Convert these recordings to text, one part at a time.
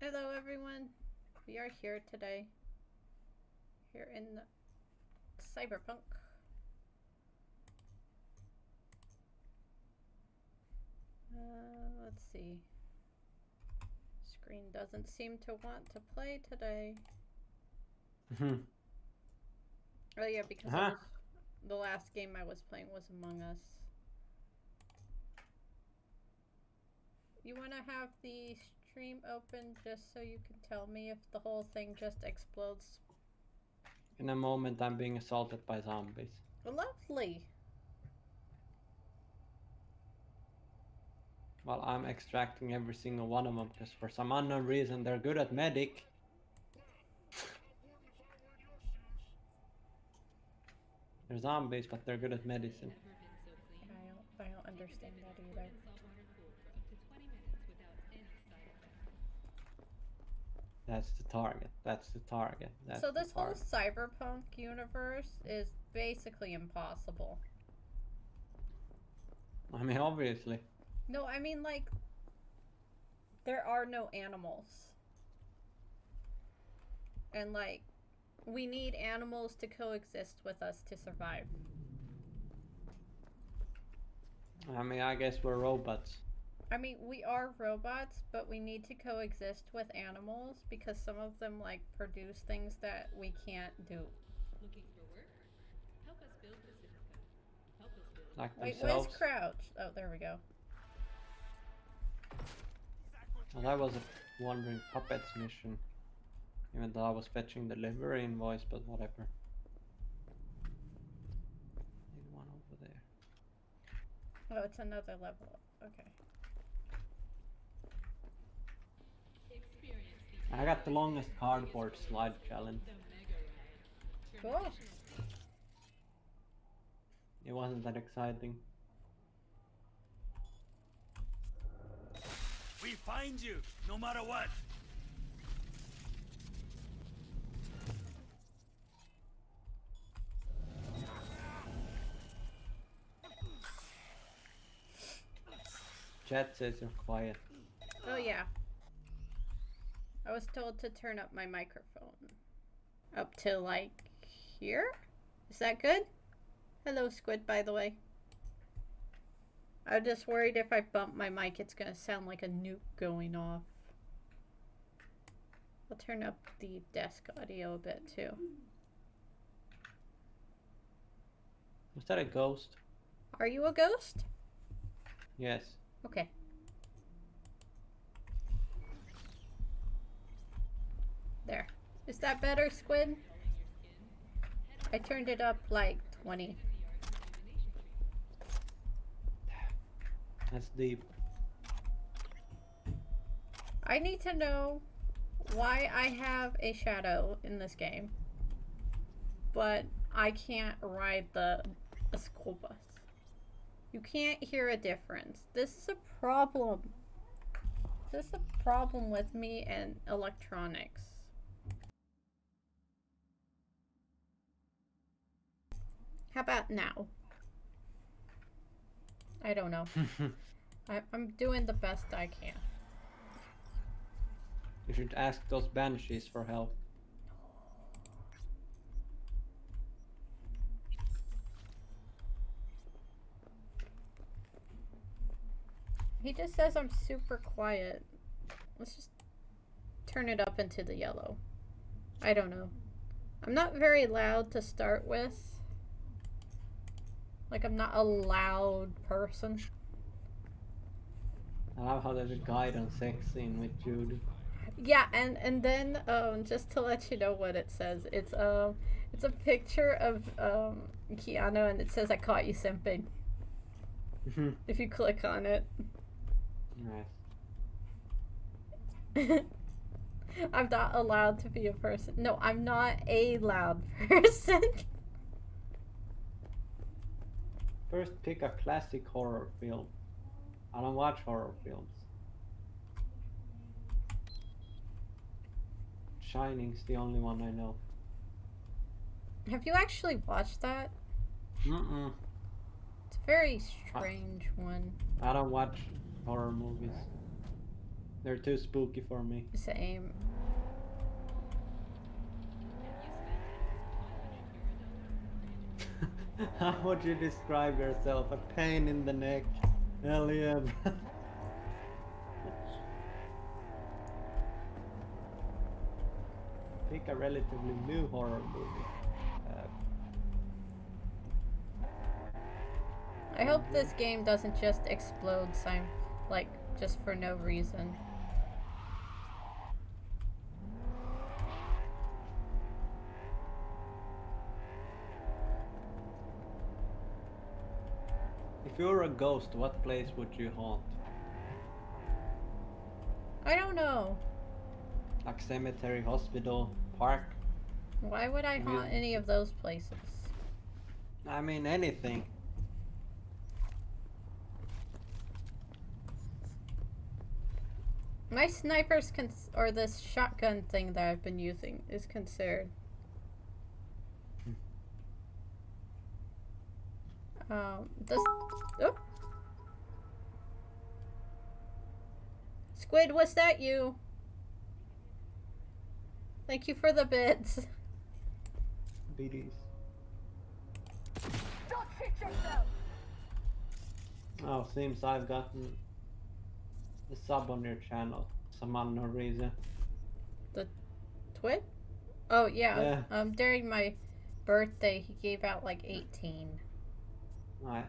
Hello everyone, we are here today, here in Cyberpunk. Let's see. Screen doesn't seem to want to play today. Oh yeah, because the last game I was playing was Among Us. You want to have the stream open just so you can tell me if the whole thing just explodes? In a moment, I'm being assaulted by zombies. Lovely. Well, I'm extracting every single one of them because for some unknown reason they're good at medic. They're zombies, but they're good at medicine. I don't understand that either. That's the target. That's the target. That's so this the target. whole cyberpunk universe is basically impossible. I mean, obviously. No, I mean like there are no animals. And like we need animals to coexist with us to survive. I mean, I guess we're robots. I mean, we are robots, but we need to coexist with animals because some of them like produce things that we can't do. Looking for work? Help us build Pacifica. Help us build. Like Wait, themselves. where's Crouch? Oh, there we go. Well, that was a Wandering Puppets mission. Even though I was fetching the delivery invoice, but whatever. Need one over there. Oh, it's another level up. Okay. I got the longest cardboard slide challenge. Cool. It wasn't that exciting. We find you, no matter what. Chat says you're quiet. Oh yeah. I was told to turn up my microphone. Up to like here? Is that good? Hello, Squid, by the way. I'm just worried if I bump my mic, it's gonna sound like a nuke going off. I'll turn up the desk audio a bit too. Was that a ghost? Are you a ghost? Yes. Okay. There. Is that better, Squid? I turned it up like 20. That's deep. I need to know why I have a shadow in this game, but I can't ride a school bus. You can't hear a difference. This is a problem. This is a problem with me and electronics. How about now? I don't know. I'm doing the best I can. You should ask those banshees for help. He just says I'm super quiet. Let's just turn it up into the yellow. I don't know. I'm not very loud to start with. Like, I'm not a loud person. I love how there's a guide on sex scene with Jude. Yeah, and then just to let you know what it says, it's a picture of Keanu, and it says I caught you simping. If you click on it. Nice. I'm not allowed to be a person. No, I'm not a loud person. First, pick a classic horror film. I don't watch horror films. Shining's the only one I know. Have you actually watched that? Mm-mm. It's a very strange one. I don't watch horror movies. They're too spooky for me. Same. How would you describe yourself? A pain in the neck. Hell yeah. Pick a relatively new horror movie. I hope this game doesn't just explode like just for no reason. If you were a ghost, what place would you haunt? I don't know. Like cemetery, hospital, park? Why would I haunt any of those places? I mean, anything. My sniper's or this shotgun thing that I've been using is considered. This. Oh. Squid, was that you? Thank you for the bits. BDs. Don't shoot yourself! Oh, seems I've gotten a sub on your channel. Some unknown reason. The twit? Oh yeah. Yeah. During my birthday, he gave out like 18. Nice.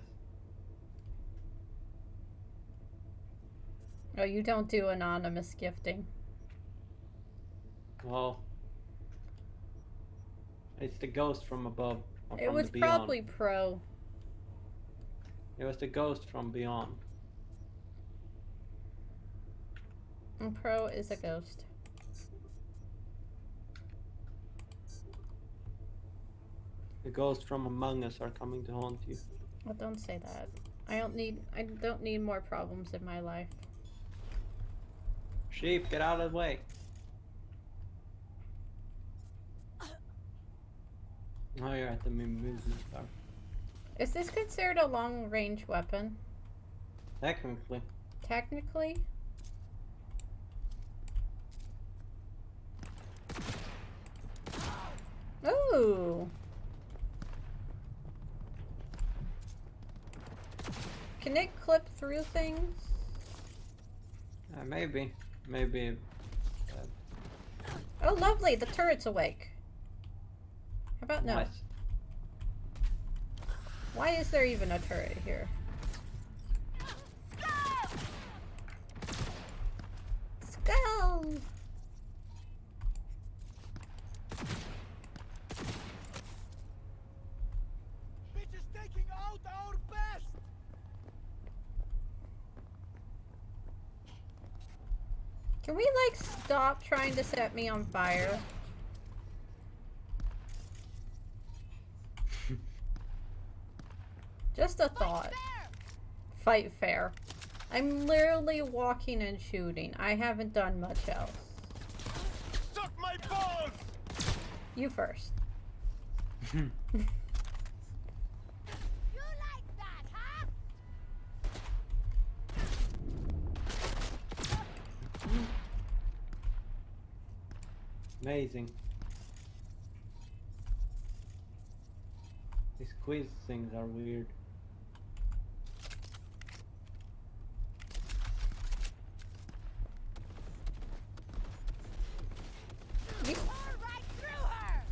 Oh, you don't do anonymous gifting. Well, it's the ghost from above. Or It from was the beyond. probably pro. It was the ghost from beyond. And pro is a ghost. The ghosts from among us are coming to haunt you. Well, don't say that. I don't need more problems in my life. Sheep, get out of the way. Oh, you're at the movement star. Is this considered a long-range weapon? Technically. Technically? Ooh. Can it clip through things? Maybe. Maybe. Oh, lovely. The turret's awake. How about no? Nice. Why is there even a turret here? Skull! Bitch is taking out our best! Can we, like, stop trying to set me on fire? Just a thought. Fight fair. I'm literally walking and shooting. I haven't done much else. Suck my balls! You first. You like that, huh? Amazing. These quiz things are weird. You Pour right through her!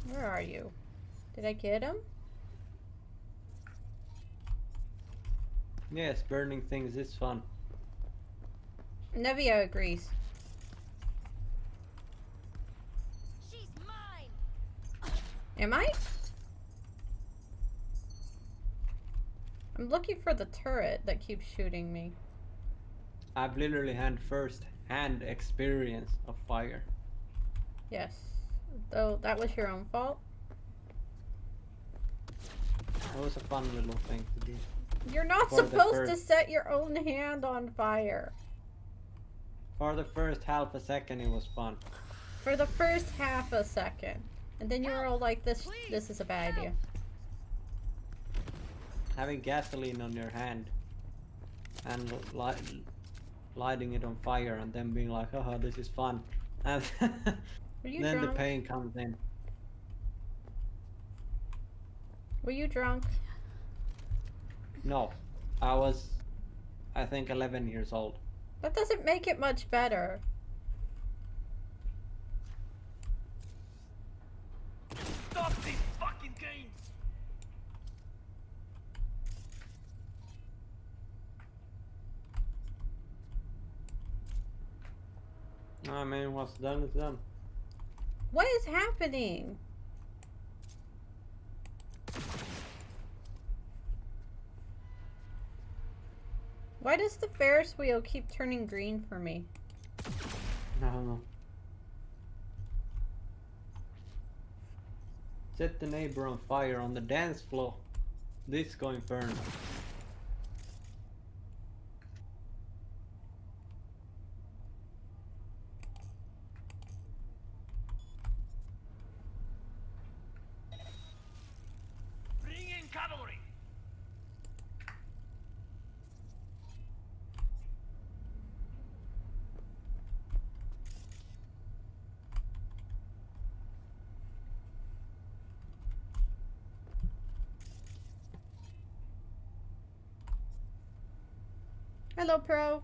Where are you? Did I get him? Yes, burning things is fun. Nevia agrees. She's mine! Am I? I'm looking for the turret that keeps shooting me. I've literally had first-hand experience of fire. Yes. Though that was your own fault. That was a fun little thing to do. You're not For the supposed to first- set your own hand on fire. For the first half a second, it was fun. For the first half a second. And then you were all like, this is a bad idea. Having gasoline on your hand and lighting it on fire and then being like, haha, this is fun. And Were you then the drunk? pain comes in. Were you drunk? No, I think 11 years old. That doesn't make it much better. Stop these fucking games! I mean, what's done is done. What is happening? Why does the Ferris wheel keep turning green for me? I don't know. Set the neighbor on fire on the dance floor. This going burn. Bring in cavalry! Hello, Pro.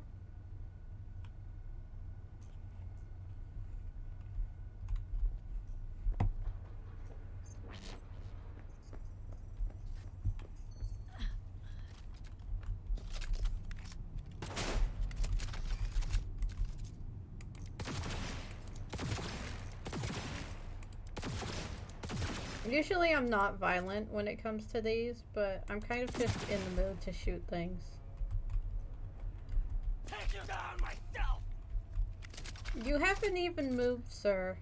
Usually I'm not violent when it comes to these, but I'm kind of just in the mood to shoot things. Take you down myself! You haven't even moved, sir.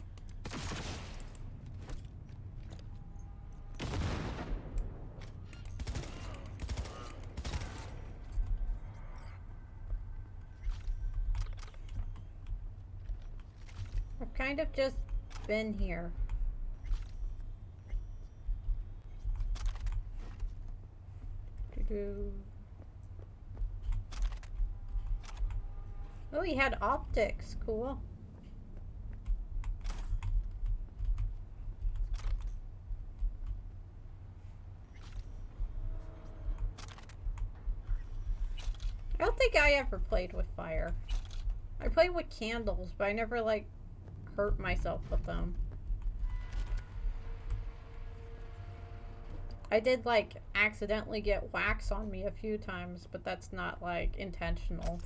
I've kind of just been here. Doo-doo. Oh, he had optics. Cool. I don't think I ever played with fire. I played with candles, but I never, like, hurt myself with them. I did, like, accidentally get wax on me a few times, but that's not, like, intentional.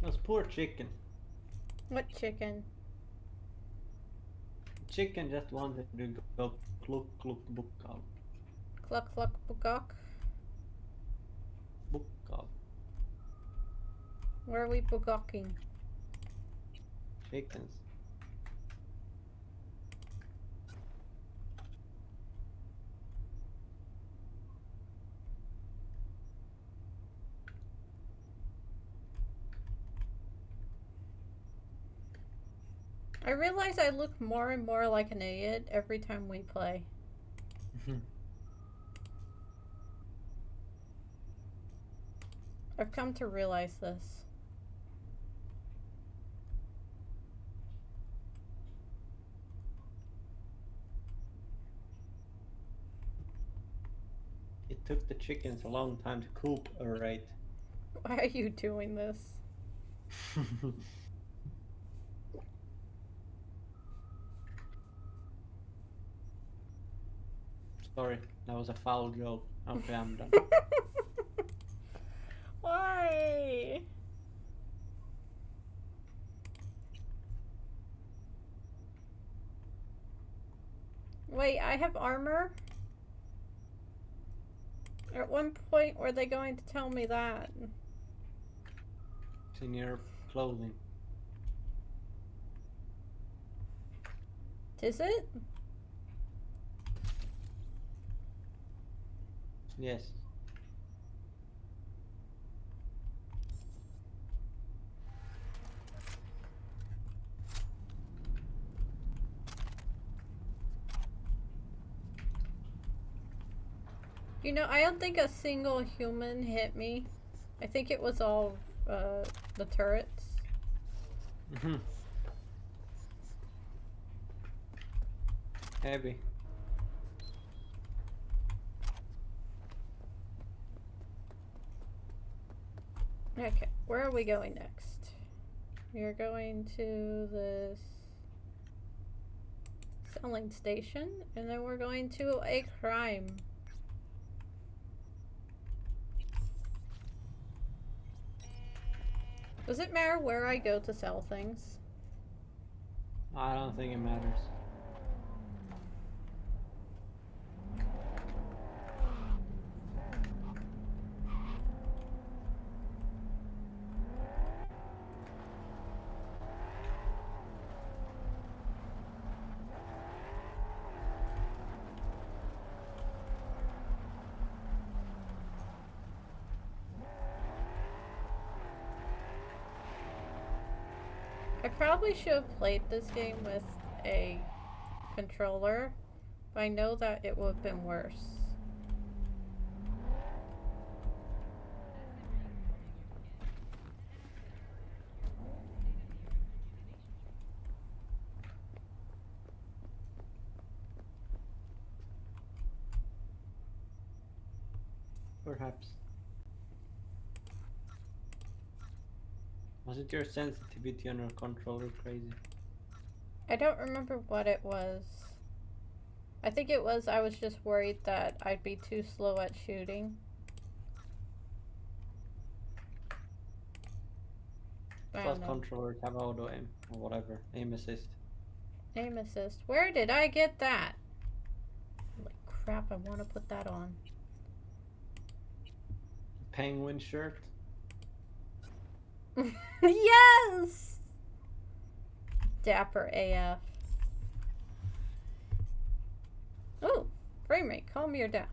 Those poor chicken. What chicken? Chicken just wanted to go cluck cluck book out. Cluck cluck bugok? Book out. Where are we bugoking? Chickens. I realize I look more and more like an idiot every time we play. I've come to realize this. It took the chickens a long time to coop, alright. Why are you doing this? Sorry, that was a foul joke. Okay, I'm done. Why? Wait, I have armor? At one point were they going to tell me that? It's in your clothing. Is it? Yes. You know, I don't think a single human hit me. I think it was all the turrets. Mhm. Heavy. Okay, where are we going next? We are going to this selling station, and then we're going to a crime. Does it matter where I go to sell things? I don't think it matters. I probably should have played this game with a controller, but I know that it would have been worse. Perhaps. Was it your sensitivity on your controller crazy? I don't remember what it was. I think it was I was just worried that I'd be too slow at shooting. I Plus don't know. controllers have auto aim or whatever. Aim assist. Aim assist. Where did I get that? Like crap, I want to put that on. Penguin shirt. Yes! Dapper AF. Oh, frame rate, calm your down.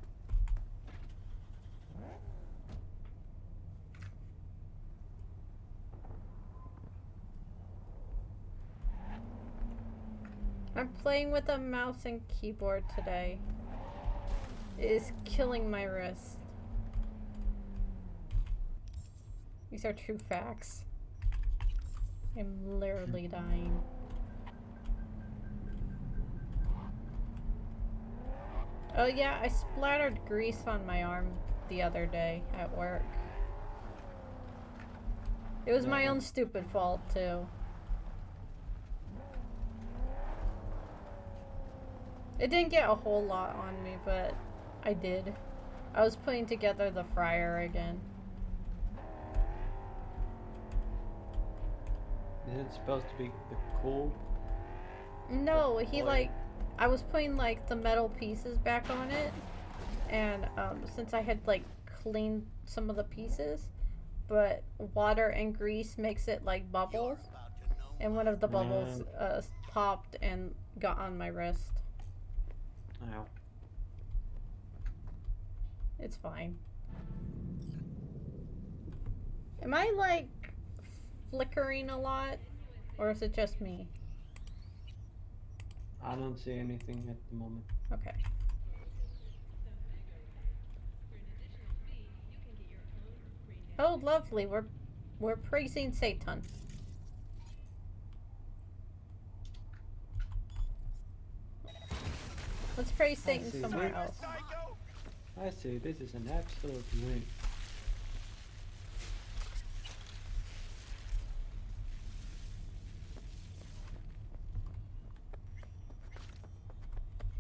I'm playing with a mouse and keyboard today. It is killing my wrist. These are true facts. I'm literally dying. Oh yeah, I splattered grease on my arm the other day at work. It was my No. own stupid fault too. It didn't get a whole lot on me, but I did. I was putting together the fryer again. Is it supposed to be the cool? No, he Oil. like, I was putting like the metal pieces back on it, and since I had like cleaned some of the pieces, but water and grease makes it like bubbles, and one of the bubbles popped and got on my wrist. Ow. It's fine. Am I like flickering a lot, or is it just me? I don't see anything at the moment. Okay. Oh, lovely. We're praising Satan. Let's praise Satan see. somewhere else. Psycho! I see. This is an absolute win.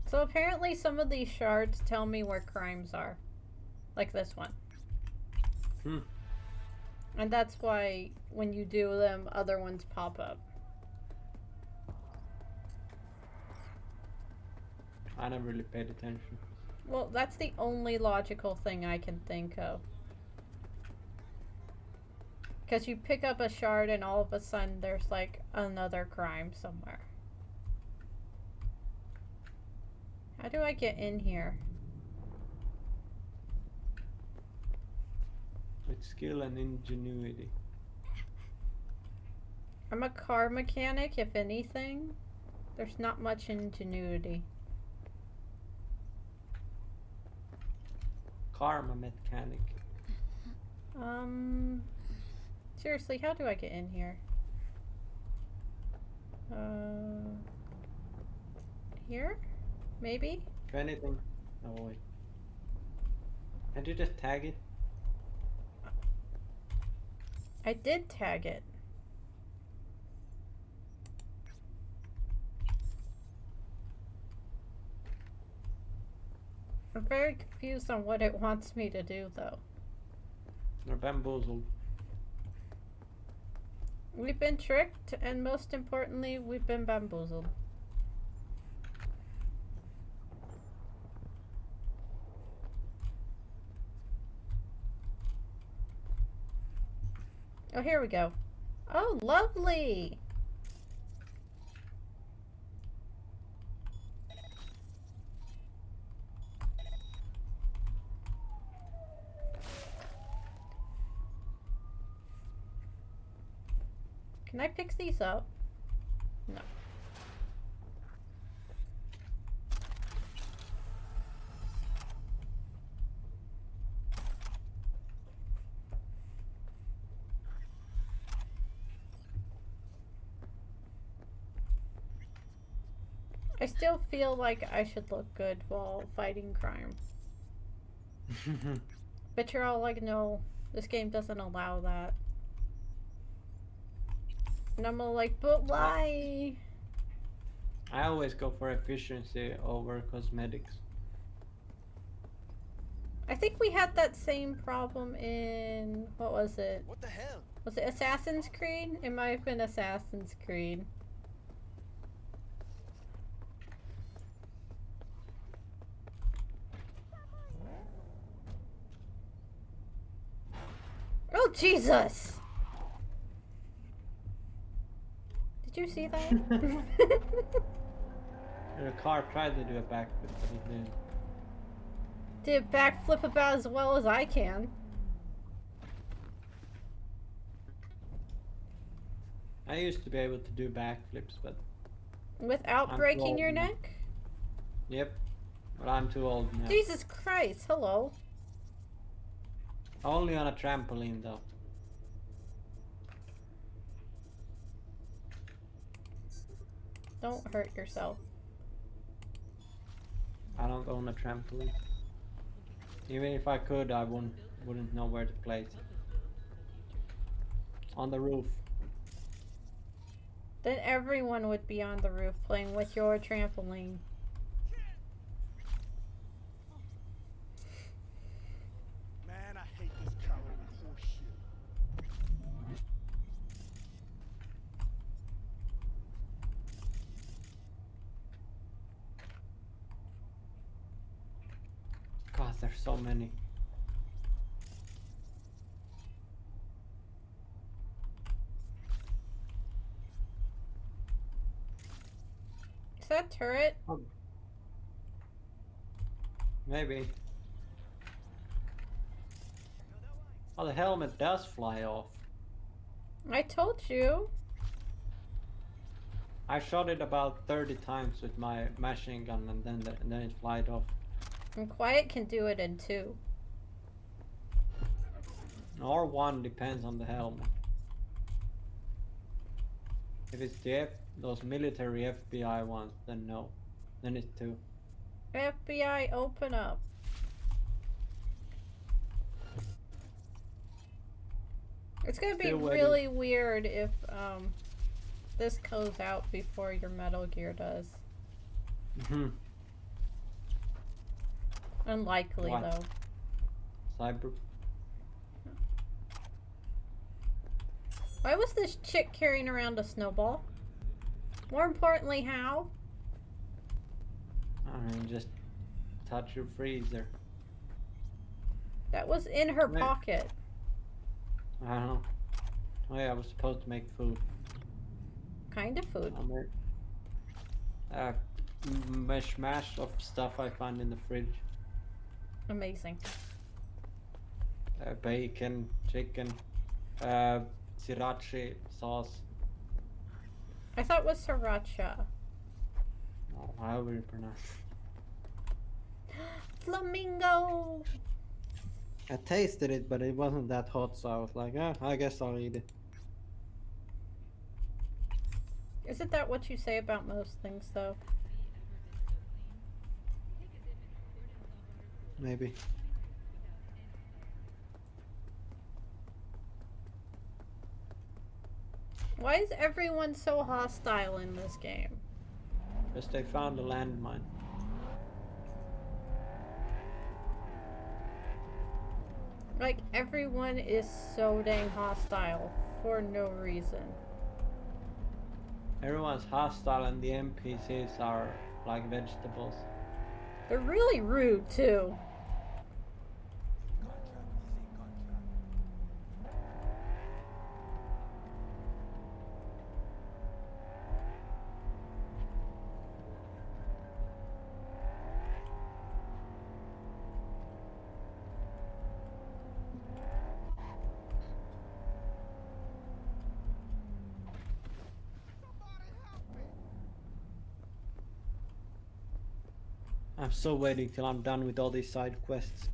So apparently some of these shards tell me where crimes are. Like this one. Hmm. And that's why when you do them, other ones pop up. I never really paid attention. Well, that's the only logical thing I can think of. Because you pick up a shard and all of a sudden there's like another crime somewhere. How do I get in here? with skill and ingenuity. I'm a car mechanic, if anything. There's not much ingenuity. Karma mechanic. Seriously, how do I get in here? Here? Maybe? If anything. Oh wait. Can't you just tag it? I did tag it. I'm very confused on what it wants me to do, though. You're bamboozled. We've been tricked, and most importantly, we've been bamboozled. Oh, here we go. Oh, lovely! Can I pick these up? No. I still feel like I should look good while fighting crime. But you're all like, no, this game doesn't allow that. And I'm all like, but why? I always go for efficiency over cosmetics. I think we had that same problem in, what was it? What the hell? Was it Assassin's Creed? It might have been Assassin's Creed. Oh, Jesus! Did you see that? The car tried to do a backflip, but it didn't. Did backflip about as well as I can. I used to be able to do backflips, but Without I'm breaking old your now. neck? yep. But I'm too old now. Jesus Christ, hello. Only on a trampoline though. Don't hurt yourself. I don't own a trampoline. Even if I could, I wouldn't know where to place it. On the roof. Then everyone would be on the roof playing with your trampoline. Man, I hate this cowardly horseshit. God, there's so many. Is that turret? Maybe. Oh, the helmet does fly off. I told you. I shot it about 30 times with my machine gun, and then it flied off. And Quiet can do it in 2. Or 1, depends on the helmet. If it's those military FBI ones, then no. Then it's 2. FBI, open up. It's gonna be Still waiting. really weird if this goes out before your Metal Gear does. Unlikely What? though. Cyber. Why was this chick carrying around a snowball? More importantly, how? I mean, just touch your freezer. That was in her Right. pocket. I don't know. Oh yeah, I was supposed to make food. Kind of food. I'll make a mishmash of stuff I find in the fridge. Amazing. bacon, chicken, sriracha sauce. I thought it was sriracha. Oh, however you pronounce it. Flamingo! I tasted it, but it wasn't that hot, so I was like, I guess I'll eat it. Isn't that what you say about most things, though? Maybe. Why is everyone so hostile in this game? Because they found a landmine. Like, everyone is so dang hostile for no reason. Everyone's hostile and the NPCs are like vegetables. They're really rude, too. Contract is a contract. Somebody help me! I'm still waiting till I'm done with all these side quests.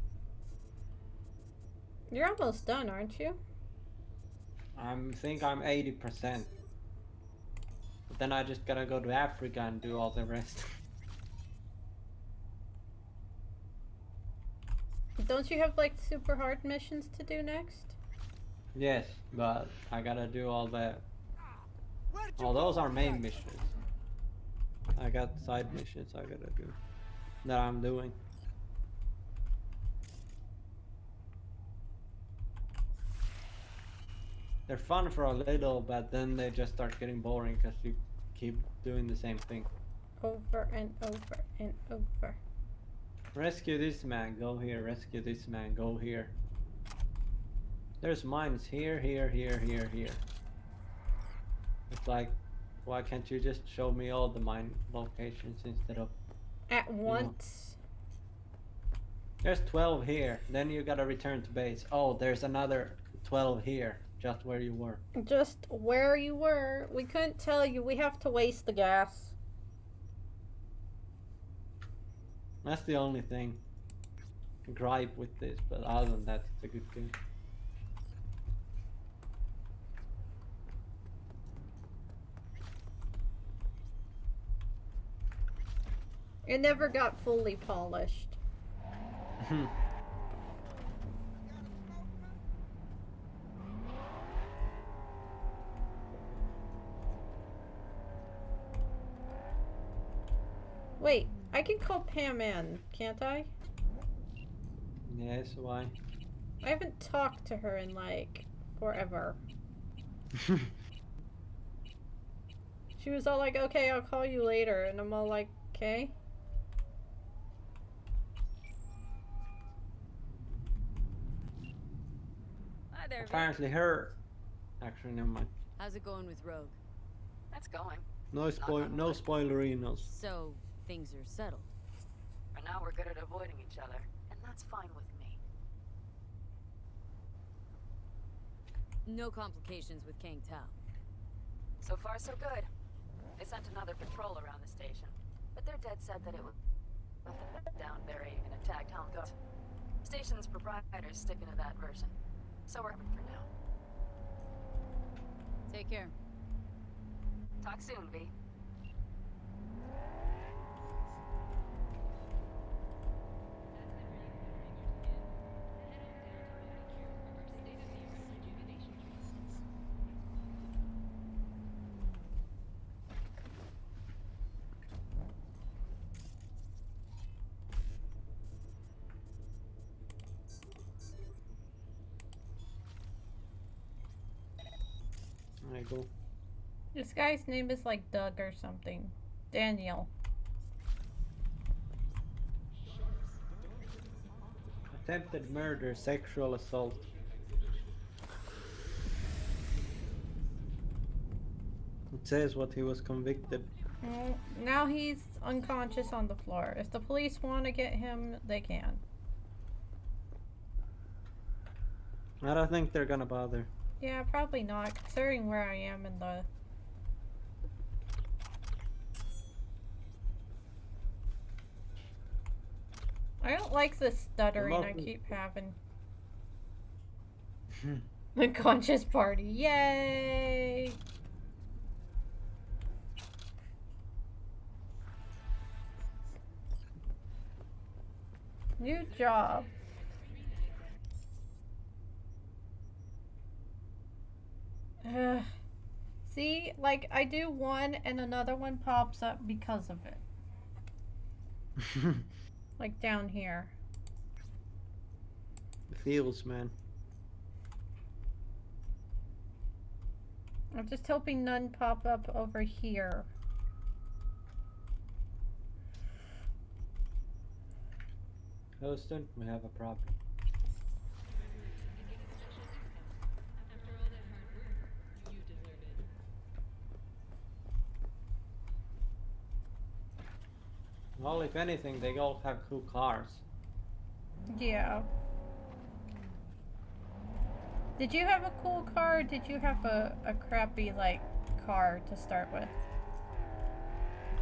You're almost done, aren't you? I think I'm 80%. But then I just gotta go to Africa and do all the rest. Don't you have, like, super hard missions to do next? Yes, but I gotta do all the... Where'd you Oh, those go, are main guys? missions. I got side missions I gotta do. That I'm doing. They're fun for a little, but then they just start getting boring because you keep doing the same thing. Over and over and over. Rescue this man, go here. Rescue this man, go here. There's mines here, here, here, here, here. It's like, why can't you just show me all the mine locations instead of... At once. There's 12 here, then you gotta return to base. Oh, there's another 12 here, just where you were. Just where you were. We couldn't tell you. We have to waste the gas. That's the only thing. Gripe with this, but other than that, it's a good game. It never got fully polished. Wait, I can call Pam in, can't I? Yes, why? I haven't talked to her in, like, forever. She was all like, okay, I'll call you later. And I'm all like, okay. Hi there, Vic. Apparently her... Actually, never mind. How's it going with Rogue? That's going. No spoilerinos. So, things are settled. For now, we're good at avoiding each other, and that's fine with me. No complications with Kang Tao. So far, so good. They sent another patrol around the station, but they're dead set that it was down burying an attacked Helm Ghost. Station's proprietors sticking to that version. So we're for now. Take care. Talk soon, V. I go. This guy's name is like Doug or something. Daniel. Attempted murder, sexual assault. It says what he was convicted. Well, now he's unconscious on the floor. If the police want to get him, they can. I don't think they're gonna bother. Yeah, probably not, considering where I am in the... I don't like the stuttering I Remote- keep having. The conscious party, yay! New job. Ugh. See, like, I do one and another one pops up because of it. Like down here. Feels, man. I'm just hoping none pop up over here. Houston, we have a problem. After all that hard work, you deserve it. Well, if anything, they all have cool cars. Yeah. Did you have a cool car or did you have a crappy, like, car to start with?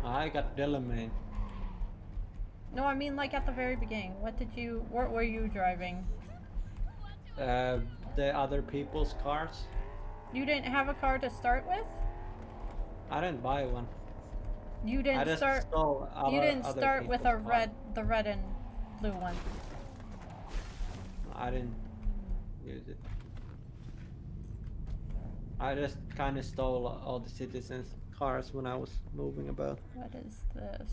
I got Delamain. No, I mean, like, at the very beginning. What were you driving? The other people's cars. You didn't have a car to start with? I didn't buy one. You I didn't just start... stole You didn't other start with people's cars. the red and blue one. I didn't use it. I just kind of stole all the citizens' cars when I was moving about. What is this?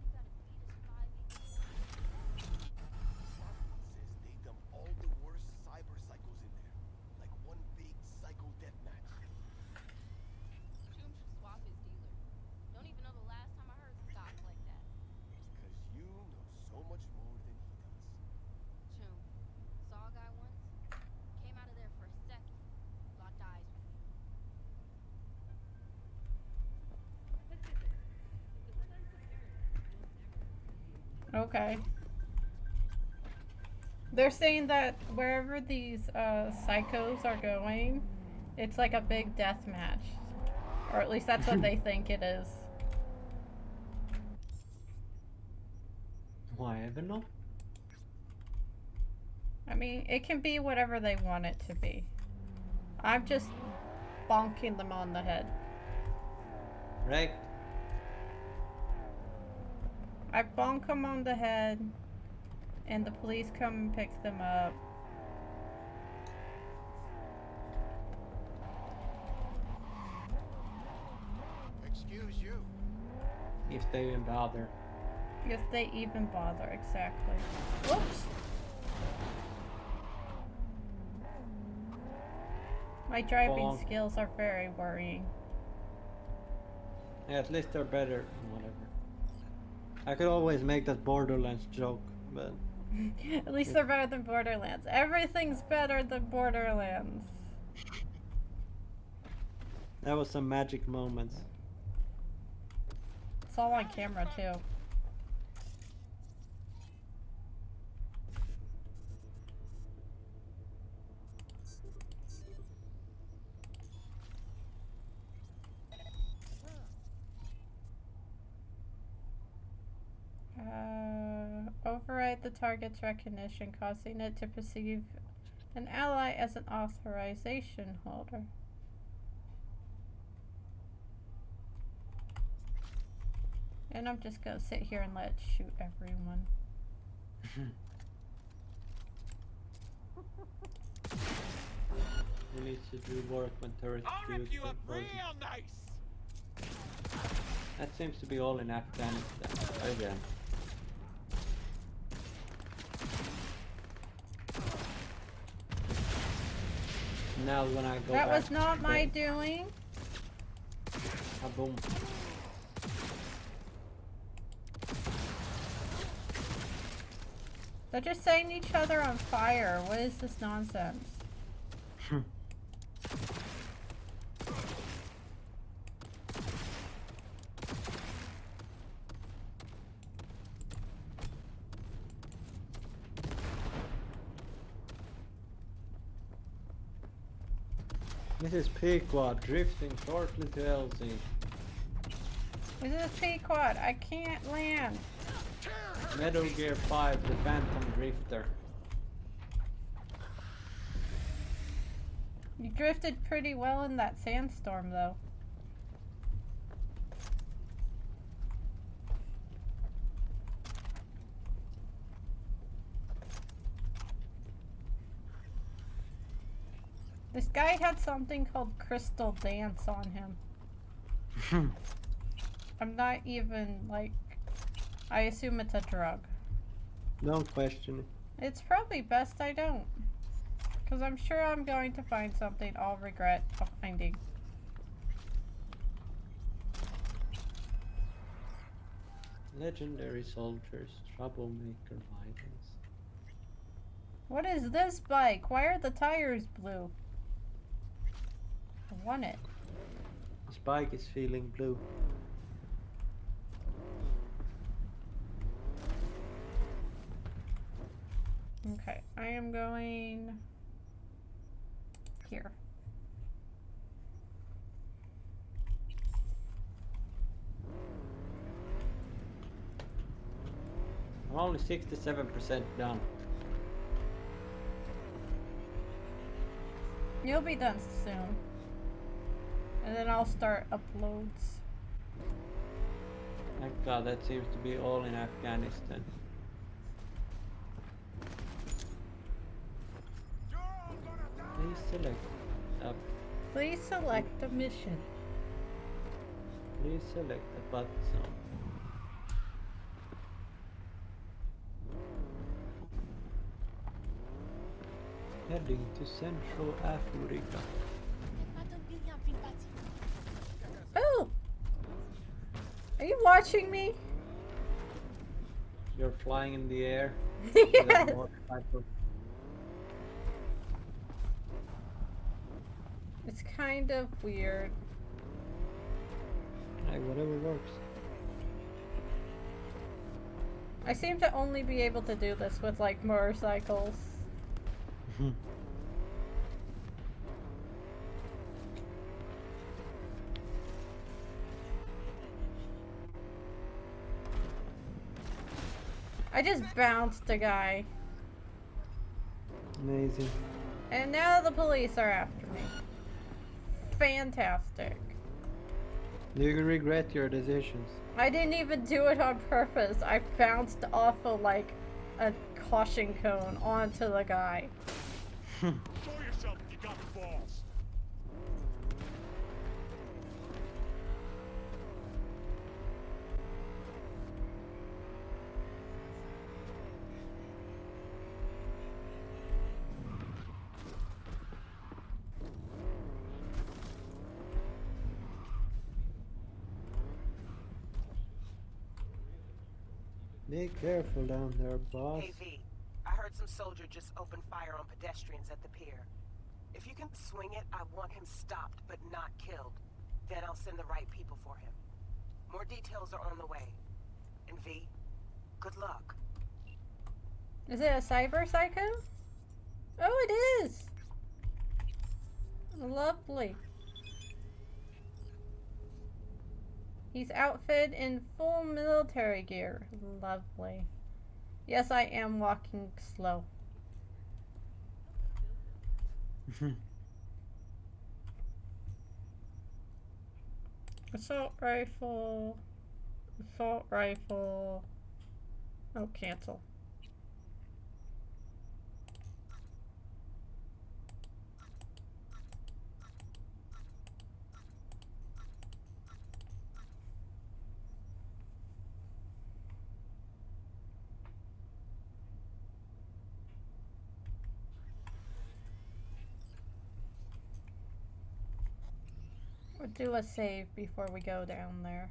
Says they dump all the worst cyber psychos in there. Like one big psycho deathmatch. Choom should swap his dealer. Don't even know the last time I heard some talk like that. Cause you know so much more than he does. Choom, saw a guy once. Came out of there for a second. Locked eyes with me. Let's get this. With the sons of paradise, you'll never Okay. They're saying that wherever these psychos are going, it's like a big death match. Or at least that's what they think it is. Why, I don't know. I mean, it can be whatever they want it to be. I'm just bonking them on the head. Right? I bonk them on the head, and the police come and pick them up. Excuse you. If they even bother. If they even bother, exactly. Whoops! My driving Bonk. skills are very worrying. Yeah, at least they're better. Whatever. I could always make that Borderlands joke, but At least they're better than Borderlands. Everything's better than Borderlands. that was some magic moments. It's all on camera, too. Override the target's recognition, causing it to perceive an ally as an authorization holder. And I'm just gonna sit here and let it shoot everyone. We need to do work when turrets I'll do rip you up control. real nice. That seems to be all in Afghanistan again. Now when I go That back was not to my bed- doing. Boom. They're just setting each other on fire. What is this nonsense? This is Pequod drifting shortly to LZ. This is Pequod. I can't land. Metal Gear 5, the Phantom Drifter. You drifted pretty well in that sandstorm, though. This guy had something called Crystal Dance on him. I'm not even, like... I assume it's a drug. Don't question it. It's probably best I don't. Because I'm sure I'm going to find something I'll regret finding. Legendary soldiers, troublemaker Vikings. What is this bike? Why are the tires blue? I want it. This bike is feeling blue. Okay, I am going here. I'm only 67% done. You'll be done soon. And then I'll start uploads. Thank God, that seems to be all in Afghanistan. Please select up. Please select a mission. Please select a button. Heading to Central Africa. Oh! Are you watching me? You're flying in the air. with a Yes. motorcycle. It's kind of weird. Hey, whatever works. I seem to only be able to do this with like motorcycles. I just bounced a guy. Amazing. And now the police are after me. Fantastic. You regret your decisions. I didn't even do it on purpose. I bounced off of like a caution cone onto the guy. Show yourself if you got the balls. Be careful down there, boss. Hey V, I heard some soldier just opened fire on pedestrians at the pier. If you can swing it, I want him stopped but not killed. Then I'll send the right people for him. More details are on the way. And V, good luck. Is it a cyber psycho? Oh, it is. Lovely. He's outfitted in full military gear. Lovely. Yes, I am walking slow. Assault rifle. Assault rifle. Oh, cancel. We'll do a save before we go down there.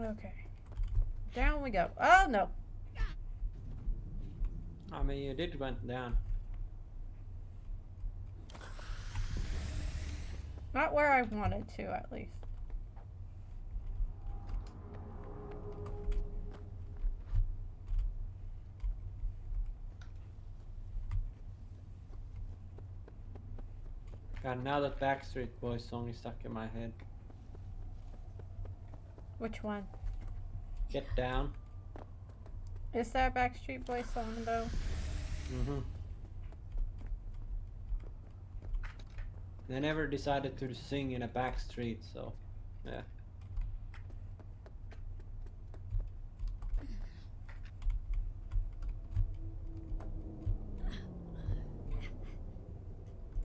Okay. Down we go. Oh no. I mean, you did went down. Not where I wanted to, at least. God, now that Backstreet Boys song is stuck in my head. Which one? Get Down. Is that a Backstreet Boys song though? Mm-hmm. They never decided to sing in a back street, so yeah.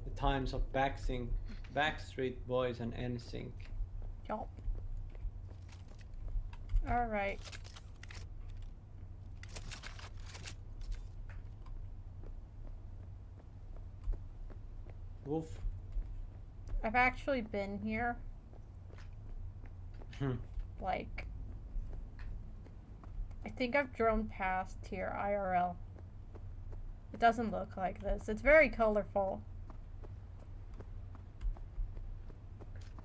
The times of Backstreet Boys and NSYNC. Yup. Alright. Woof. I've actually been here. Hmm. Like, I think I've drone past here IRL. It doesn't look like this. It's very colorful.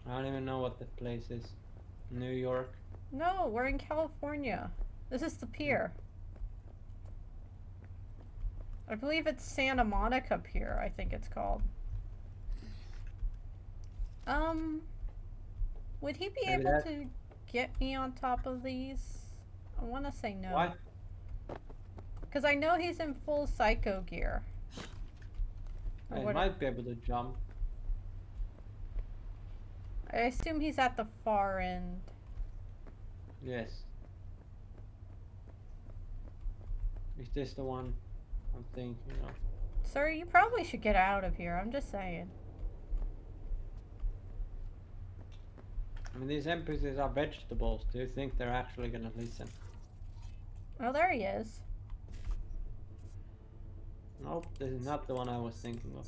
I don't even know what that place is. New York. No, we're in California. This is the pier. I believe it's Santa Monica Pier, I think it's called. Would he be Maybe able that- to get me on top of these? I want to say no. What? Because I know he's in full psycho gear. Or I what- might be able to jump. I assume he's at the far end. Yes. Is this the one I'm thinking of? Sir, you probably should get out of here. I'm just saying. I mean, these NPCs are vegetables. Do you think they're actually gonna listen? Oh, there he is. Nope, this is not the one I was thinking of.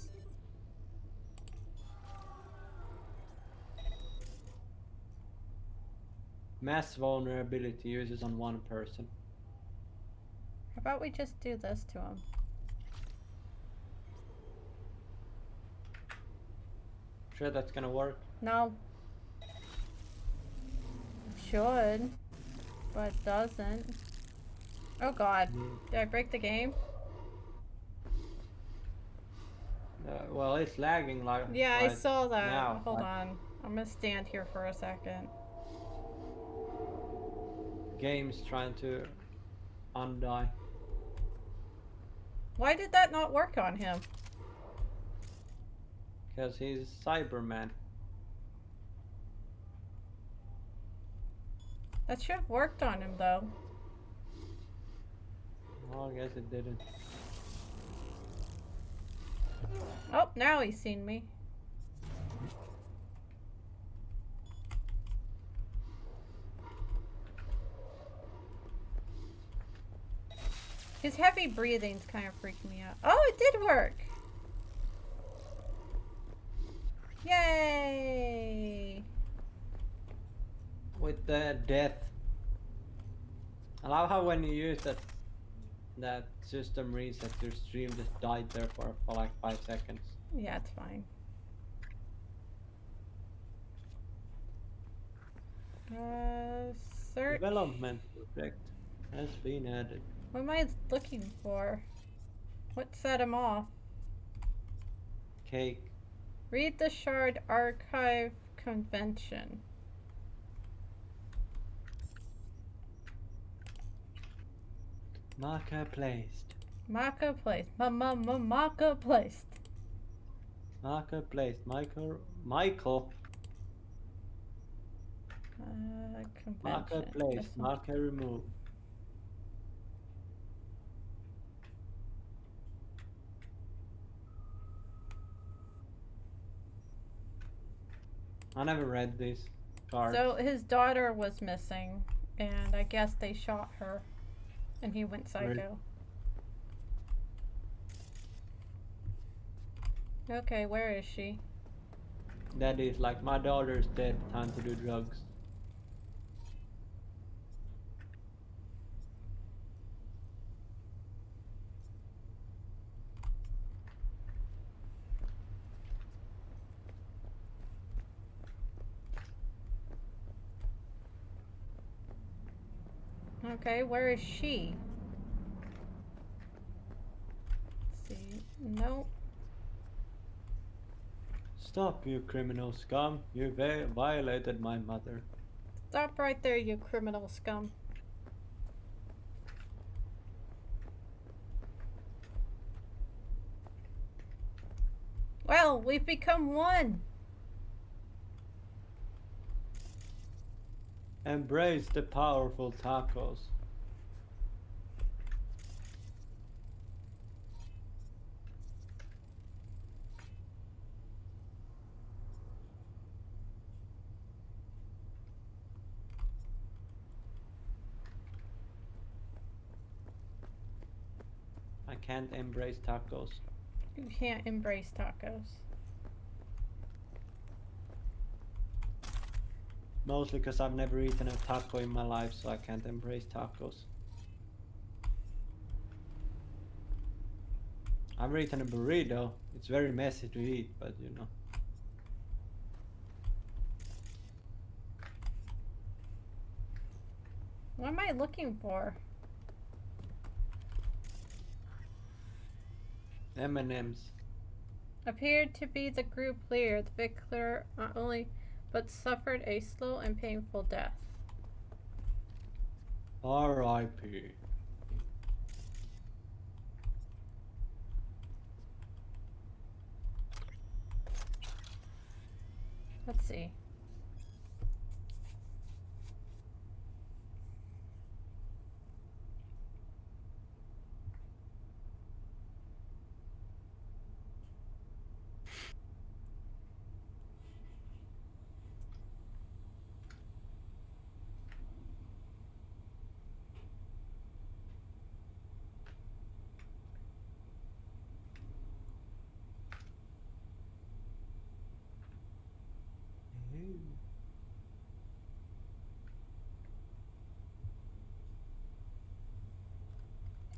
Mass vulnerability uses on one person. How about we just do this to him? Sure that's gonna work? No. Should. But doesn't. Oh god. Did I break the game? Well, it's lagging like Yeah, I right saw that. now, Hold but on. I'm gonna stand here for a second. game's trying to undie. Why did that not work on him? Because he's Cyberman. That should have worked on him though. Well, I guess it didn't. Oh, now he's seen me. His heavy breathing's kind of freaking me out. Oh, it did work! Yay! With the death. I love how when you use that system reset, your stream just died there for like 5 seconds. Yeah, it's fine. Search. Development project has been added. What am I looking for? What set him off? Cake. Read the Shard Archive Convention. Marker placed. Marker placed. Marker placed. Marker placed. Michael. Convention. Marker This placed. one. Marker removed. I never read these cards. So his daughter was missing, and I guess they shot her, and he went psycho. Okay, where is she? That is like, my daughter's dead, time to do drugs. Okay, where is she? Let's see. Nope. Stop, you criminal scum. You violated my mother. Stop right there, you criminal scum. Well, we've become one. Embrace the powerful tacos. I can't embrace tacos. You can't embrace tacos. Mostly because I've never eaten a taco in my life, so I can't embrace tacos. I've eaten a burrito. It's very messy to eat, but you know. What am I looking for? M&M's. Appeared to be the group leader. The victor not only but suffered a slow and painful death. R.I.P. Let's see.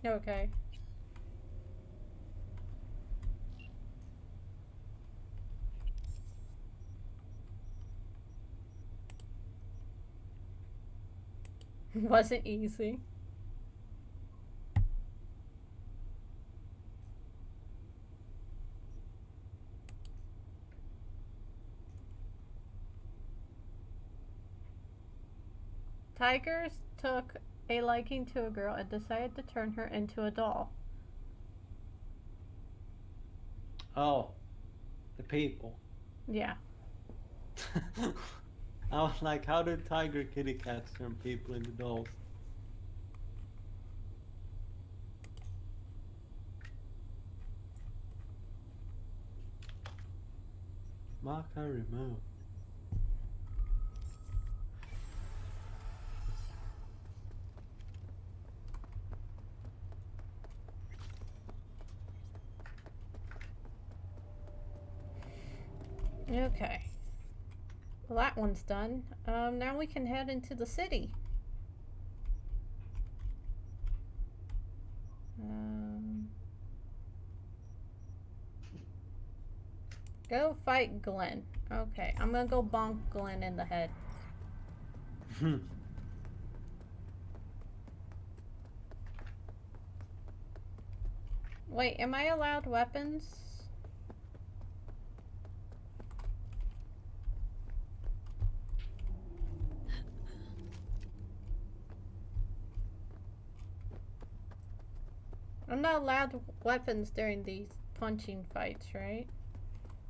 Okay. Wasn't easy. Tigers took a liking to a girl and decided to turn her into a doll. Oh, the people. Yeah. I was like, how do tiger kitty cats turn people into dolls? Marker removed. Okay. Well, that one's done. Now we can head into the city. Go fight Glenn. Okay, I'm gonna go bonk Glenn in the head. Wait, am I allowed weapons? I'm not allowed weapons during these punching fights, right?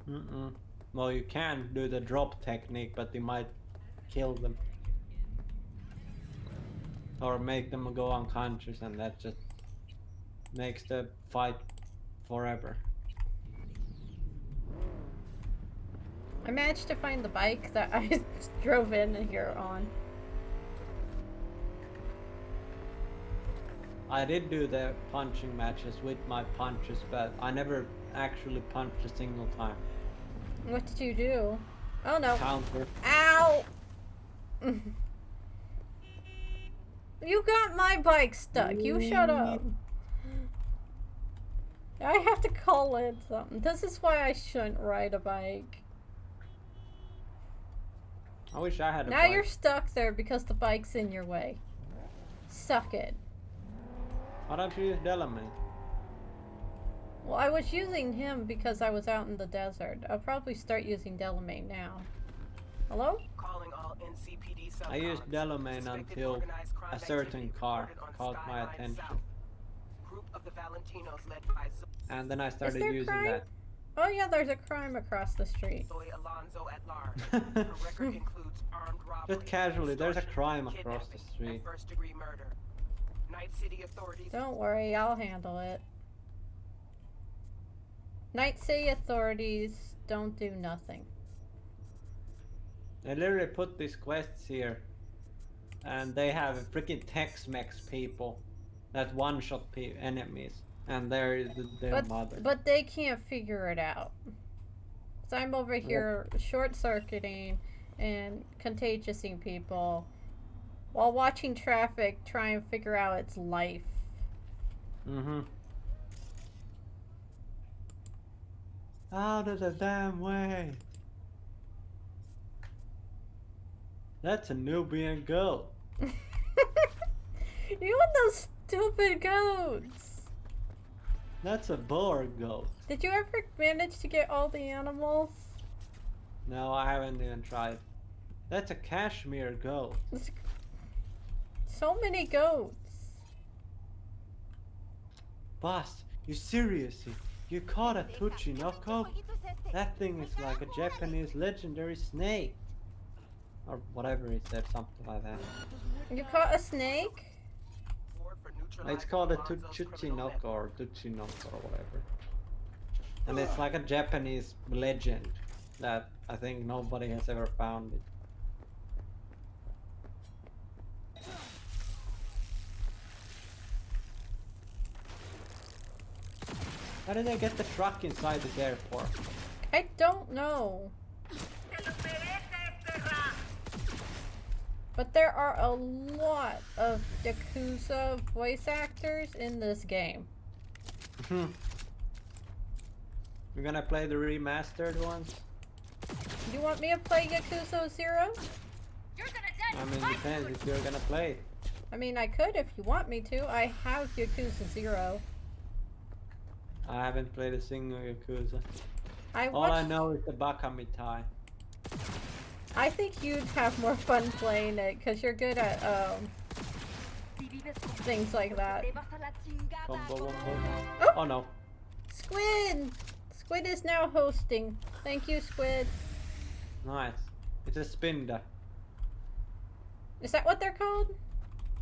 Mm-mm. Well, you can do the drop technique, but you might kill them. Or make them go unconscious, and that just makes the fight forever. I managed to find the bike that I drove in here on. I did do the punching matches with my punches, but I never actually punched a single time. What did you do? Oh no. Counter. Ow! You got my bike stuck. You shut up. I have to call it something. This is why I shouldn't ride a bike. I wish I had a Now bike. you're stuck there because the bike's in your way. Suck it. Why don't you use Delamine? Well, I was using him because I was out in the desert. I'll probably start using Delamain now. Hello? Calling all NCPD I used subcons. Delamain Suspected until organized crime a certain activity car reported on caught my Skyline attention. South. Group of the Valentinos led by And then I Is started there using crime? that. Oh yeah, there's a crime across the street. Zoe Alonso at large. Her record includes armed robbery, Just casually, there's a extortion, crime across the kidnapping, street. and first-degree murder. Night City authorities. Don't worry, I'll handle it. Night City authorities don't do nothing. They literally put these quests here, and they have freaking Tex-Mex people that one-shot enemies, and they're mother. But they can't figure it out. So I'm over here short-circuiting and contagiousing people while watching traffic try and figure out its life. Mm-hmm. Out of the damn way. That's a Nubian goat. You and those stupid goats. That's a boar goat. Did you ever manage to get all the animals? No, I haven't even tried. That's a cashmere goat. So many goats. Boss, you seriously? You caught a Tuchinoko? That thing is like a Japanese legendary snake. Or whatever he said, something like that. You caught a snake? It's called a Tuchinoko or Tuchinoko or whatever. And it's like a Japanese legend that I think nobody has ever found it. How did they get the truck inside this airport? I don't know. But there are a lot of Yakuza voice actors in this game. We're gonna play the remastered ones? You want me to play Yakuza 0? I mean, depends if you're gonna play it. I mean, I could if you want me to. I have Yakuza 0. I haven't played a single Yakuza. I All I know is the Bakamitai. I think you'd have more fun playing it because you're good at things like that. Combo wombo. Oh! Oh no. Squid! Squid is now hosting. Thank you, Squid. Nice. It's a spinda. Is that what they're called?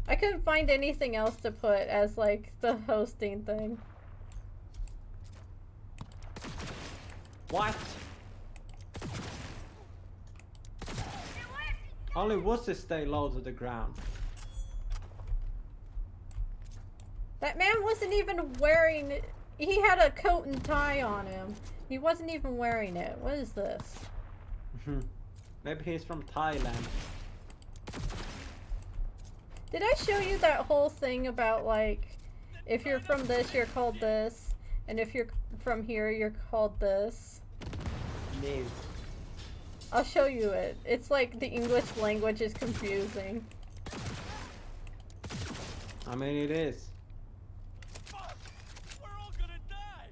I couldn't find anything else to put as like the hosting thing. What? Only wusses stay low to the ground. That man wasn't even wearing it. He had a coat and tie on him. He wasn't even wearing it. What is this? Maybe he's from Thailand. Did I show you that whole thing about like if you're from this you're called this and if you're from here you're called this? No. I'll show you it. It's like the English language is confusing. I mean, it is. Fuck! We're all gonna die!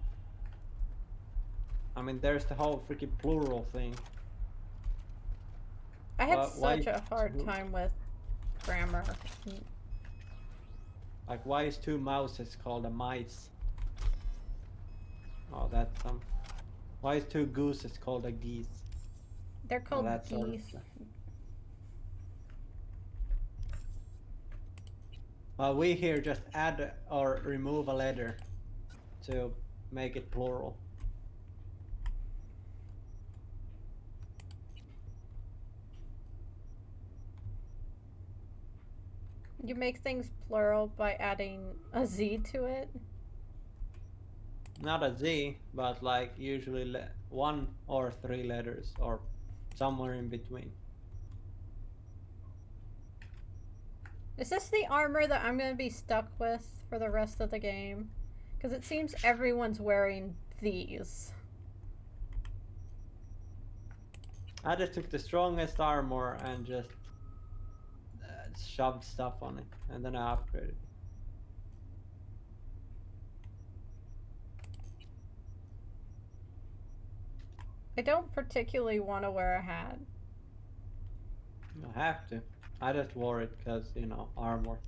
I mean, there's the whole freaking plural thing. I had Why- such a hard time with grammar. Like, why is two mouses called a mice? Oh, that's some. Why is two gooses called a geese? They're called that sort of geese. stuff. Well, we here just add or remove a letter to make it plural. You make things plural by adding a Z to it. Not a Z, but like usually one or three letters or somewhere in between. Is this the armor that I'm going to be stuck with for the rest of the game? Because it seems everyone's wearing these. I just took the strongest armor and just shoved stuff on it, and then I upgraded it. I don't particularly want to wear a hat. You have to. I just wore it because, you know, armor.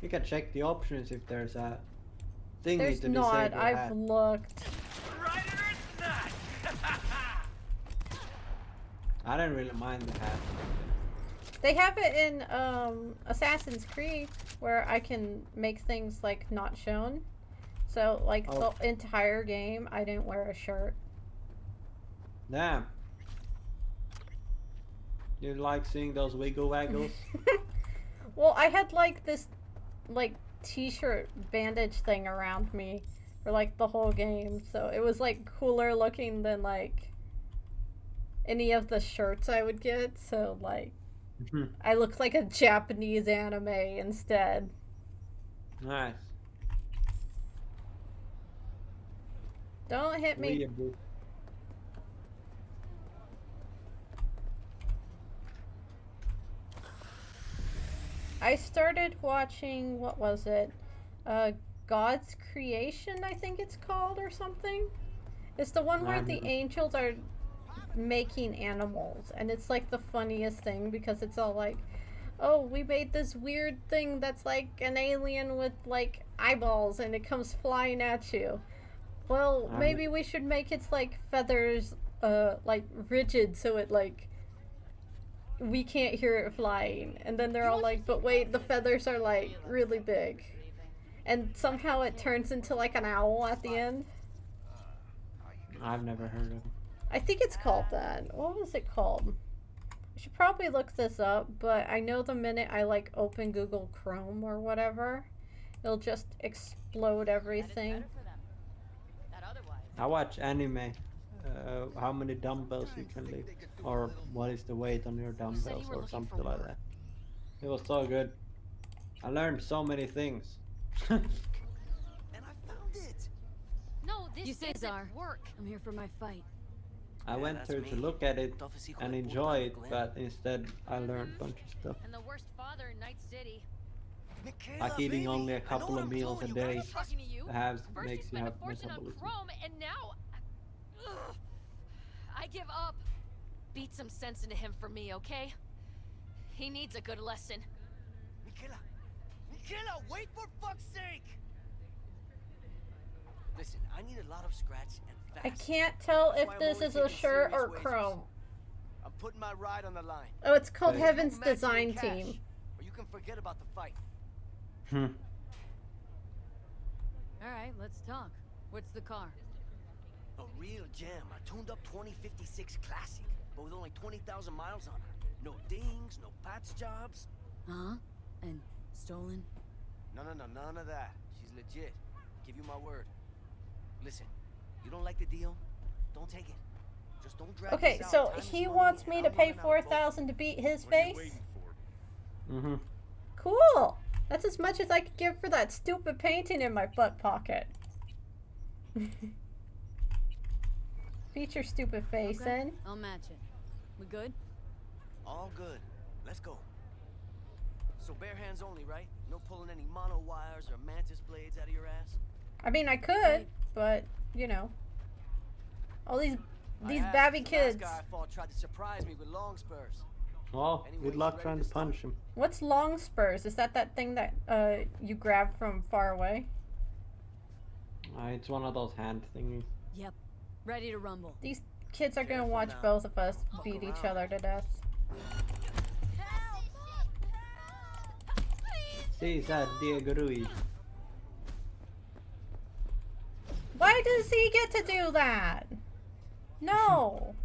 You can check the options if there's a thingy There's to not. disable I've hat. looked. Right or it's not. I don't really mind the hat. They have it in Assassin's Creed where I can make things like not shown. So like Oh. the entire game, I didn't wear a shirt. Damn. You like seeing those wiggle waggles? Well, I had like this like t-shirt bandage thing around me for like the whole game, so it was like cooler looking than like any of the shirts I would get. So like I looked like a Japanese anime instead. Nice. Don't hit me. Weeaboo. I started watching, what was it? God's Creation, I think it's called, or something. It's the one where the never- angels are making animals, and it's like the funniest thing because it's all like, oh, we made this weird thing that's like an alien with like eyeballs and it comes flying at you. Well, maybe we should make its like feathers like rigid so it like we can't hear it flying. And then they're all like, but wait, the feathers are like really big. And somehow it turns into like an owl at the end. I've never heard of it. I think it's called that. What was it called? I should probably look this up, but I know the minute I like open Google Chrome or whatever, it'll just explode everything. I watch anime. How many dumbbells you can lift, or what is the weight on your dumbbells, or something like that. It was so good. I learned so many things. And I found it. No, this You say, doesn't Czar. work. I'm here for my fight. I went that's there to me. look at it Toughest hijo and de puta enjoy de it, Glenn. but instead I learned a bunch of stuff. And the worst father in Night City. Michaela, Like eating baby, only a I know couple what of I'm meals a doing. You day gotta trust Talking to you. has First makes you you spend have a fortune on metabolism. Chrome, and now Ugh. I give up. Beat some sense into him for me, okay? He needs a good lesson. Michaela, Michaela, wait for fuck's sake! Listen, I need a lot of scratch and fast. I can't tell That's if why I'm this only is a taking shirt or serious wagers. Chrome. I'm putting my ride on the line. Oh, it's called Okay. Heaven's You match me in Design cash, Team. Or you can forget about the fight. Hmm. Alright, let's talk. What's the car? A real gem. A tuned up 2056 classic, but with only 20,000 miles on her. No dings, no patch jobs. Huh? And stolen? No, none of that. She's legit. Give you my word. Listen, you don't like the deal? Don't take it. Just don't drag Okay, this out. so Time is he money, wants and me I'm to pay running out of both. 4,000 to beat his What are you face? waiting for? Mm-hmm. Cool! That's as much as I could give for that stupid painting in my butt pocket. Beat your stupid face Okay, in. I'll match it. We good? All good. Let's go. So bare hands only, right? No pulling any mono wires or mantis blades out of your ass? I mean, I could, Right. but, you know. All these I asked, babby 'cause the kids. last guy I fought tried to surprise me with long spurs. Well, Anyway, good you luck ready trying to to start? punch him. What's long spurs? Is that thing that you grab from far away? It's one of those hand thingies. Yep. Ready to rumble. These kids are gonna Careful watch now. both of us Look beat each around. other to death. Cesar Diego Ruiz. Why does he get to do that? No.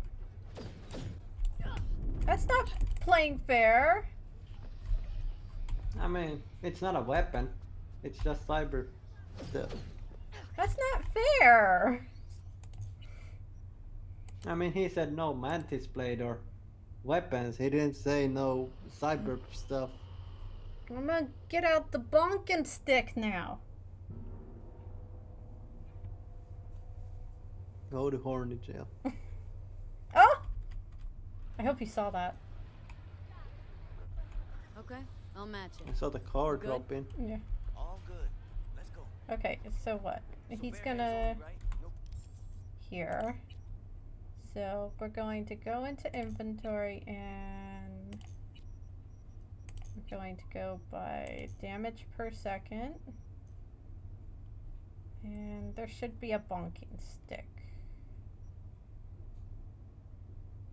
That's not playing fair. I mean, it's not a weapon. It's just cyber stuff. That's not fair. I mean, he said no mantis blade or weapons. He didn't say no cyber stuff. I'm gonna get out the bonking stick now. Go to horny jail. Oh! I hope you saw that. Okay, I'll match I it. saw the car Good. drop in. Yeah. All good. Let's go. Okay, so what? So He's bare hands gonna... only, right? No here. So we're going to go into inventory and we're going to go by damage per second. And there should be a bonking stick.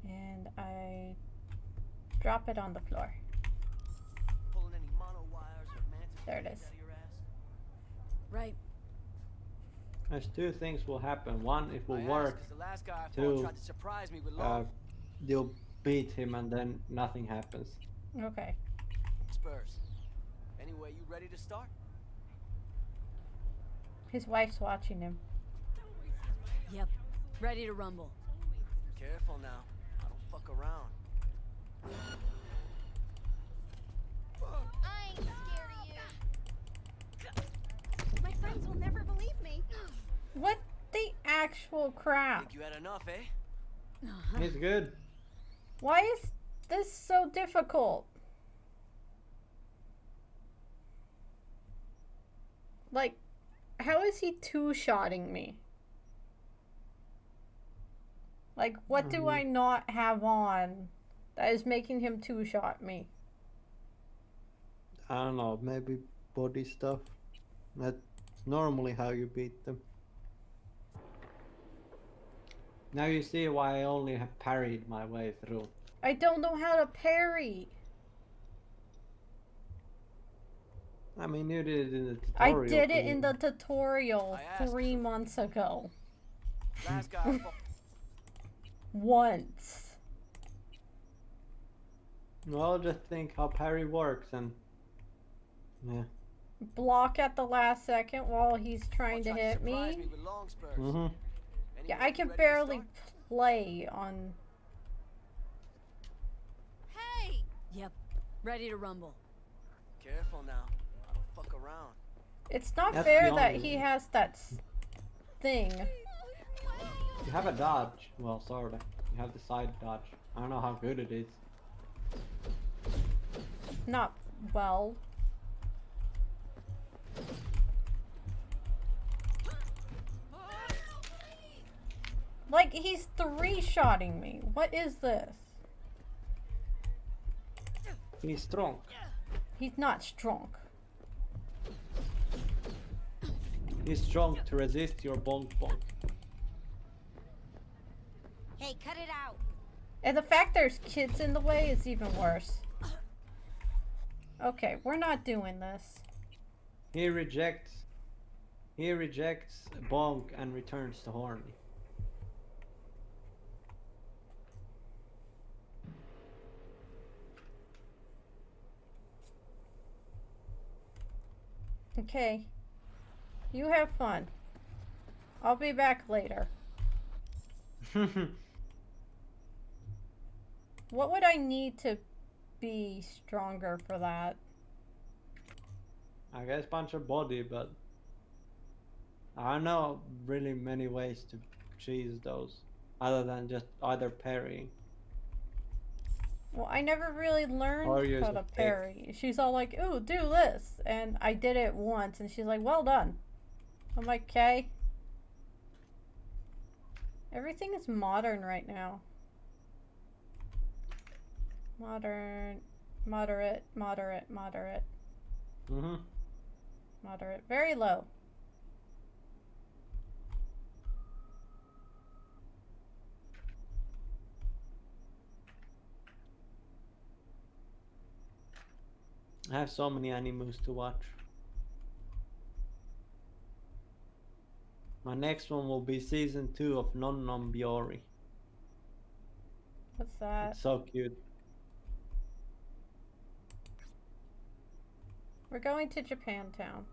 And I drop it on the floor. Pulling any mono wires or mantis There it blades is. out of your ass? Right. There's two things will happen. One, it will I asked work. 'cause the last guy I fought Two, tried to surprise me with uh, long you'll beat him and then nothing happens. Okay. spurs. Anyway, you ready to start? His wife's watching him. Yep. Ready to rumble. Careful now. I don't fuck around. I ain't scared of you. My friends will never believe me. What the actual crap? Think you had enough, eh? He's good. Why is this so difficult? Like, how is he two-shotting me? Like, what do I not have on that is making him two-shot me? I don't know, maybe body stuff. That's normally how you beat them. Now you see why I only have parried my way through. I don't know how to parry. I mean, you did it in the I tutorial. did it in the tutorial I asked. 3 months ago. Last guy I fought. Once. Well, just think how parry works and... Yeah. Block at the last second while he's trying to tried hit surprise me. with long spurs. Mm-hmm. Yeah, Anyway, I you can ready to barely start? play on... Hey! Yep. Ready to rumble. Careful now. I don't fuck around. It's not That's fair the that only- he has that thing. You have a dodge. Well, sorta. You have the side dodge. I don't know how good it is. Not well. Like, he's three-shotting me. What is this? He's strong. He's not strong. He's strong to resist your bonk bonk. Hey, cut it out. And the fact there's kids in the way is even worse. Okay, we're not doing this. He rejects bonk and returns to horny. Okay. You have fun. I'll be back later. What would I need to be stronger for that? I guess bunch of body, but I don't know really many ways to cheese those other than just either parrying. Well, I never really learned Or use how a to stick. parry. She's all like, ooh, do this. And I did it once, and she's like, well done. I'm like, okay. Everything is modern right now. Modern, moderate, moderate, moderate, Mm-hmm. moderate. Very low. I have so many animes to watch. My next one will be season 2 of Non Non Biori. What's that? It's so cute. We're going to Japantown.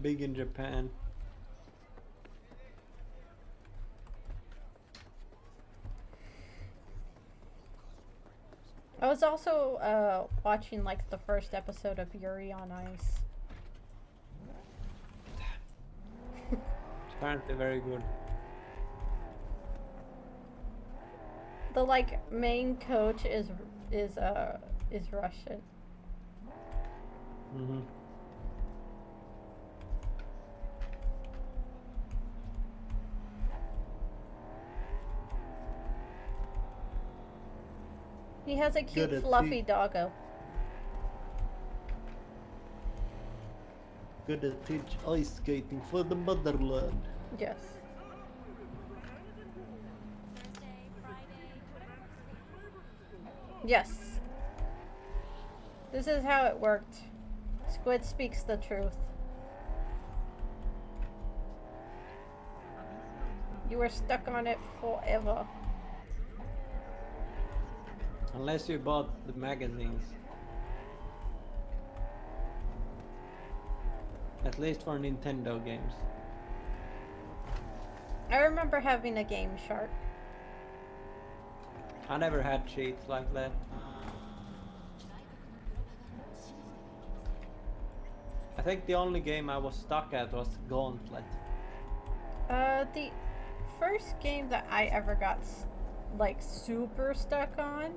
Big in Japan. I was also watching like the first episode of Yuri on Ice. It's apparently very good. The like main coach is Russian. Mm-hmm. He has a cute, Good at fluffy doggo. Gonna teach ice skating for the motherland. Yes. Thursday, Friday, whatever works for you. Yes. This is how it worked. Squid speaks the truth. You were stuck on it forever. Unless you bought the magazines. At least for Nintendo games. I remember having a Game Shark. I never had cheats like that. I think the only game I was stuck at was Gauntlet. The first game that I ever got like super stuck on,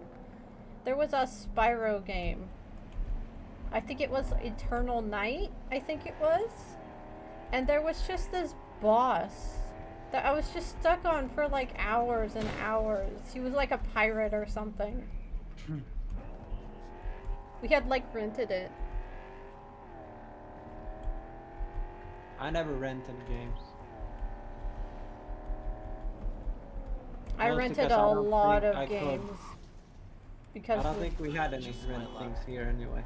there was a Spyro game. I think it was Eternal Night, I think it was. And there was just this boss that I was just stuck on for like hours and hours. He was like a pirate or something. We had like rented it. I never rented games. I Mostly rented 'cause I a don't lot think of I could. games. I Because don't think we had any rent things here anyway.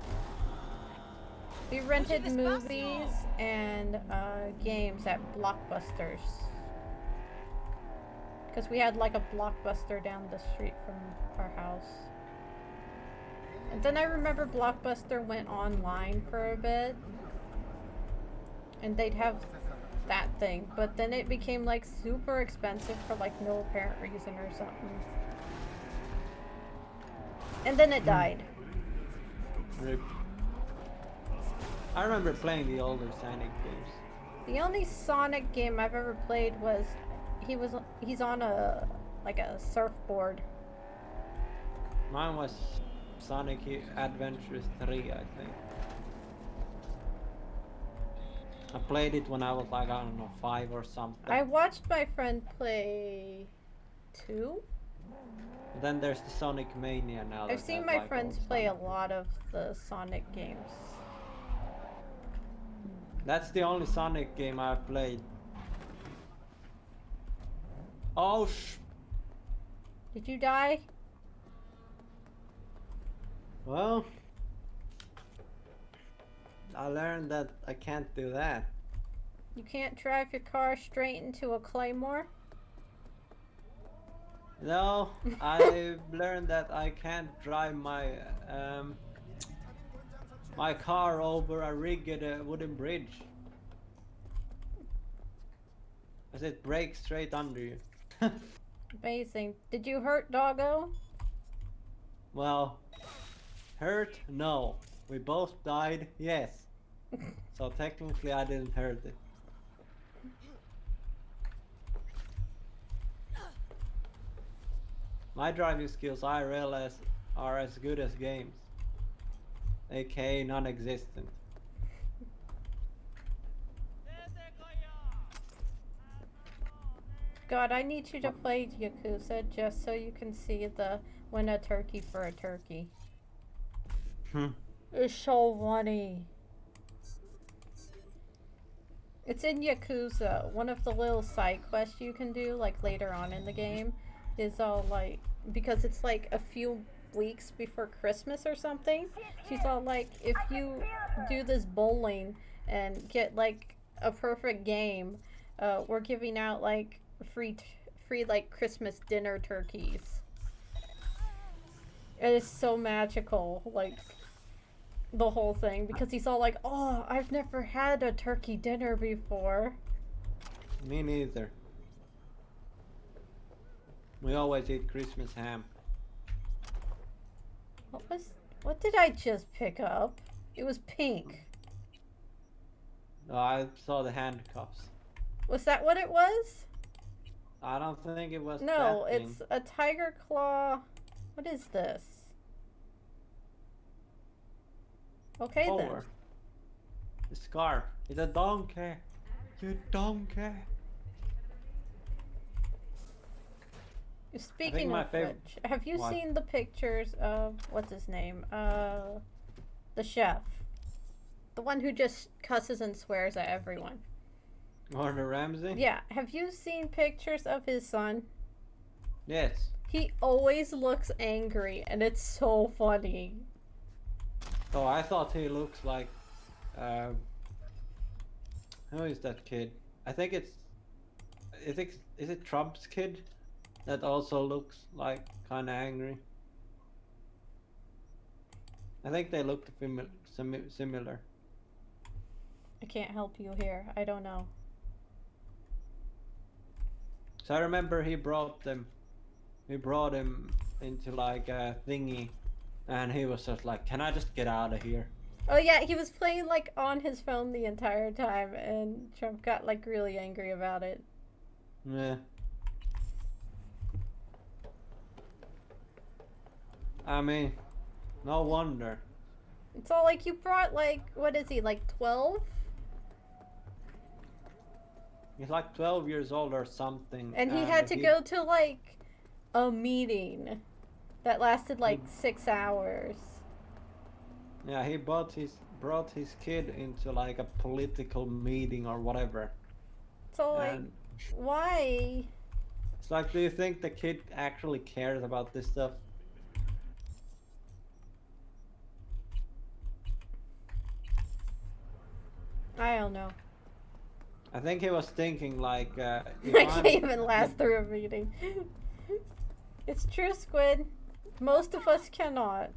we rented movies and games at Blockbusters. Because we had like a Blockbuster down the street from our house. And then I remember Blockbuster went online for a bit. And they'd have that thing. But then it became like super expensive for like no apparent reason or something. And then it died. Rip. I remember playing the older Sonic games. The only Sonic game I've ever played was he's on a like a surfboard. Mine was Sonic Adventures 3, I think. I played it when I was like, I don't know, 5 or something. I watched my friend play 2. Then there's the Sonic Mania now. I've that seen has, my like, friends all play a Sonic. lot of the Sonic games. That's the only Sonic game I've played. Oh Did you die? Well, I learned that I can't do that. You can't drive your car straight into a claymore? No, I learned that I can't drive my car over a rigged wooden bridge. As it breaks straight under you. Amazing. Did you hurt Doggo? Well, hurt? No. We both died? Yes. So technically I didn't hurt it. My driving skills, I realize, are as good as games. AKA non-existent. God, I need you to play Yakuza just so you can see the win a turkey for a turkey. It's so funny. It's in Yakuza. One of the little side quests you can do, like later on in the game, is all like, because it's like a few weeks before Christmas or something. She's all like, if you do this bowling and get like a perfect game, we're giving out like free like Christmas dinner turkeys. It is so magical, like the whole thing, because he's all like, oh, I've never had a turkey dinner before. Me neither. We always eat Christmas ham. What did I just pick up? It was pink. Oh, I saw the handcuffs. Was that what it was? I don't think it was No, that thing. it's a tiger claw. What is this? Okay then. Over. The scarf. It's a donkey. You donkey. Speaking my of favorite- which, have you What? seen the pictures of what's his name? The chef, the one who just cusses and swears at everyone. Gordon Ramsay? Yeah, have you seen pictures of his son? Yes. He always looks angry, and it's so funny. Oh, I thought he looks like. Who is that kid? I think it's. Is it Trump's kid? That also looks like kind of angry. I think they look similar. I can't help you here. I don't know. So I remember he brought him into like a thingy, and he was just like, "Can I just get out of here?" Oh yeah, he was playing like on his phone the entire time, and Trump got like really angry about it. Yeah. I mean, no wonder. It's all like you brought like what is he like 12? He's like 12 years old or something. And he had to go to like a meeting that lasted like 6 hours. Yeah, he brought his kid into like a political meeting or whatever. So like, And why? it's like, do you think the kid actually cares about this stuff? I don't know. I think he was thinking like, if I I'm- can't even last through a meeting. It's true, Squid. Most of us cannot.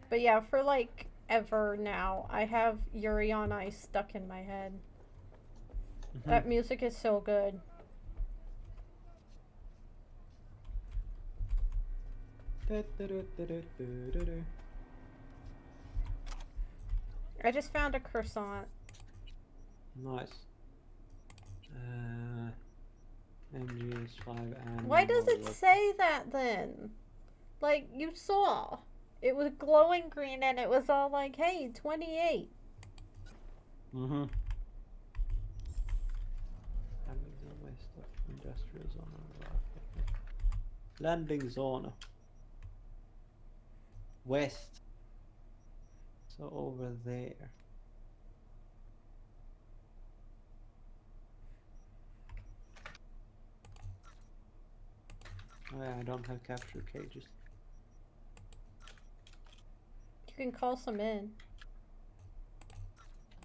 But yeah, for like ever now, I have Yuri on Ice stuck in my head. That music is so good. I just found a croissant. Nice. MGS5 and. Why does it say that then? Like, you saw. It was glowing green and it was all like, hey, 28. Mm-hmm. West of industrial zone. Landing zone. West. So over there. Oh yeah, I don't have capture cages. You can call some in.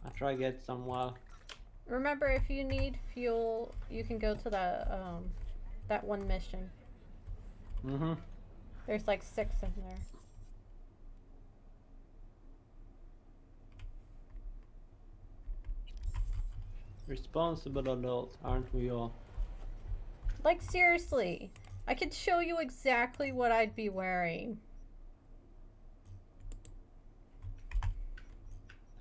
I'll try get some while. Remember, if you need fuel, you can go to that one mission. Mm-hmm. There's like 6 in there. Responsible adults, aren't we all? Like, seriously. I could show you exactly what I'd be wearing.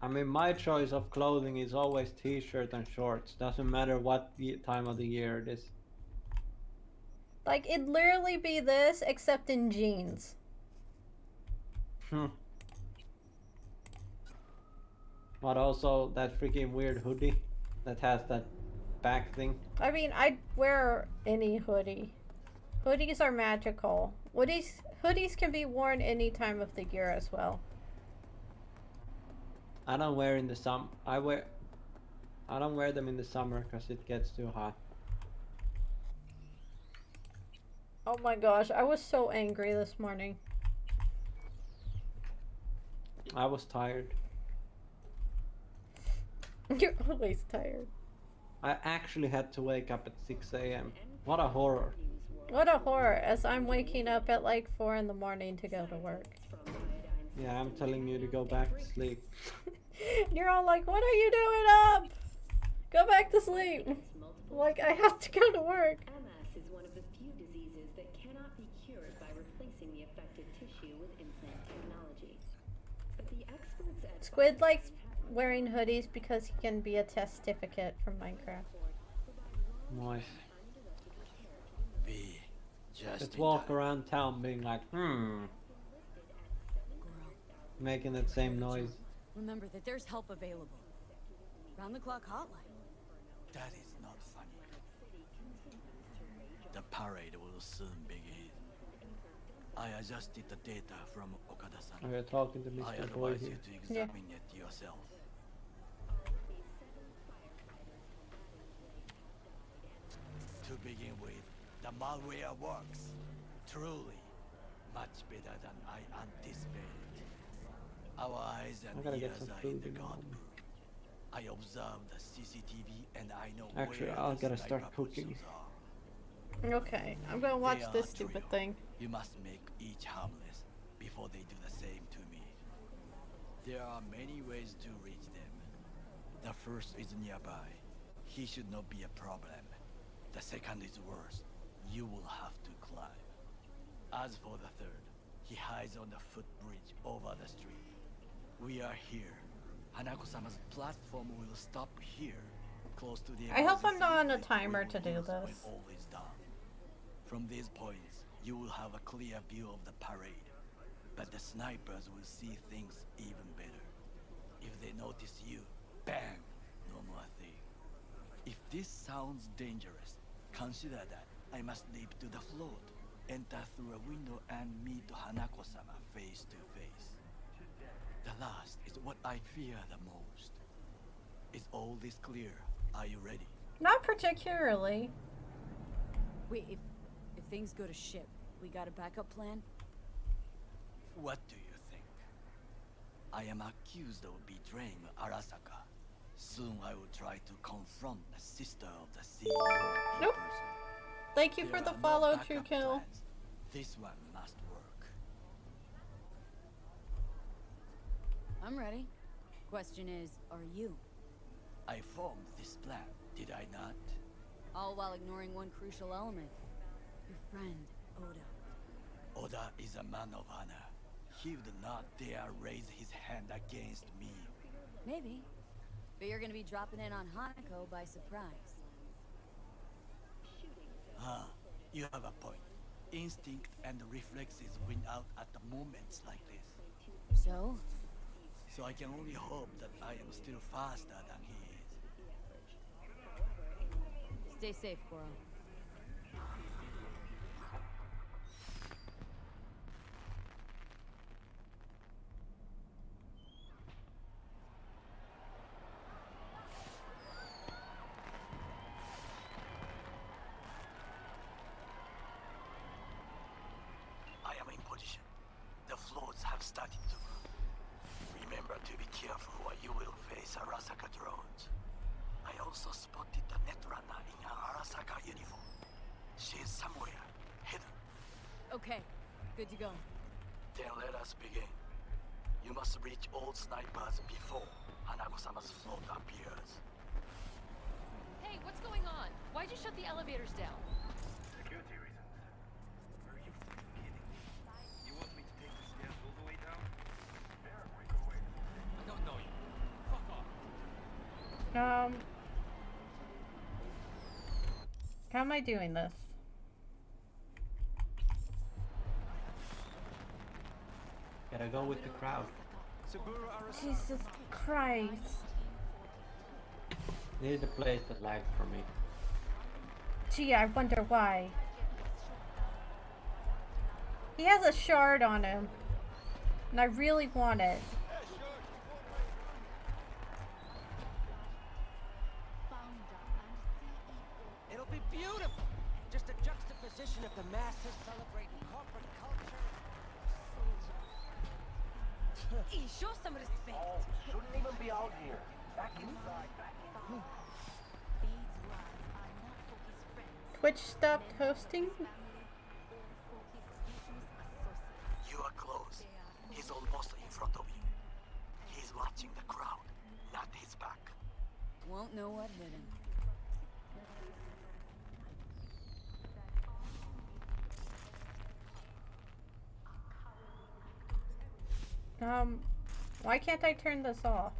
I mean, my choice of clothing is always t-shirt and shorts. Doesn't matter what time of the year it is. Like, it'd literally be this, except in jeans. But also that freaking weird hoodie that has that back thing. I mean, I'd wear any hoodie. Hoodies are magical. Hoodies can be worn any time of the year as well. I don't wear in the I don't wear them in the summer because it gets too hot. Oh my gosh, I was so angry this morning. I was tired. You're always tired. I actually had to wake up at 6 a.m. What a horror. What a horror, as I'm waking up at like 4 in the morning to go to work. Yeah, I'm telling you to go back to sleep. You're all like, what are you doing up? Go back to sleep. Like, I have to go to work. MS is one of the few diseases that cannot be cured by replacing the affected tissue with implant technology. But the experts at Squid likes wearing hoodies because he can be a testificate from Minecraft. Nice. V, just Let's walk around town being like, making that same noise. Remember that there's help available. Round-the-clock hotline. That is not funny. The parade will soon begin. I adjusted the data from Okada-san. We are talking to I Mr. Boy advise here. you to examine it yourself. To begin with, the malware works. Truly, much better than I anticipated. Our eyes I and gotta get ears some are in food the in guard home. book. I observed the CCTV and I know Actually, where I'll the gotta sniper start cooking. positions are. Okay, I'm gonna watch They this are stupid trio. thing. You must make each harmless before they do the same to me. There are many ways to reach them. The first is nearby. He should not be a problem. The second is worse. You will have to climb. As for the third, he hides on the footbridge over the street. We are here. Hanako-sama's platform will stop here, close to the I hope I'm not on a emergency exit timer we to will do use when this. all is done. From these points, you will have a clear view of the parade, but the snipers will see things even better. If they notice you, bang, no more thing. If this sounds dangerous, consider that I must leap to the float, enter through a window and meet Hanako-sama face to face. The last is what I fear the most. Is all this clear? Are you ready? Not particularly. Wait, if things go to shit, we got a backup plan? What do you think? I am accused of betraying Arasaka. Soon I will try to confront the sister of the CEO in Nope. person. Thank you for There the are no follow, backup True Kill. plans. This one must work. I'm ready. Question is, are you? I formed this plan, did I not? All while ignoring one crucial element. Your friend, Oda. Oda is a man of honor. He would not dare raise his hand against me. Maybe. But you're gonna be dropping in on Hanako by surprise. Ah, you have a point. Instinct and reflexes win out at the moments like this. So? So I can only hope that I am still faster than he is. Stay safe, Goro. I am in position. The floats have started to move. Remember to be careful or you will face Arasaka drones. I also spotted the netrunner in an Arasaka uniform. She is somewhere, hidden. Okay, good to go. Then let us begin. You must reach all snipers before Hanako-sama's float appears. Hey, what's going on? Why'd you shut the elevators down? Security reasons. Are you fucking kidding me? You want me to take the stairs all the way down? There a quicker way. I don't know you. Fuck off. How am I doing this? Gotta go with the crowd. Jesus Christ. This is the place that lagged for me. Gee, I wonder why. He has a shard on him. And I really want it. It'll be beautiful. Just a juxtaposition of the masses celebrating corporate culture. Hey, show some respect. Shouldn't even be out here. Back inside. Twitch stopped hosting? You are close. He's almost in front of you. He's watching the crowd, not his back. Won't know what hit him. Why can't I turn this off?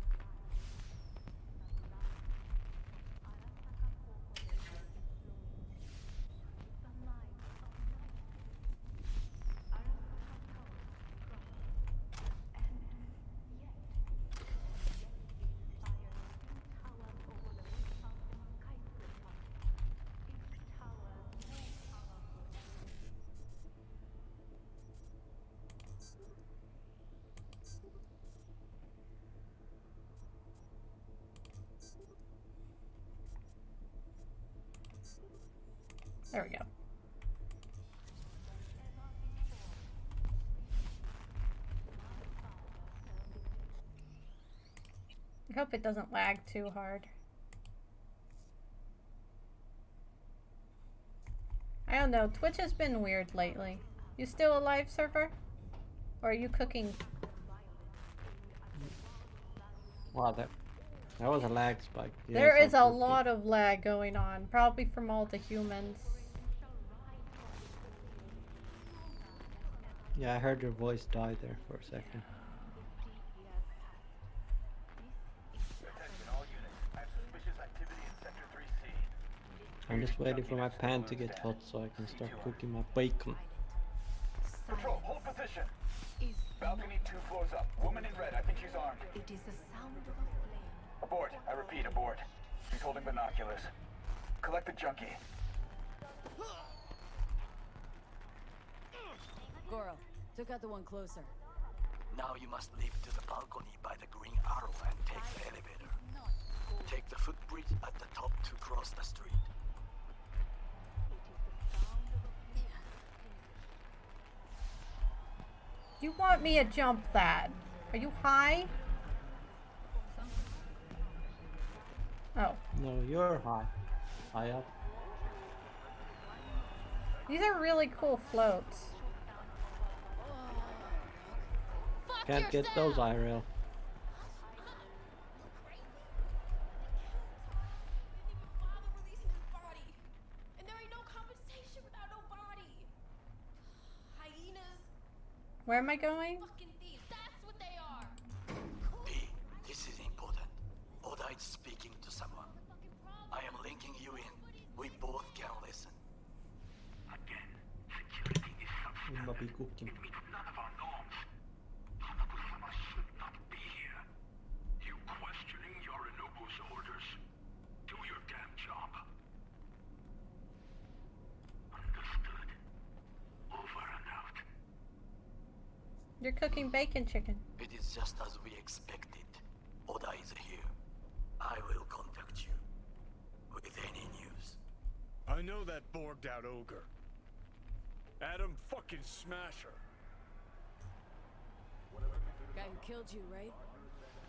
There we go. I hope it doesn't lag too hard. I don't know, Twitch has been weird lately. You still a live server? Or are you cooking? Wow, that was a lag spike. Yeah, There is so a cooking. lot of lag going on, probably from all the humans. Yeah, I heard your voice die there for a second. Attention all units. I have suspicious activity in Sector 3C. I'm just waiting for my pan to get hot so I can start cooking my bacon. Patrol, hold position. Balcony 2 floors up. Woman in red, I think she's armed. It is the sound of a flame. Abort. I repeat, abort. She's holding binoculars. Collect the junkie. Goro, took out the one closer. Now you must leap to the balcony by the green arrow and take the elevator. Take the footbridge at the top to cross the street. You want me to jump that? Are you high? Oh. No, you're high. High up. These are really cool floats. Can't get those IRL. Where am I going? P, this is important. Oda is speaking to someone. I am linking you in. We both can listen. Again, security is We might be cooking. It meets none of our norms. Hanabu-sama should not be here. You questioning Yorinobu's orders? Do your damn job. Understood. Over and out. You're cooking bacon chicken. It is just as we expected. Oda is here. I will contact you with any news. I know that borged out ogre. Adam fucking Smasher. Guy who killed you, right?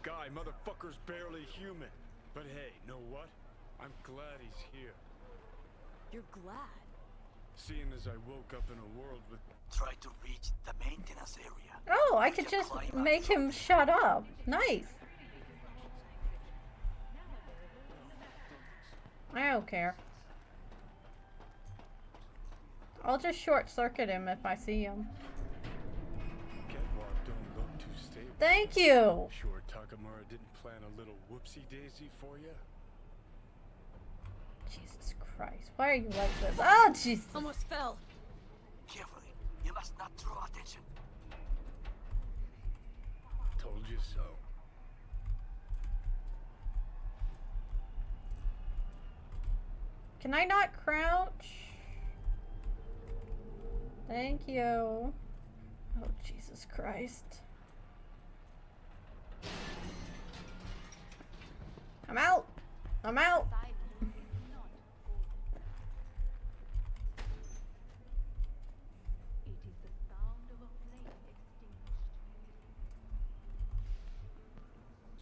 Guy, motherfucker's barely human. But hey, know what? I'm glad he's here. You're glad? Seeing as I woke up in a world with... Try to reach the maintenance area. Oh, I could just make him shut up. Nice. I don't care. I'll just short circuit him if I see him. Catwalk don't look too stable. Thank you. Sure Takamura didn't plan a little whoopsie daisy for you? Jesus Christ. Why are you like this? Oh, Jesus. Almost fell. Carefully. You must not draw attention. Told you so. Can I not crouch? Thank you. Oh, Jesus Christ. I'm out. I'm out.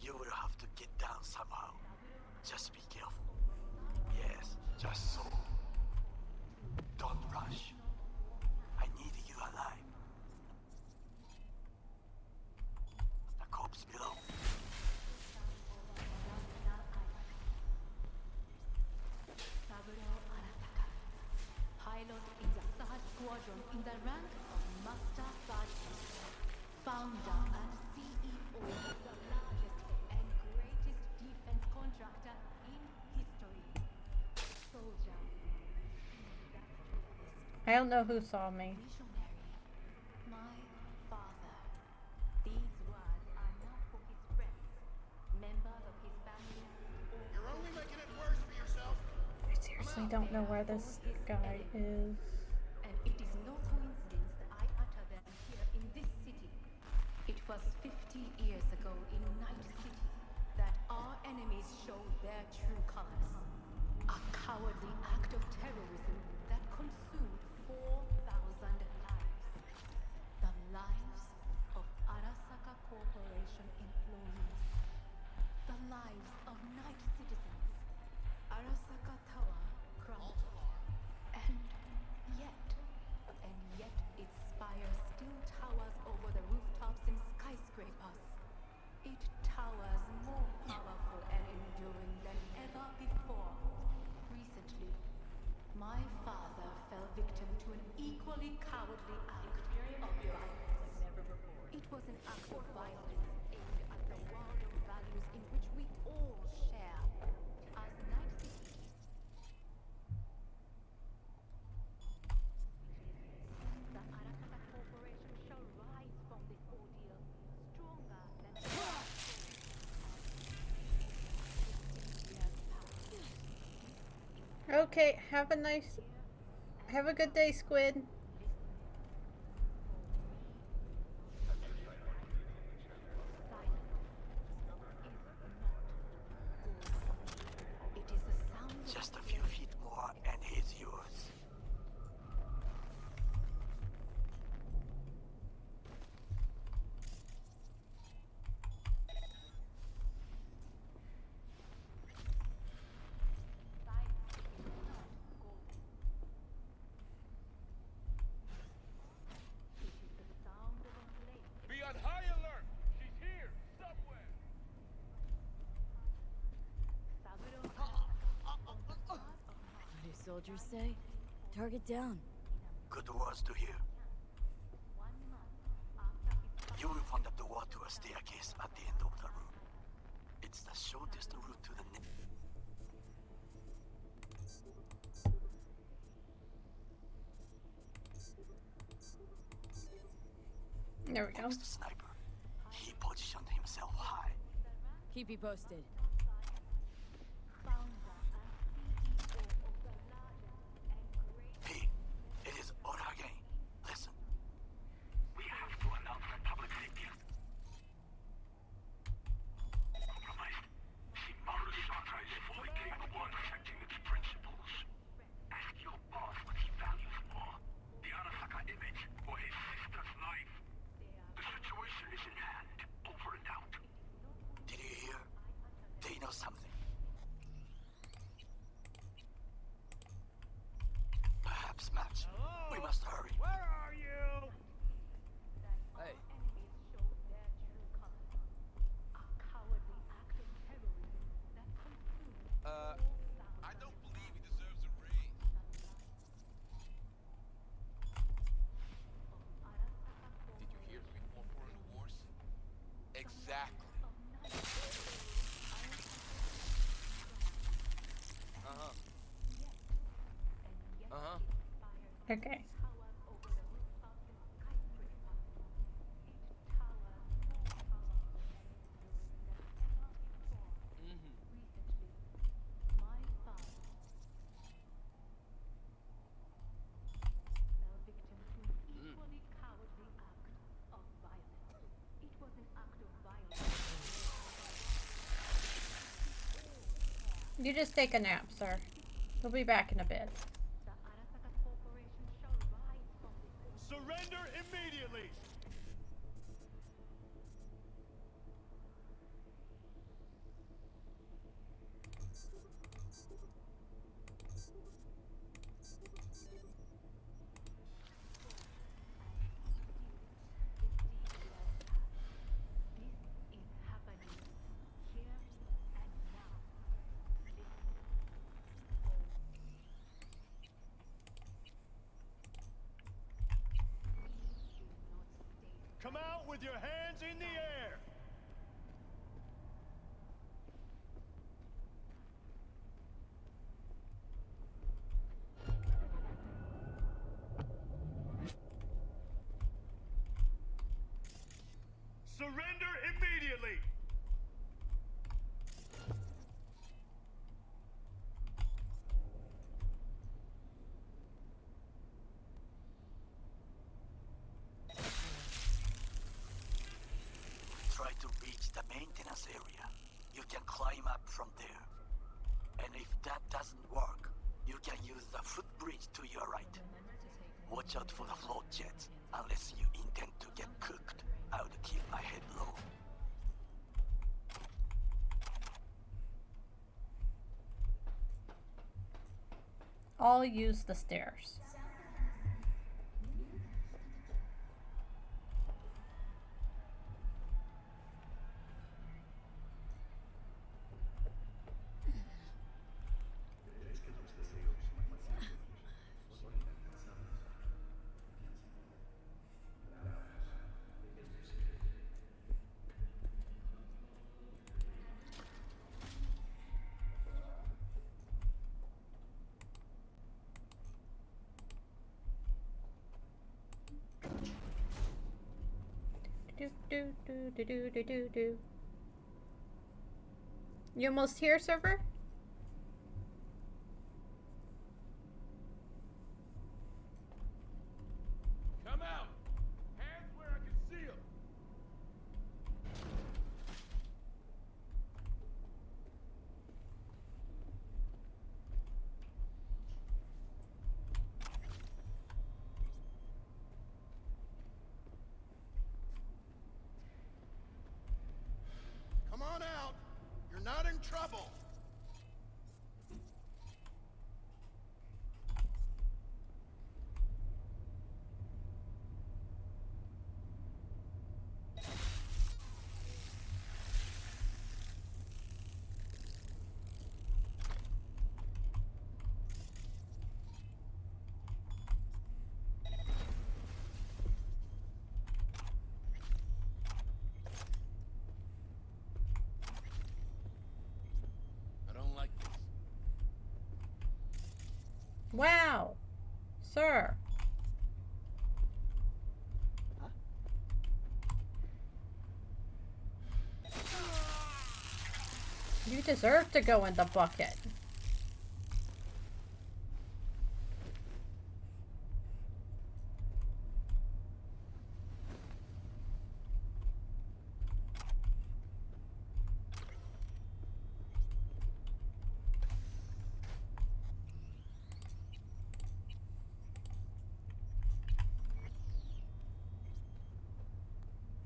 You will have to get down somehow. Just be careful. Yes, just so. Don't rush. I need you alive. The corpse below. Pilot in the third squadron in the rank of Master Sergeant. Founder and CEO of the largest and greatest defense contractor in history. Soldier. I don't know who saw me. Visionary. My father. These words are not for his friends, members of his family. You're only making it worse for yourself. I seriously don't know where this guy is. And it is no coincidence that I utter them here in this city. It was 50 years ago in Night City that our enemies showed their true colors. A cowardly act of terrorism that consumed 4,000 lives. The lives of Arasaka Corporation employees. The lives of night citizens. Arasaka Tower crumbled. And yet its spire still towers over the rooftops and skyscrapers. It towers more powerful and enduring than ever before. Recently, my father fell victim to an equally cowardly act of violence. It was an act of violence aimed at the world of values in which we all share. As night citizens, the Arasaka Corporation shall rise from this ordeal stronger than ever. Okay, have a good day, Squid. It is the sound of Just a few feet more and he's yours. Be on high alert! She's here! Somewhere! What do soldiers say? Target down. Good words to hear. You will find a door to a staircase at the end of the room. It's the shortest route to the There we go. next sniper. He positioned himself high. Keep you posted. P, it is order again. Listen. We have to announce the public safety. Compromised. Arasaka is fully capable of protecting its principles. Ask your boss what he values more. The Arasaka image or his sister's life. The situation is in hand. Over and out. Did you hear? They know something. Perhaps match. We must hurry. Where are you? Hey. I don't believe he deserves a raise. Did you hear 344 in the wars? Exactly. Uh-huh. Uh-huh. Okay. You just take a nap, sir. We'll be back in a bit. Surrender immediately! Come out with your hands in the air! Surrender immediately! Try to reach the maintenance area. You can climb up from there. And if that doesn't work, You can use the footbridge to your right. Watch out for the float jets. Unless you intend to get cooked, I would keep my head low. I'll use the stairs. Do do do do do do do do. You almost here, server? Come out! Hands where I can see them! Come on out. You're not in trouble. I don't like this. Wow, sir. You deserve to go in the bucket.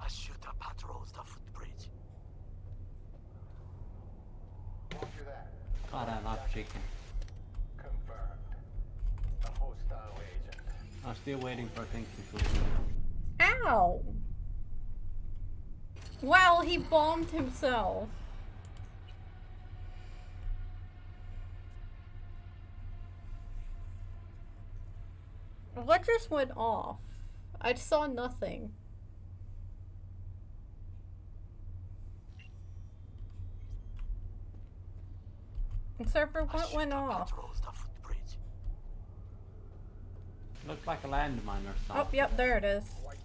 A shooter patrols the footbridge. Roger that. God, I love chicken. Confirmed. A hostile agent. I'm still waiting for things to cook. Ow! Wow, he bombed himself. What just went off? I saw nothing. Server, what went off? Looks like a landmine or Oh, something. yep, there it is. A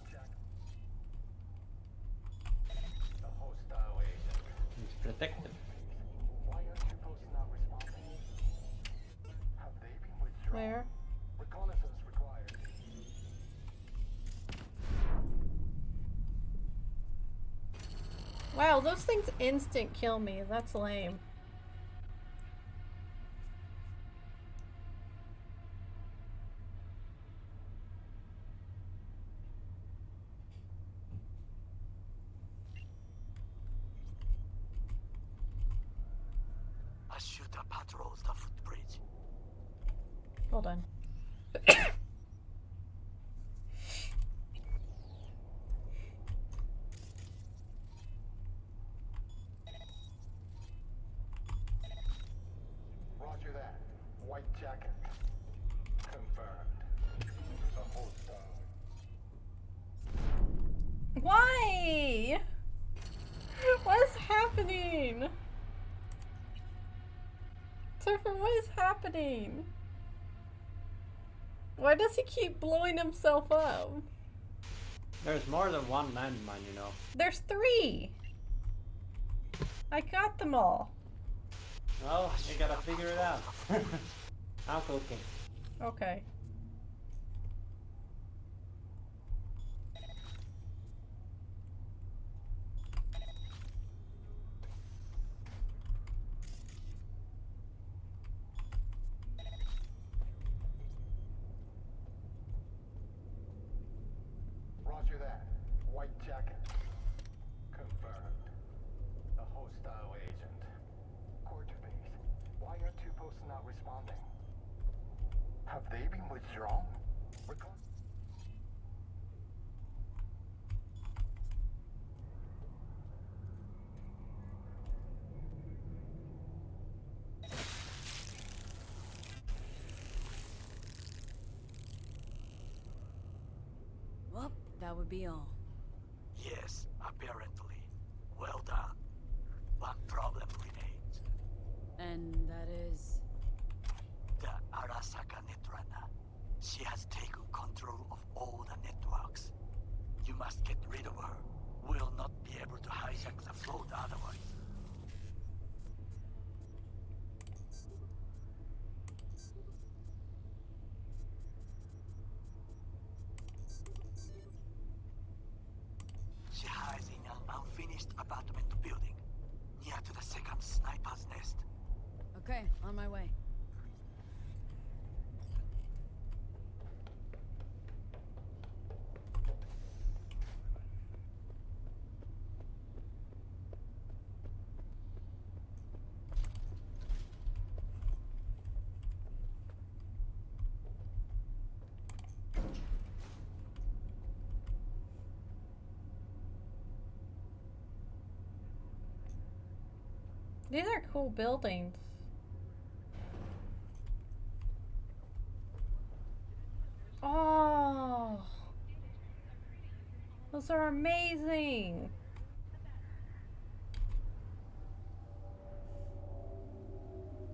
hostile agent. It's protected. Why aren't you posting not responding? Have they been withdrawn? Where? Reconnaissance required. Wow, those things instant kill me. That's lame. A shooter patrols the footbridge. Hold on. Roger that. White jacket. Confirmed. A hostile. Why? What is happening? Surfer, what is happening? Why does he keep blowing himself up? There's more than one landmine, you know. There's 3! I got them all. Well, you gotta figure it out. I'm cooking. Okay. Have they been withdrawn? Recon- Well, that would be all. Yes, apparently. Well done. One problem remains. And that is... The Arasaka Netrunner. She has taken control of all the networks. You must get rid of her. We'll not be able to hijack the float otherwise. She hides in an unfinished apartment building, near to the second sniper's nest. Okay, on my way. These are cool buildings. Oh, those are amazing.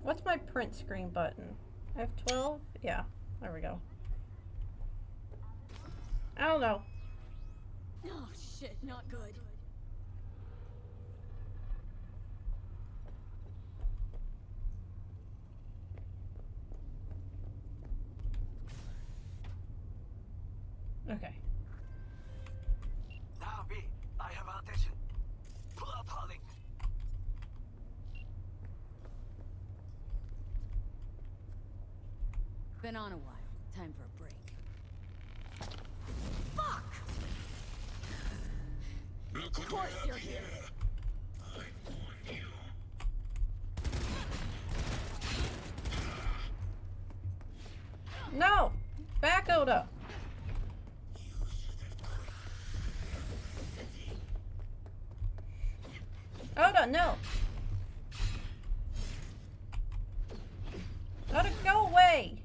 What's my print screen button? F12? Yeah, there we go. I don't know. Oh shit, not good. Okay. Now, V, I have attention. Pull up, Harling. Been on a while. Time for a break. Fuck! Of course you're here. No! Back, Oda! Oda, no! Oda, go away!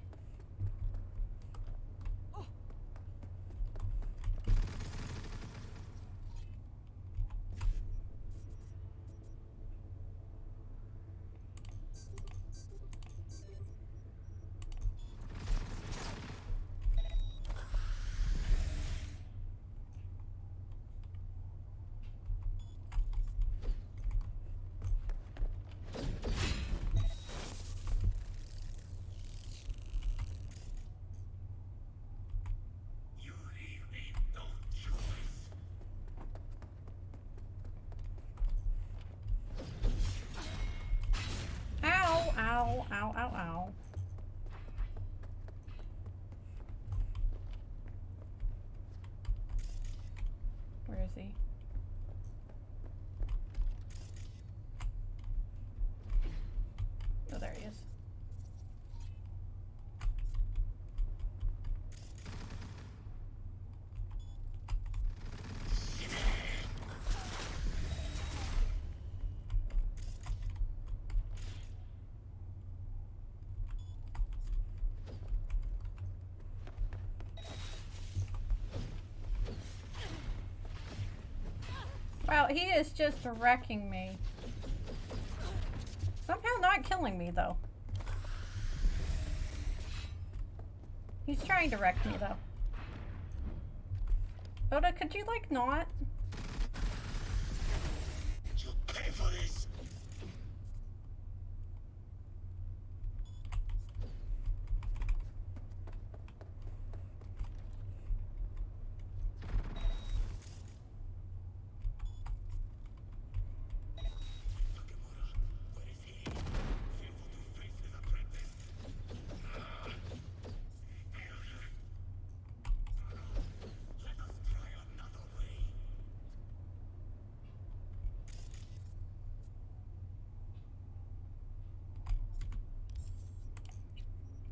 Ow, ow, ow, ow, ow. Where is he? Oh, there he is. Wow, he is just wrecking me. Somehow not killing me, though. He's trying to wreck me, though. Oda, could you, like, not? You pay for this.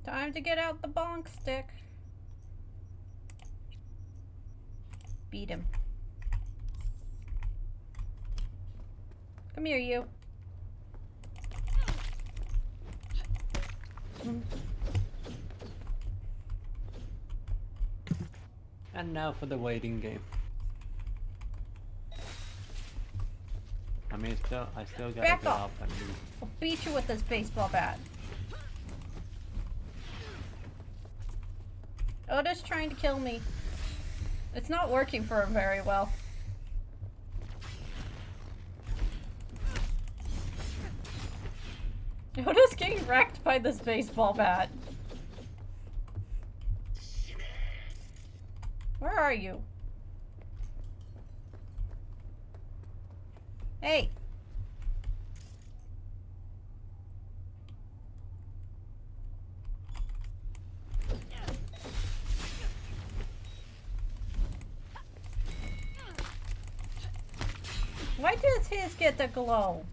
Time to get out the bonk stick. Beat him. Come here, you. And now for the waiting game. I mean, I still gotta Back go off. up and do. I'll beat you with this baseball bat. Oda's trying to kill me. It's not working for him very well. Oda's getting wrecked by this baseball bat. Where are you? Hey! Why does his get the glow?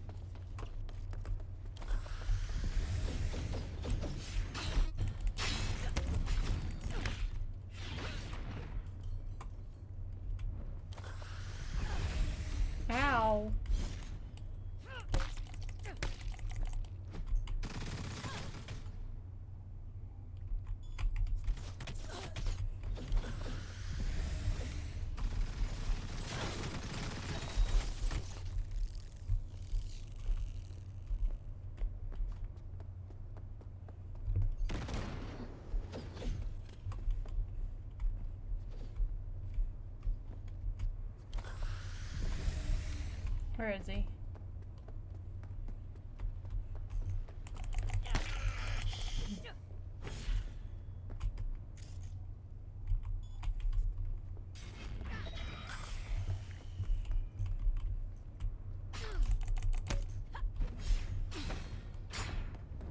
Ow. Where is he?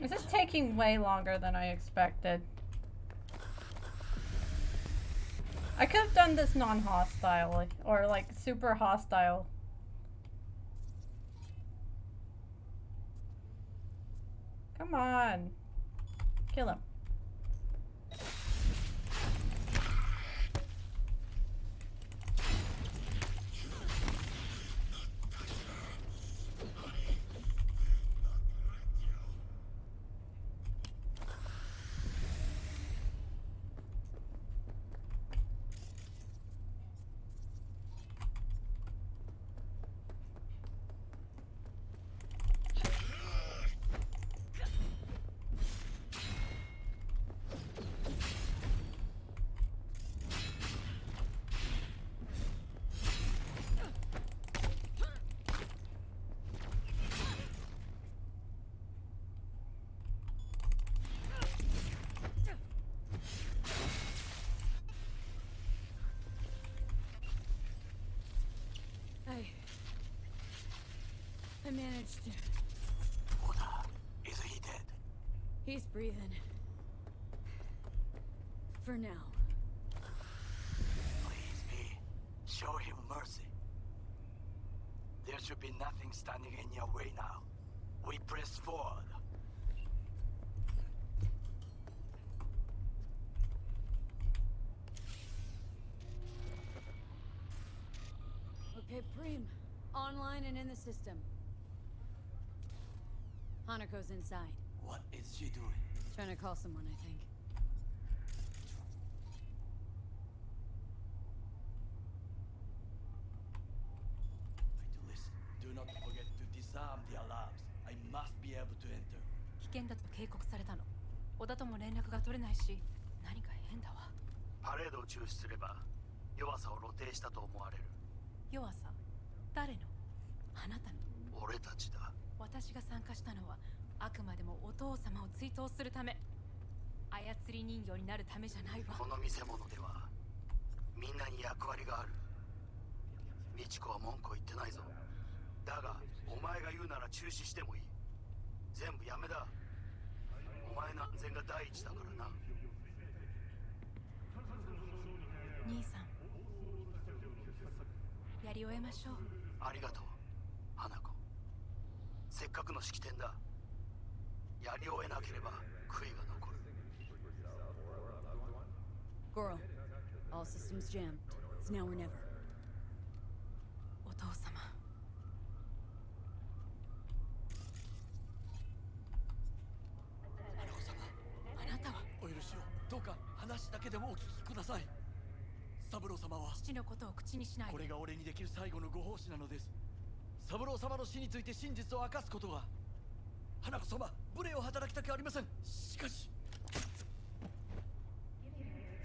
This is taking way longer than I expected. I could have done this non-hostile, or like super hostile. Come on. Kill him. I managed to. Oda, is he dead? He's breathing. For now. Please, V. Show him mercy. There should be nothing standing in your way now. We press forward. Okay, Preem. Online and in the system. Hanako's inside. What is she doing? Trying to call someone, I think. Listen, do not forget to disarm the alarms. I must be able to enter. 危険だと警告されたの。小田とも連絡が取れないし、何か変だわ。パレードを中止すれば弱さを露呈したと思われる。弱さ？誰の？あなたの？俺たちだ。私が参加したのはあくまでもお父様を追悼するため。操り人形になるためじゃないわ。この見せ物ではみんなに役割がある。美智子は文句を言ってないぞ。だがお前が言うなら中止してもいい。全部やめだ。お前の安全が第一だからな。兄さん、やり終えましょう。ありがとう、花子。せっかくの式典だ。やり終えなければ悔いが残る。Girl, all systems jammed. It's now or never. お父様。あなたはお許しを。どうか話だけでもお聞きください。三郎様は父のことを口にしないで。これが俺にできる最後のご奉仕なのです。三郎様の死について真実を明かすことが。花子様、無礼を働きたくありません。しかし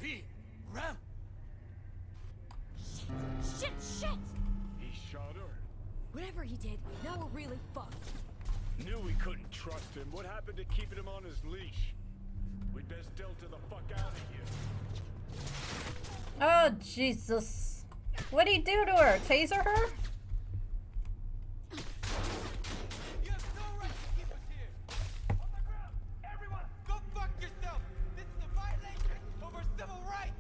V, Ram! Shit! He shot her. Whatever he did, now we're really fucked. Knew we couldn't trust him. What happened to keeping him on his leash? We'd best delta the fuck out of here. Oh, Jesus. What'd he do to her? Taser her? You have no right to keep us here. On the ground, everyone, go fuck yourself. This is a violation of our civil rights.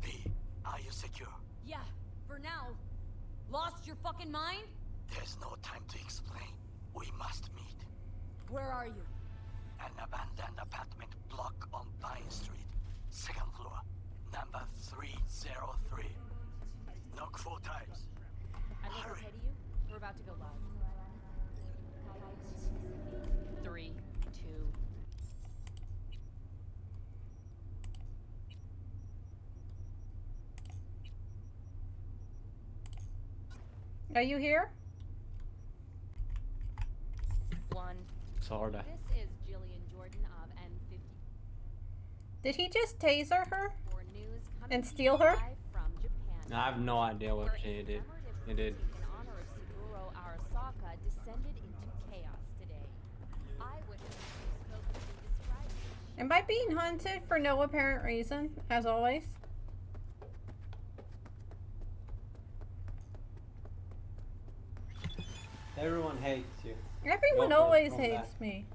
V, are you secure? Yeah, for now. Lost your fucking mind? There's no time to explain. We must meet. Where are you? An abandoned apartment block on Pine Street. Second floor. Number 303. Knock 4 times. I look okay to you? We're about to go live. 3, 2. Are you here? 1. Sorta. This is Jillian Jordan of N50 Did he just taser her? for news coming And to steal you her? live from Japan. I have no idea what she did. He did. In honor of Suguro Arasaka descended into chaos today. Eyewitnesses who spoke to described it. Am I being hunted for no apparent reason, as always? Everyone hates you. Everyone Go for it, always come hates back. me.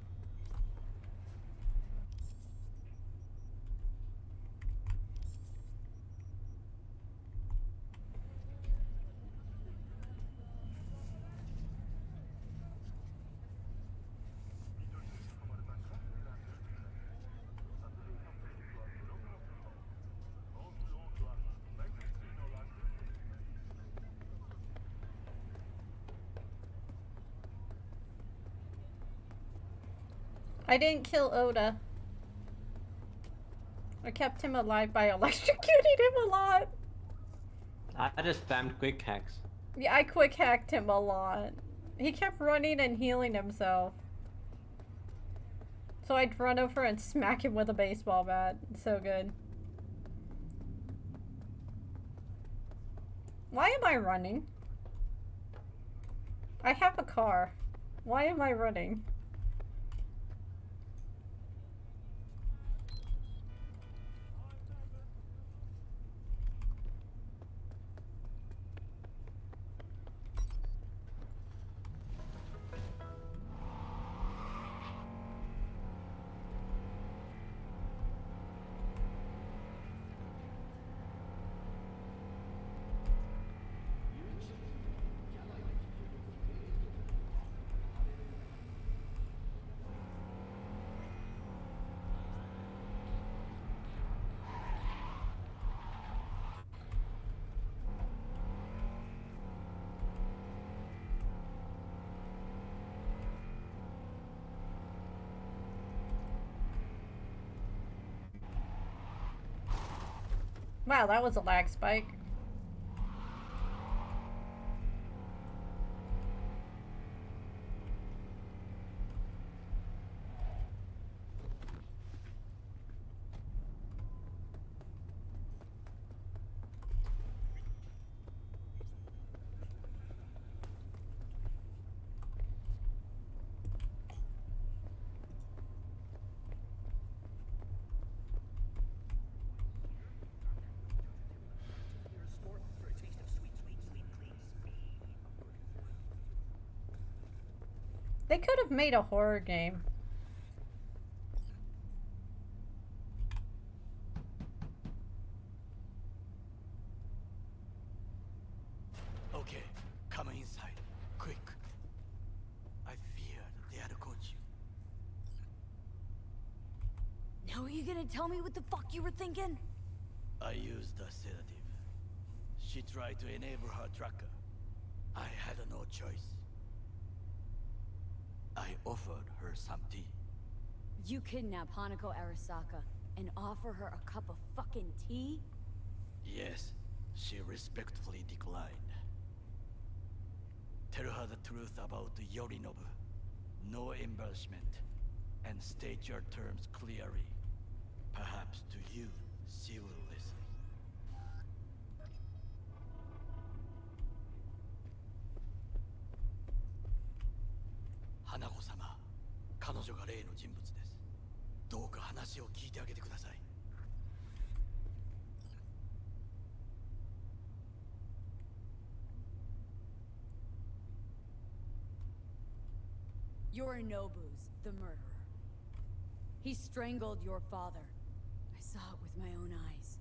I didn't kill Oda. I kept him alive by electrocuting him a lot. I just spammed quick hacks. Yeah, I quick hacked him a lot. He kept running and healing himself. So I'd run over and smack him with a baseball bat. So good. Why am I running? I have a car. Why am I running? Wow, that was a lag spike. They could have made a horror game. Now are you gonna tell me what the fuck you were thinking? I used a sedative. She tried to enable her tracker. I had no choice. I offered her some tea. You kidnap Hanako Arasaka and offer her a cup of fucking tea? Yes, she respectfully declined. Tell her the truth about Yorinobu. No embellishment. And state your terms clearly. Perhaps to you, she will listen. Hanako-sama, 彼女が例の人物です。どうか話を聞いてあげてください。Yorinobu's the murderer. He strangled your father. I saw it with my own eyes.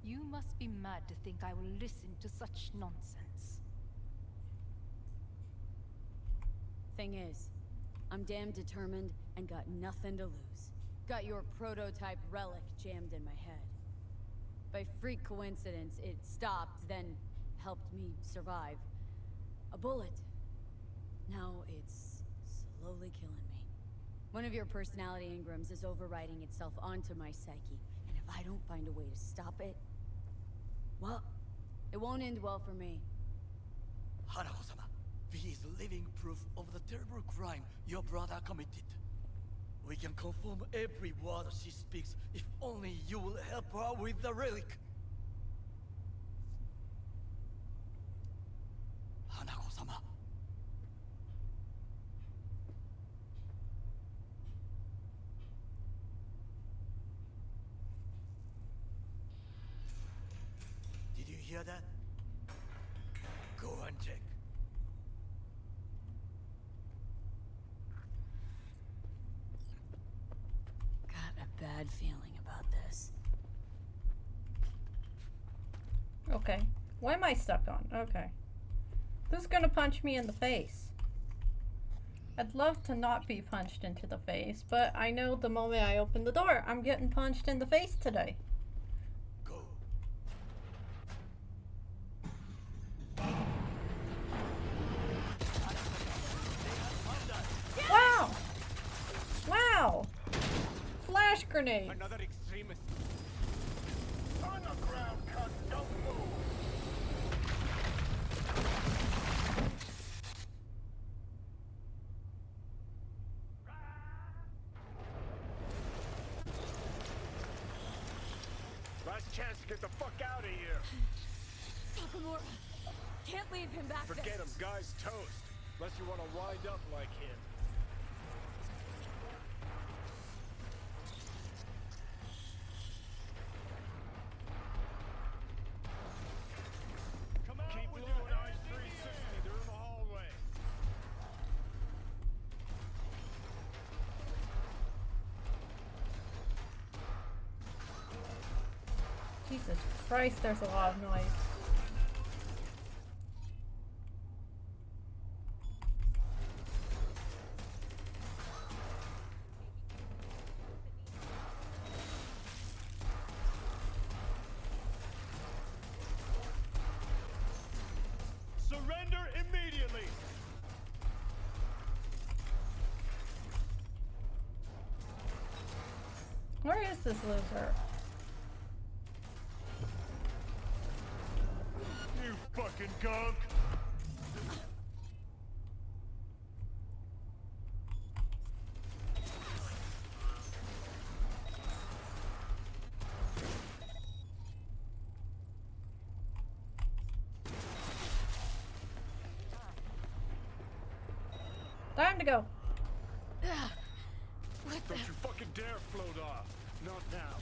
You must be mad to think I will listen to such nonsense. Thing is, I'm damn determined and got nothing to lose. Got your prototype relic jammed in my head. By freak coincidence, it stopped, then helped me survive. A bullet. Now it's slowly killing me. One of your personality engrams is overriding itself onto my psyche, and if I don't find a way to stop it, well, it won't end well for me. Hanako-sama, he is living proof of the terrible crime your brother committed. We can confirm every word she speaks if only you will help her with the relic. Hanako-sama. Did you hear that? Go and check. Got a bad feeling about this. Okay. Why am I stuck on? Okay. Who's gonna punch me in the face? I'd love to not be punched into the face, but I know the moment I open the door, I'm getting punched in the face today. Wow! Wow! Flash grenade! Another extremist. On the ground, cunt, don't move. Last chance to get the fuck out of here. Takamura, can't leave him back there. Forget him, guy's toast. Unless you want to wind up like him. Keep blowing eyes 360. They're in the hallway. Jesus Christ, there's a lot of noise. Surrender immediately. Where is this loser? You fucking gunk. Time to go. Don't you fucking dare float off. Not now.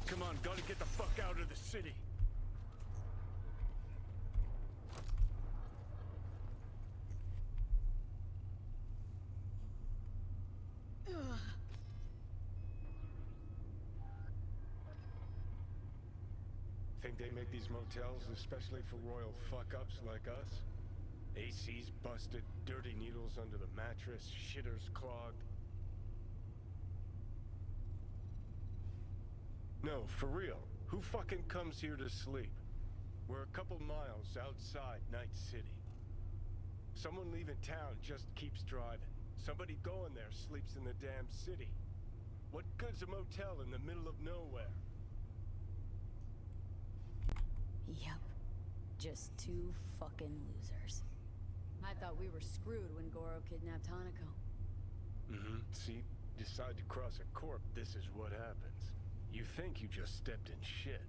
Come on, gotta get the fuck out of the city. Think they make these motels especially for royal fuck-ups like us? AC's busted, dirty needles under the mattress, shitters clogged. No, for real. Who fucking comes here to sleep? We're a couple miles outside Night City. Someone leaving town just keeps driving. Somebody going there sleeps in the damn city. What good's a motel in the middle of nowhere? Yep. Just two fucking losers. I thought we were screwed when Goro kidnapped Hanako. Mm-hmm. See? Decide to cross a corp, this is what happens. You think you just stepped in shit.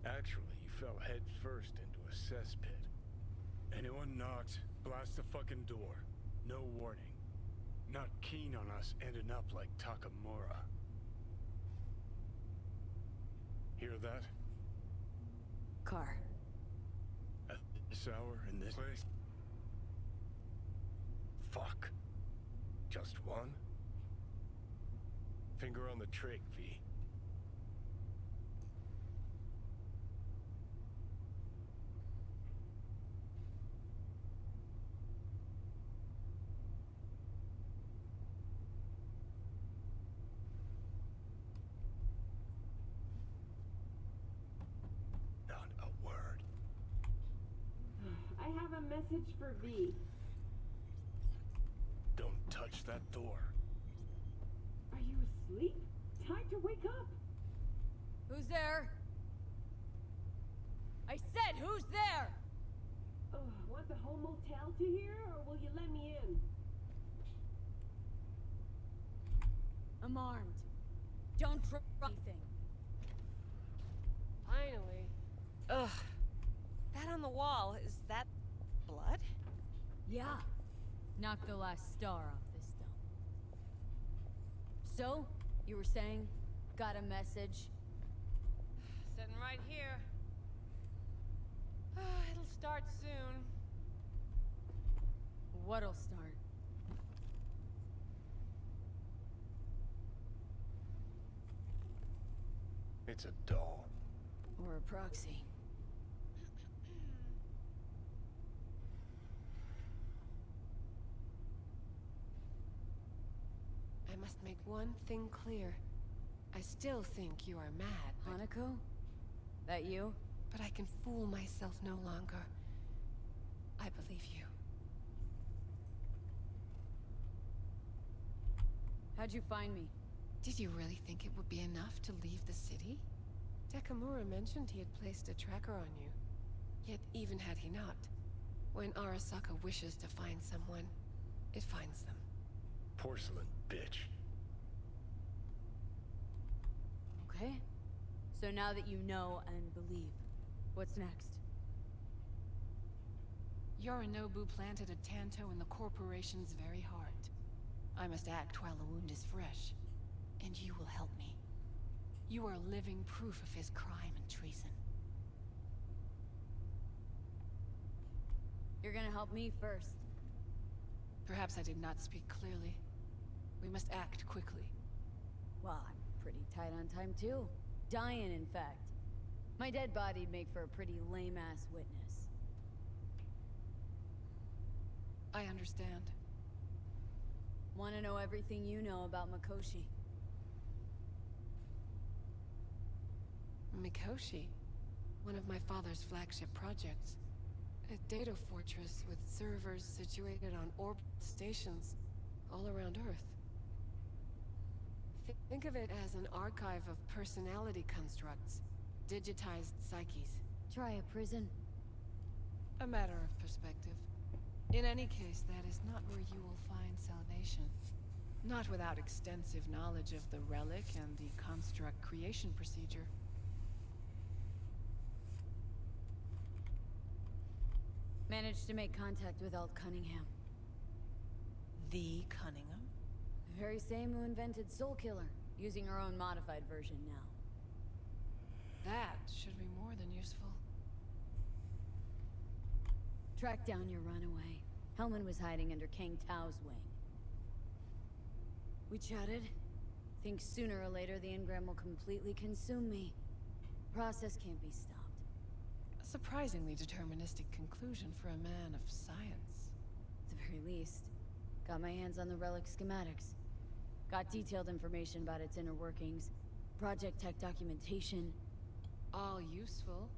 Actually, you fell head first into a cesspit. Anyone knocks, blast the fucking door. No warning. Not keen on us ending up like Takamura. Hear that? Car. At this hour in this place? Fuck. Just one? Finger on the trig, V. Not a word. I have a message for V. Don't touch that door. Are you asleep? Time to wake up! Who's there? I said, who's there? Want the whole motel to hear, or will you let me in? I'm armed. Don't try anything. Finally. Ugh. That on the wall, is that blood? Yeah. Knock the last star off this dome. So, you were saying, got a message? Sitting right here. It'll start soon. What'll start? It's a doll. Or a proxy. I must make one thing clear. I still think you are mad, but... Hanako? That you? But I can fool myself no longer. I believe you. How'd you find me? Did you really think it would be enough to leave the city? Takamura mentioned he had placed a tracker on you. Yet even had he not, when Arasaka wishes to find someone, it finds them. Porcelain bitch. Okay. So now that you know and believe, what's next? Yorinobu planted a Tanto in the corporation's very heart. I must act while the wound is fresh, and you will help me. You are living proof of his crime and treason. You're gonna help me first. Perhaps I did not speak clearly. We must act quickly. Well, I'm pretty tight on time too. Dying, in fact. My dead body'd make for a pretty lame-ass witness. I understand. Want to know everything you know about Mikoshi? Mikoshi, one of my father's flagship projects. A data fortress with servers situated on orbital stations all around Earth. Think of it as an archive of personality constructs, digitized psyches. Try a prison. A matter of perspective. In any case, that is not where you will find salvation. Not without extensive knowledge of the relic and the construct creation procedure. Managed to make contact with Alt Cunningham. The Cunningham? The very same who invented Soul Killer, using her own modified version now. That should be more than useful. Track down your runaway. Hellman was hiding under Kang Tao's wing. We chatted. Think sooner or later the engram will completely consume me. The process can't be stopped. A surprisingly deterministic conclusion for a man of science. At the very least, got my hands on the relic schematics. Got detailed information about its inner workings. project tech documentation. All useful.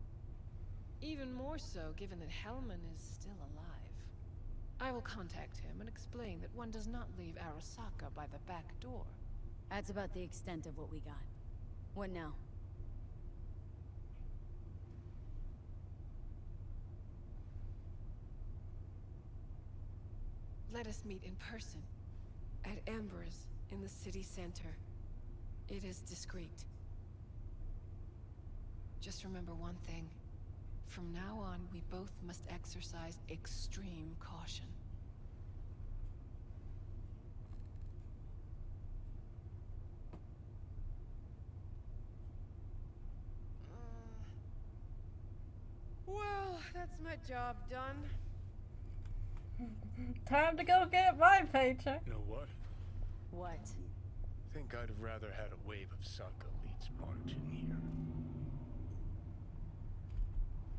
Even more so given that Hellman is still alive. I will contact him and explain that one does not leave Arasaka by the back door. That's about the extent of what we got. What now? Let us meet in person. At Embers, in the city center. It is discreet. Just remember one thing. From now on, we both must exercise extreme caution. Well, that's my job done. Time to go get my paycheck. You know what? What? Think I'd have rather had a wave of Saka elites march in here.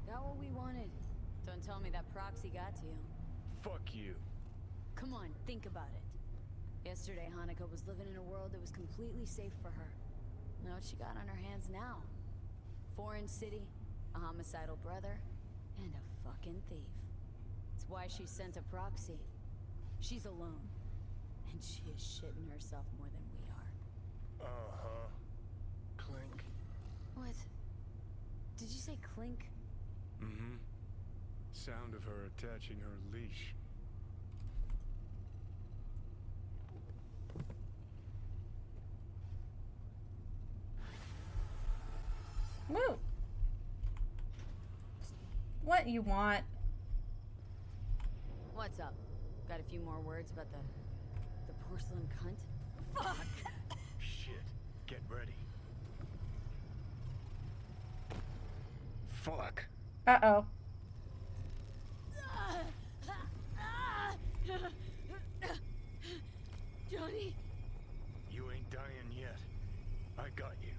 Got what we wanted. Don't tell me that proxy got to you. Fuck you. Come on, think about it. Yesterday, Hanukkah was living in a world that was completely safe for her. Know what she got on her hands now? Foreign city, a homicidal brother, and a fucking thief. It's why she sent a proxy. She's alone. And she is shitting herself more than we are. Uh-huh. Clink. What? Did you say clink? Mm-hmm. Sound of her attaching her leash. Woo! What you want? What's up? Got a few more words about the porcelain cunt? Fuck! Shit. Get ready. Fuck. Uh-oh. Johnny? You ain't dying yet. I got you.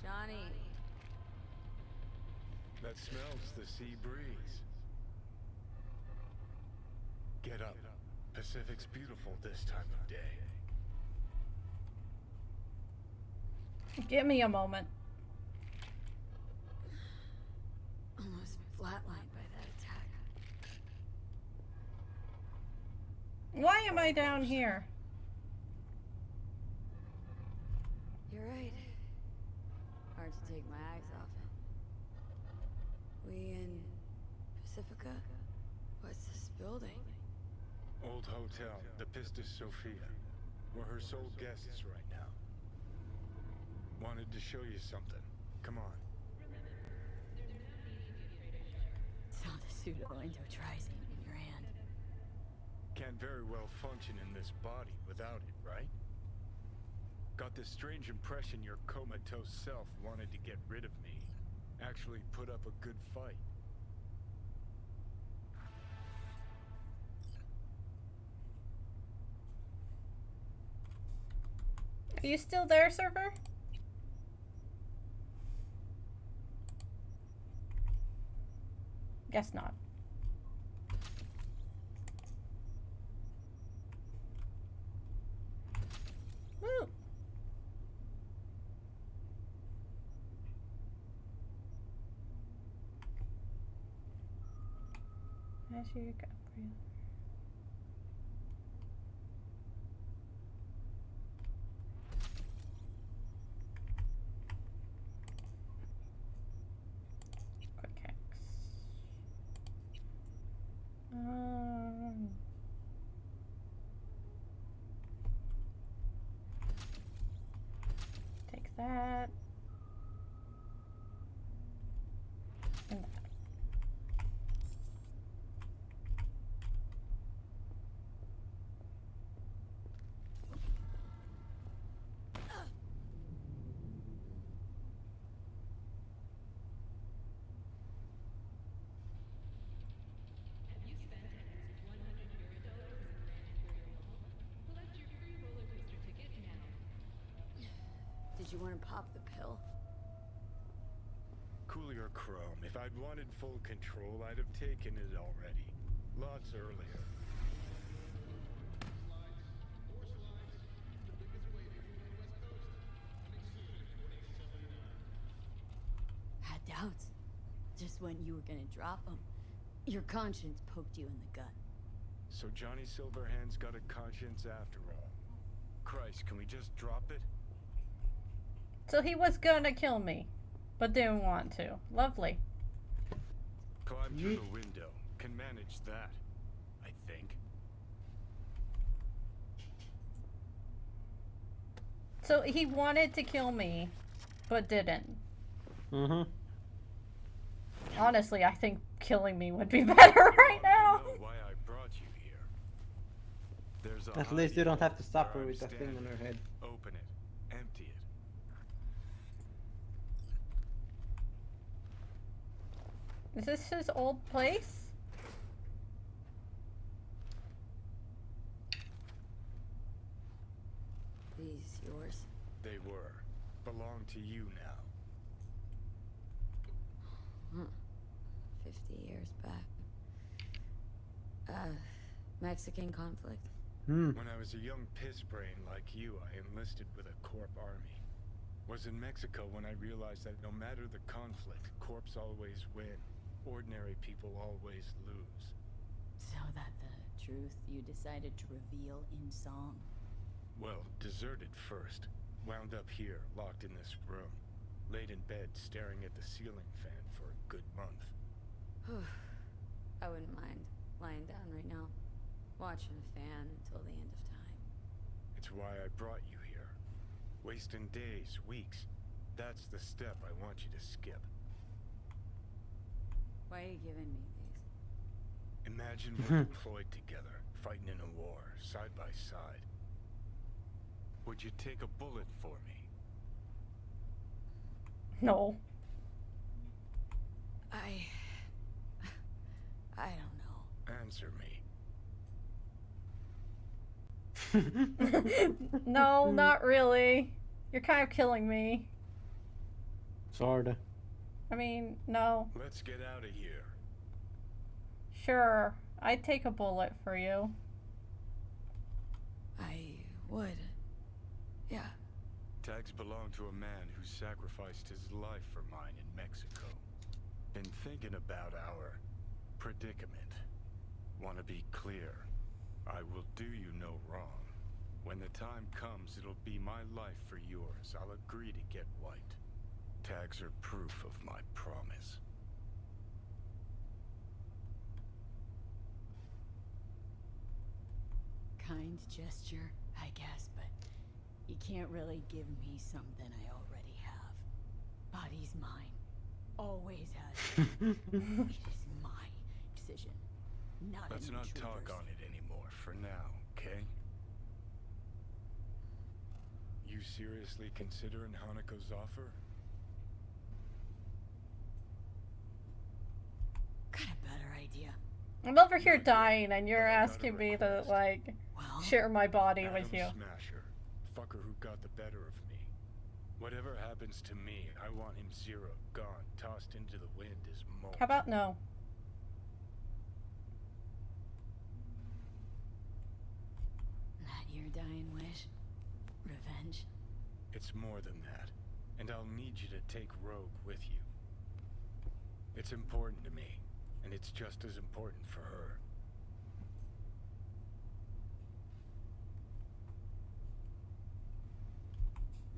Johnny. That smells the sea breeze. Get up. Pacific's beautiful this time of day. Give me a moment. Almost flatlined by that attack. Why am I down here? You're right. Hard to take my eyes off it. We in Pacifica? What's this building? Old hotel, the Pistis Sophia. We're her sole guests right now. Wanted to show you something. Come on. Saw the pseudo-endotrizine in your hand. Can't very well function in this body without it, right? Got this strange impression your comatose self wanted to get rid of me. Actually put up a good fight. Are you still there, server? Guess not. Woo! As you go, breathe. Quick hacks. Take that. And that. Have you spent at least $100 in Grand Imperial Mall? Collect your free roller coaster ticket now. Did you want to pop the pill? Coolier Chrome. If I'd wanted full control, I'd have taken it already. Lots earlier. Had doubts. Just when you were gonna drop them, your conscience poked you in the gut. So Johnny Silverhand's got a conscience after all. Christ, can we just drop it? So he was gonna kill me, but didn't want to. Lovely. Climb through the window. Can manage that, I think. So he wanted to kill me, but didn't. Mm-hmm. Honestly, I think killing me would be better right now. You know why I brought you here. There's a At least you don't have to stop her where I'm with the thing on her head. Open it. Empty it. Is this his old place? These yours? They were. Belong to you now. 50 years back. Mexican conflict? When I was a young piss brain like you, I enlisted with a Corp army. Was in Mexico when I realized that no matter the conflict, Corps always win. Ordinary people always lose. So that the truth you decided to reveal in song? Well, deserted first. Wound up here, locked in this room. Laid in bed, staring at the ceiling fan for a good month. I wouldn't mind lying down right now, watching a fan until the end of time. It's why I brought you here. Wasting days, weeks. That's the step I want you to skip. Why are you giving me these? Imagine we're deployed together, fighting in a war, side by side. Would you take a bullet for me? No. I don't know. Answer me. No, not really. You're kind of killing me. Sorta. I mean, no. Let's get out of here. Sure. I'd take a bullet for you. I would. Yeah. Tags belong to a man who sacrificed his life for mine in Mexico. Been thinking about our predicament. Want to be clear. I will do you no wrong. When the time comes, it'll be my life for yours. I'll agree to get wiped. Tags are proof of my promise. Kind gesture, I guess, but you can't really give me something I already have. Body's mine. Always has been. It is my decision. Not Let's an not intruder's. talk on it anymore for now, okay? You seriously considering Hanako's offer? Got a better idea. I'm over here dying and you're asking me to, like, share my body Adam with you. Smasher, fucker who got the better of me. Whatever happens to me, I want him zero, gone, tossed into the wind as mulch. How about no? That your dying wish? Revenge? It's more than that, and I'll need you to take Rogue with you. It's important to me, and it's just as important for her.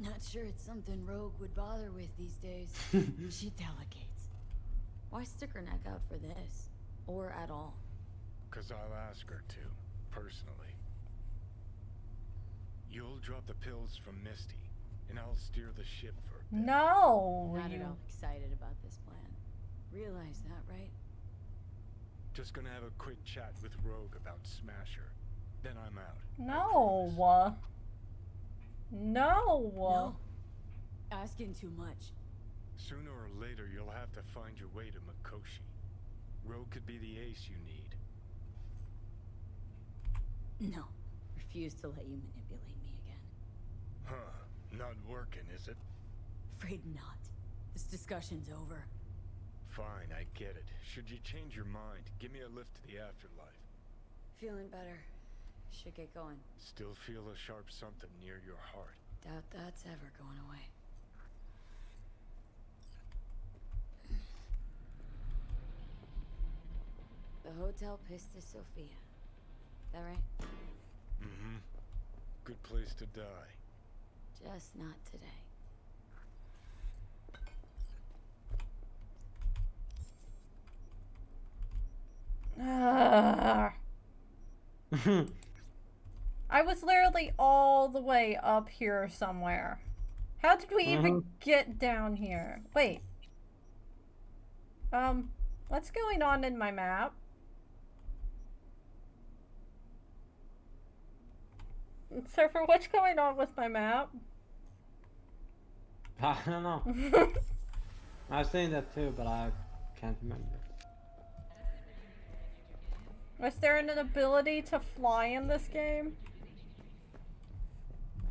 Not sure it's something Rogue would bother with these days. She delegates. Why stick her neck out for this? Or at all? 'Cause I'll ask her to, personally. You'll drop the pills from Misty, and I'll steer the ship for a bit. No! Not you... at all excited about this plan. Realize that, right? Just gonna have a quick chat with Rogue about Smasher. Then I'm out. No! No! No. Asking too much. Sooner or later, you'll have to find your way to Mikoshi. Rogue could be the ace you need. No. Refuse to let you manipulate me again. Huh. Not working, is it? Afraid not. This discussion's over. Fine, I get it. Should you change your mind, give me a lift to the afterlife. Feeling better. Should get going. Still feel a sharp something near your heart. Doubt that's ever going away. The Hotel Pista Sofia. That right? Mm-hmm. Good place to die. Just not today. I was literally all the way up here somewhere. How did we even get down here? Wait. What's going on in my map? Surfer, what's going on with my map? I don't know. I was saying that too, but I can't remember. Was there an ability to fly in this game?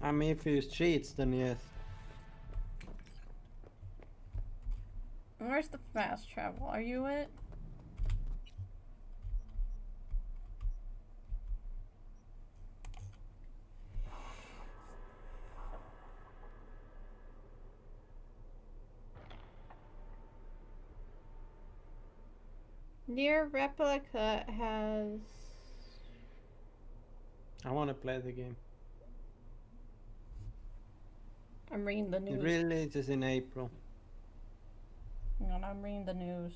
I mean, if you use cheats, then yes. Where's the fast travel? Are you it? Near Replica has... I want to play the game. I'm reading the news. It releases in April. Hang on, I'm reading the news.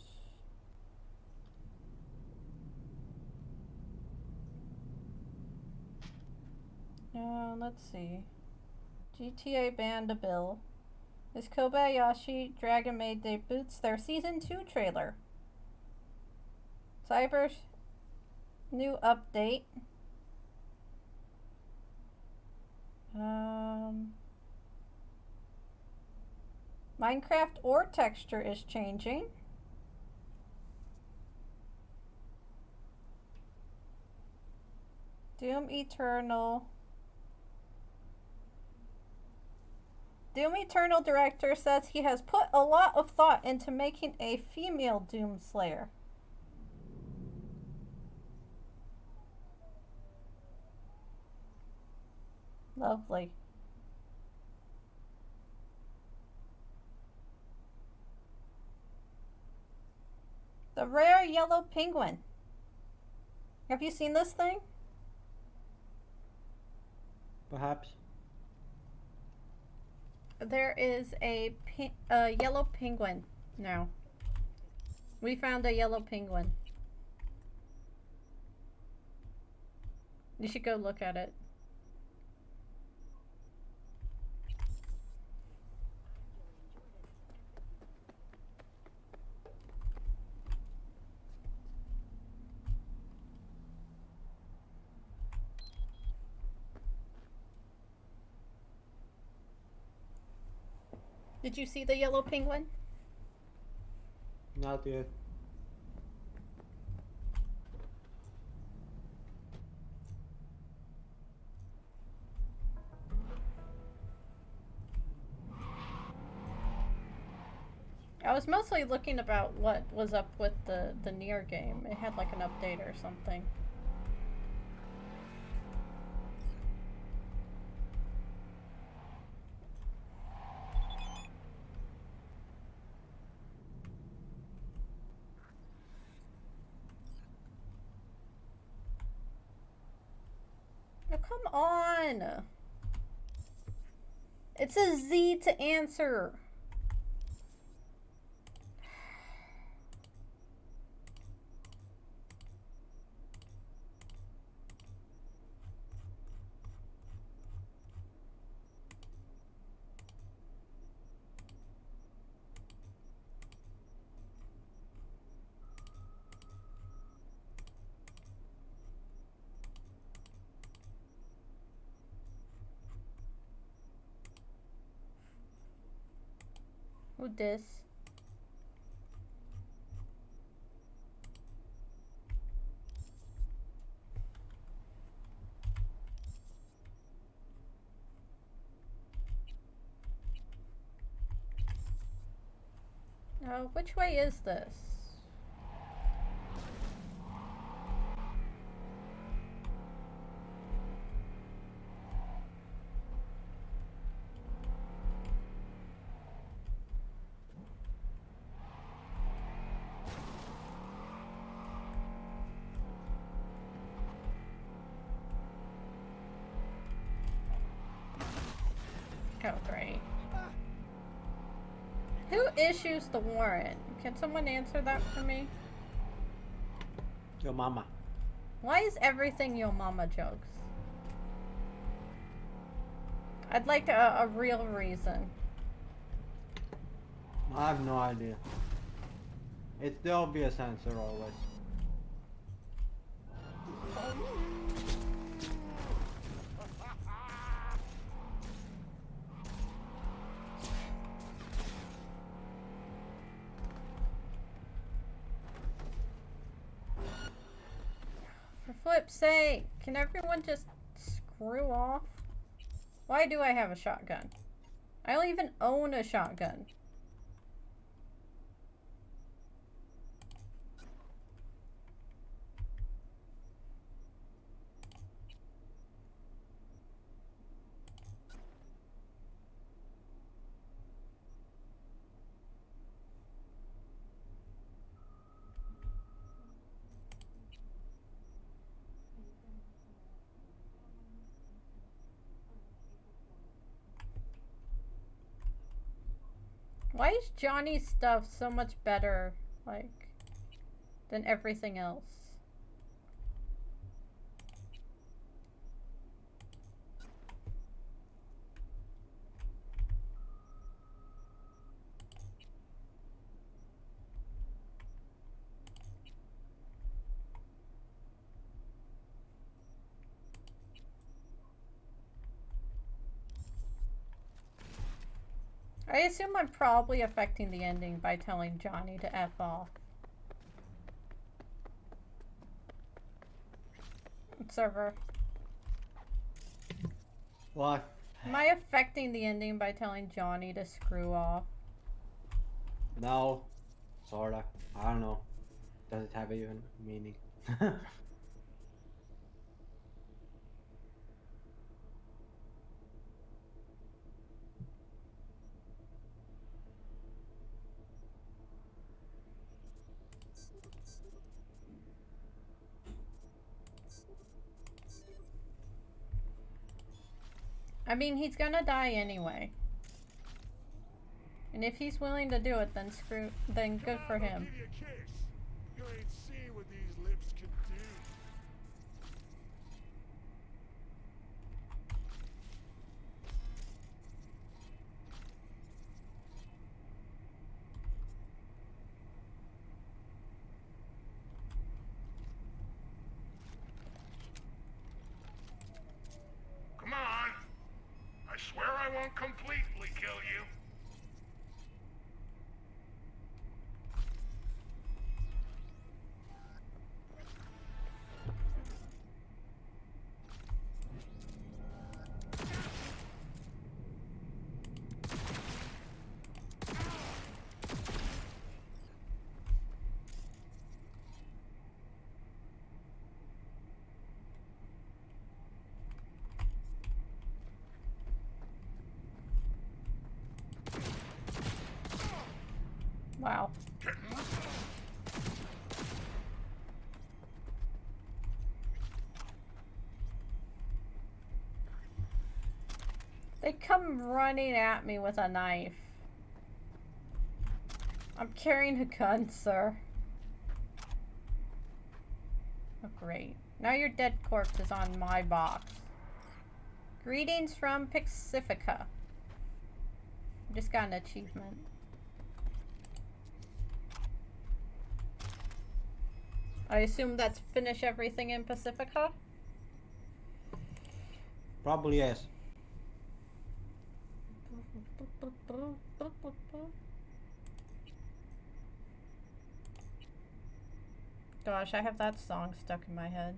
Let's see. GTA banned a bill. As Kobayashi Dragon Maid debuts their Season 2 trailer. Cyber's new update. Minecraft ore texture is changing. Doom Eternal director says he has put a lot of thought into making a female Doom Slayer. Lovely. The rare yellow penguin. Have you seen this thing? Perhaps. There is a yellow penguin now. We found a yellow penguin. You should go look at it. Did you see the yellow penguin? Not yet. I was mostly looking about what was up with the Nier game. It had like an update or something. Oh, come on! It's a Z to answer. Who this? Which way is this? Oh, great. Who issues the warrant? Can someone answer that for me? Your mama. Why is everything your mama jokes? I'd like a real reason. I have no idea. It's the obvious answer always. For flip's sake, can everyone just screw off? Why do I have a shotgun? I don't even own a shotgun. Why is Johnny's stuff so much better, like, than everything else? I assume I'm probably affecting the ending by telling Johnny to F off. Server. What? Am I affecting the ending by telling Johnny to screw off? No. Sorta. I don't know. Does it have even meaning? I mean, he's gonna die anyway. And if he's willing to do it, then good for him. Give you a kiss. You ain't seen what these lips can do. Come on. I swear I won't completely kill you. Wow. They come running at me with a knife. I'm carrying a gun, sir. Oh, great. Now your dead corpse is on my box. Greetings from Pacifica. I just got an achievement. I assume that's finish everything in Pacifica? Probably yes. Gosh, I have that song stuck in my head.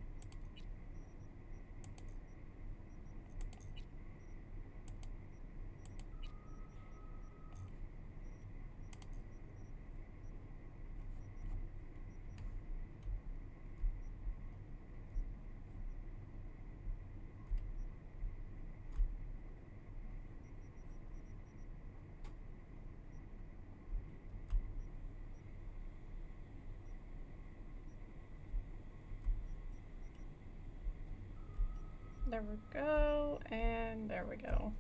There we go, and there we go.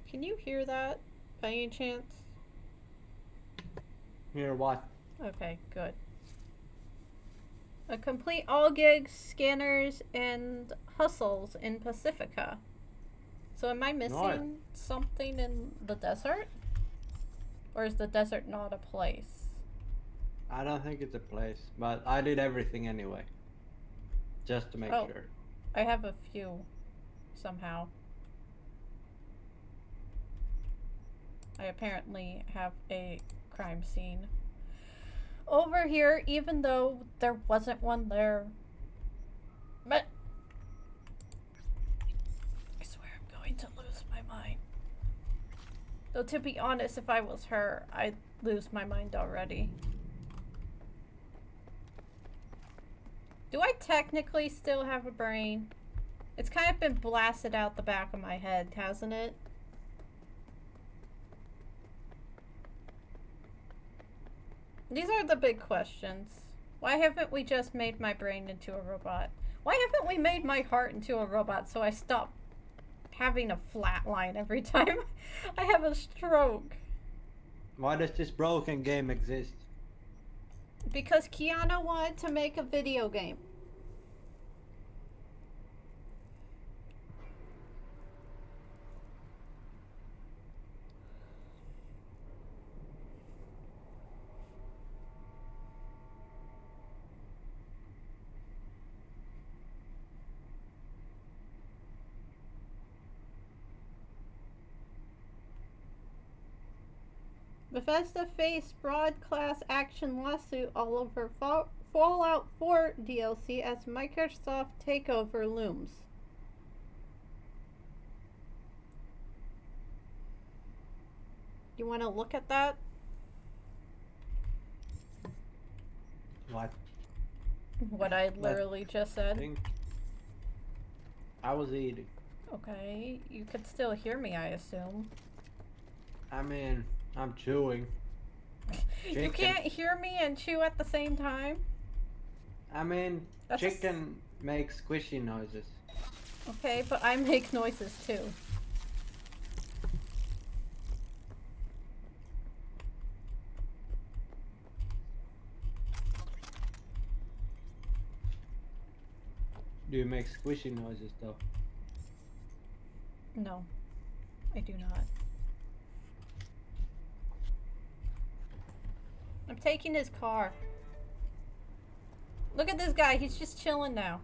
Can you hear that by any chance? Hear what? Okay, good. Complete all gigs, scanners, and hustles in Pacifica. So am I missing something in the desert? Or is the desert not a place? I don't think it's a place, but I did everything anyway. Just to make sure. I have a few, somehow. I apparently have a crime scene over here, even though there wasn't one there. But I swear I'm going to lose my mind. Though to be honest, if I was her, I'd lose my mind already. Do I technically still have a brain? It's kind of been blasted out the back of my head, hasn't it? These are the big questions. Why haven't we just made my brain into a robot? Why haven't we made my heart into a robot so I stop having a flat line every time I have a stroke? Why does this broken game exist? Because Kiana wanted to make a video game. Bethesda faced broad class action lawsuit all over Fallout 4 DLC as Microsoft takeover looms. You want to look at that? What? What I literally just said. I was eating. Okay, you could still hear me, I assume. I mean, I'm chewing. You can't hear me and chew at the same time? I mean, chicken makes squishy noises. Okay, but I make noises too. Do you make squishy noises though? No, I do not. I'm taking his car. Look at this guy, he's just chilling now.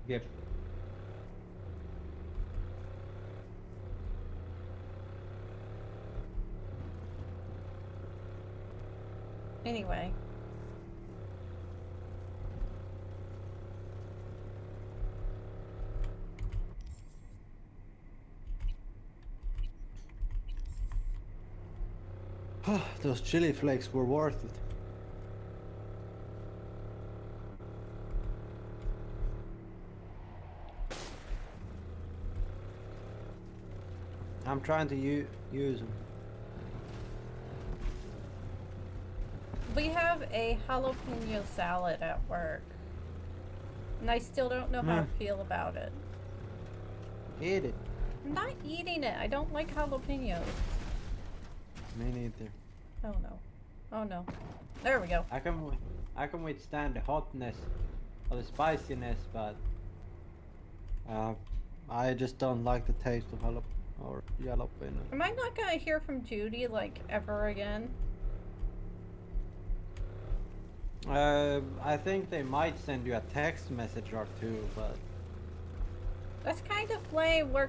Yep. Anyway. Those chili flakes were worth it. I'm trying to use them. We have a jalapeno salad at work. And I still don't know how to feel about it. Eat it. I'm not eating it. I don't like jalapenos. Me neither. Oh no. Oh no. There we go. I can withstand the hotness or the spiciness, but I just don't like the taste of jalapeno. Am I not gonna hear from Judy like ever again? I think they might send you a text message or two, but That's kind of lame. We're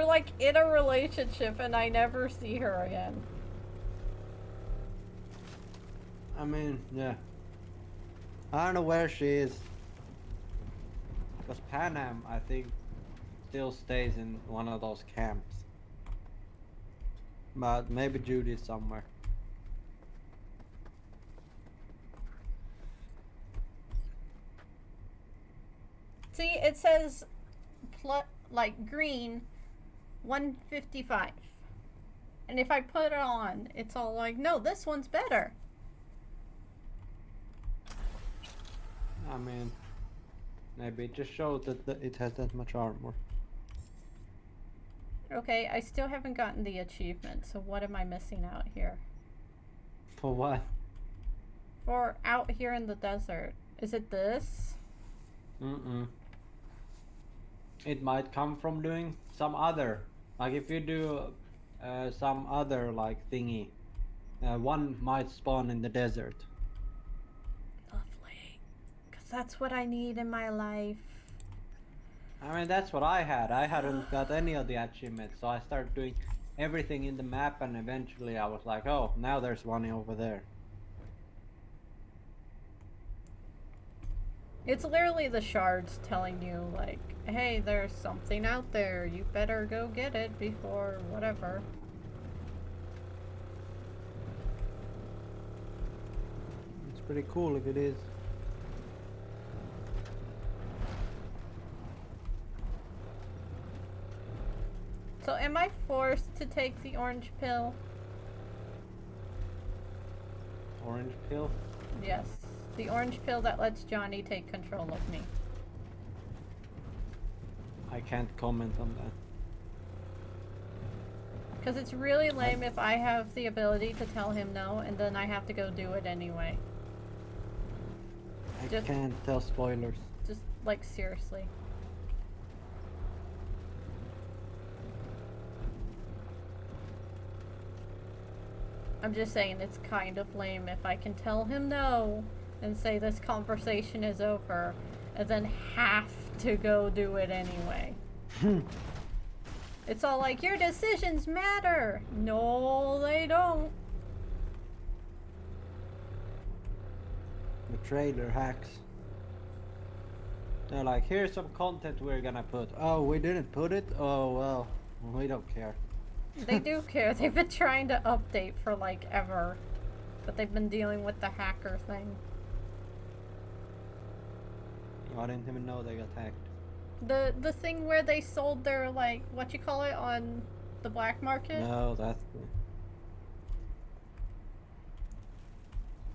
like in a relationship and I never see her again. I mean, yeah. I don't know where she is. Because Panam, I think, still stays in one of those camps. But maybe Judy's somewhere. See, it says like green 155. And if I put it on, it's all like, no, this one's better. I mean, maybe it just shows that it has that much armor. Okay, I still haven't gotten the achievement, so what am I missing out here? For what? For out here in the desert. Is it this? Mm-mm. It might come from doing some other. Like if you do some other like thingy, one might spawn in the desert. Lovely. Because that's what I need in my life. I mean, that's what I had. I hadn't got any of the achievements, so I started doing everything in the map, and eventually I was like, oh, now there's one over there. It's literally the shards telling you, like, hey, there's something out there. You better go get it before whatever. It's pretty cool if it is. So am I forced to take the orange pill? Orange pill? Yes. The orange pill that lets Johnny take control of me. I can't comment on that. Because it's really lame if I have the ability to tell him no, and then I have to go do it anyway. I can't tell spoilers. Just, like, seriously. I'm just saying it's kind of lame if I can tell him no and say this conversation is over and then have to go do it anyway. It's all like, your decisions matter. No, they don't. The trailer hacks. They're like, here's some content we're gonna put. Oh, we didn't put it? Oh, well, we don't care. They do care. They've been trying to update for like ever. But they've been dealing with the hacker thing. I didn't even know they got hacked. The thing where they sold their, like, what you call it, on the black market? No, that's the...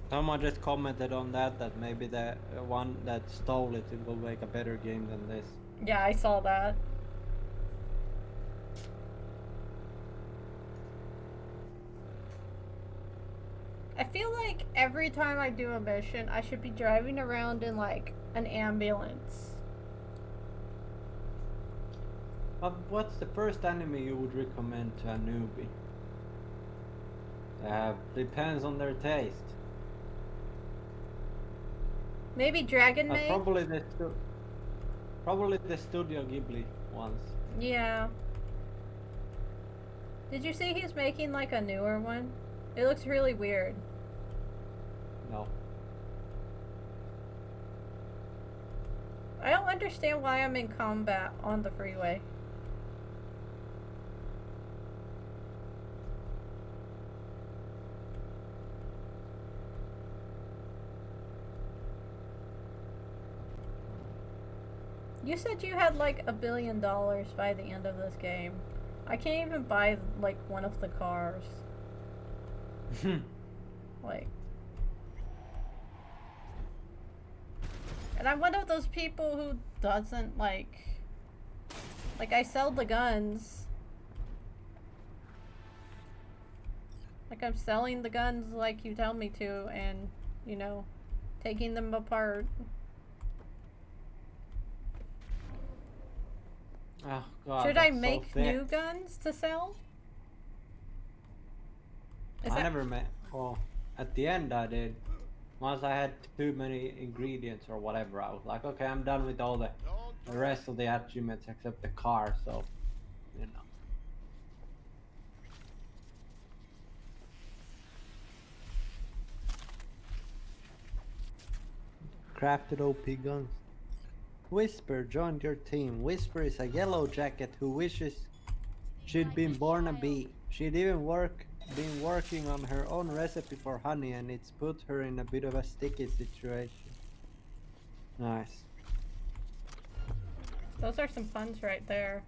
Someone just commented on that maybe the one that stole it will make a better game than this. Yeah, I saw that. I feel like every time I do a mission, I should be driving around in, like, an ambulance. But what's the first anime you would recommend to a newbie? Depends on their taste. Maybe Dragon Maid? Probably the Studio Ghibli ones. Yeah. Did you see he's making, like, a newer one? It looks really weird. No. I don't understand why I'm in combat on the freeway. You said you had like $1 billion by the end of this game. I can't even buy like one of the cars. Like, and I'm one of those people who doesn't like I sell the guns. Like, I'm selling the guns like you tell me to, and, you know, taking them apart. Oh god. Should I make new guns to sell? I never made. Well, at the end I did. Once I had too many ingredients or whatever, I was like, okay, I'm done with all the rest of the achievements except the car, so, you know. Crafted OP guns. Whisper joined your team. Whisper is a yellow jacket who wishes she'd been born a bee. She'd even been working on her own recipe for honey, and it's put her in a bit of a sticky situation. Nice. Those are some puns right there.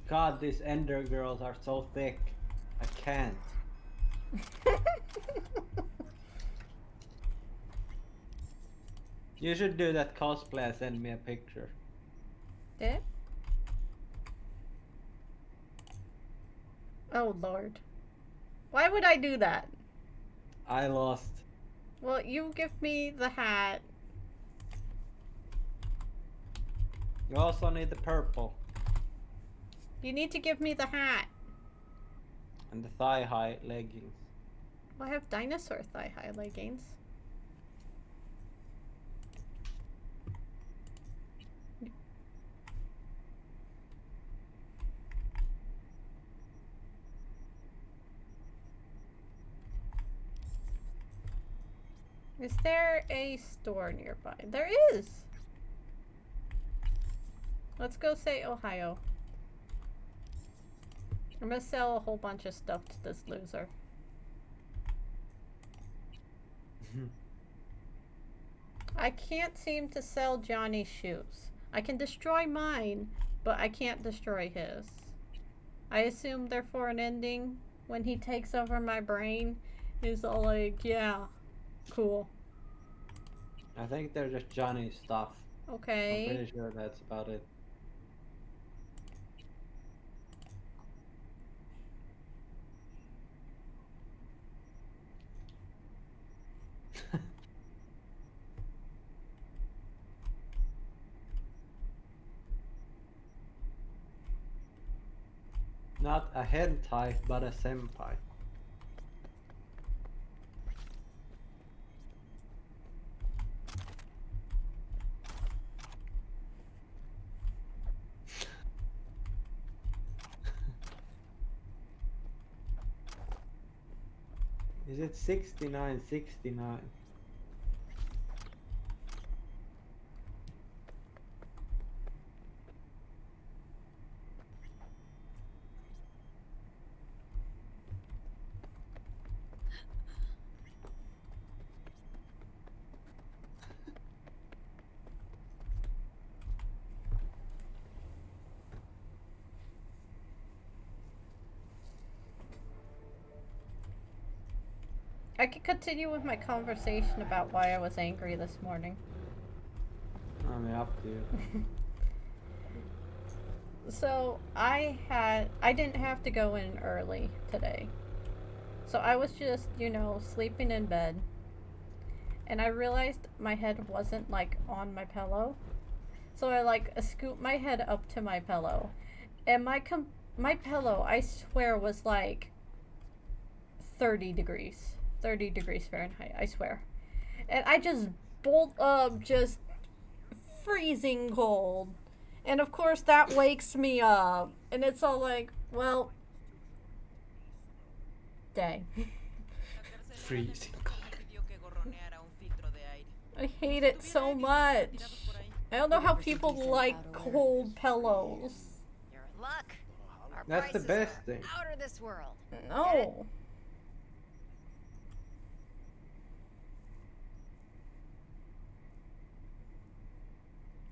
God, these Ender girls are so thick. I can't. You should do that cosplay and send me a picture. Did? Oh lord. Why would I do that? I lost. Well, you give me the hat. You also need the purple. You need to give me the hat. And the thigh-high leggings. Well, I have dinosaur thigh-high leggings. Is there a store nearby? There is! Let's go say Ohio. I'm gonna sell a whole bunch of stuff to this loser. I can't seem to sell Johnny's shoes. I can destroy mine, but I can't destroy his. I assume therefore an ending when he takes over my brain is all like, yeah, cool. I think they're just Johnny stuff. Okay. I'm pretty sure that's about it. Not a hentai, but a senpai. Is it 69.69? I could continue with my conversation about why I was angry this morning. I mean, up to you. So, I didn't have to go in early today. So I was just, you know, sleeping in bed. And I realized my head wasn't, like, on my pillow. So I, like, scooped my head up to my pillow. And my pillow, I swear, was, like, 30 degrees. 30 degrees Fahrenheit, I swear. And I just bolt up, just freezing cold. And of course that wakes me up. And it's all like, well, dang. Freezing cold. I hate it so much. I don't know how people like cold pillows. You're in luck. Our That's the prices best are thing. out of this world. No.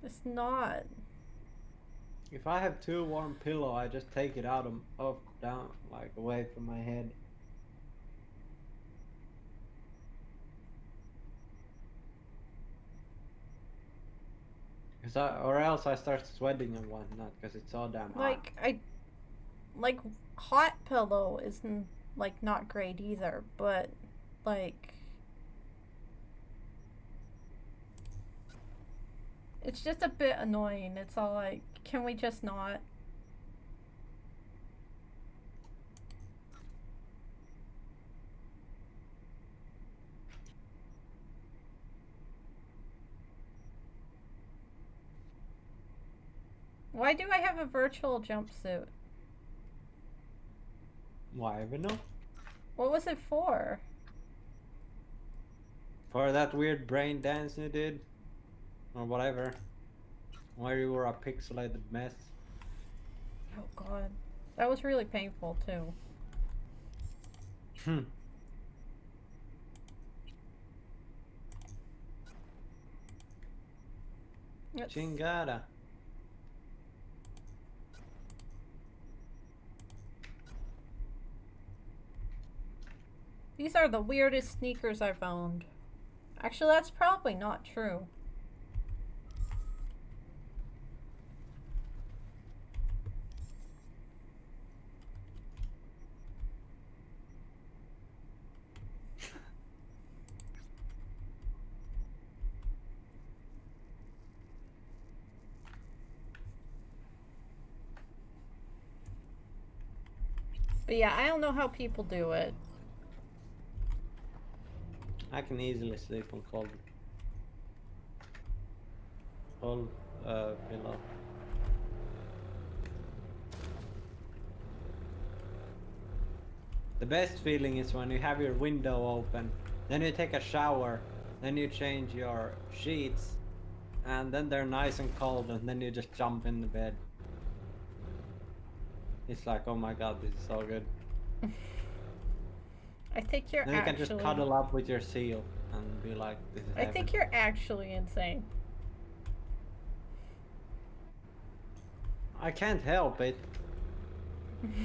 It's not. If I have too warm pillow, I just take it out up, down, like away from my head. Or else I start sweating and whatnot because it's so damn hot. Like hot pillow isn't like not great either, but like it's just a bit annoying. It's all like, can we just not? Why do I have a virtual jumpsuit? Why even know? What was it for? For that weird brain dance you did, or whatever, where you were a pixelated mess. Oh god. That was really painful too. Chingada. These are the weirdest sneakers I've owned. Actually, that's probably not true. But yeah, I don't know how people do it. I can easily sleep on cold pillow. The best feeling is when you have your window open, then you take a shower, then you change your sheets, and then they're nice and cold, and then you just jump in the bed. It's like, oh my god, this is so good. I think you're Then you can just cuddle up with your seal and be like, this is I think you're actually insane. I can't help it.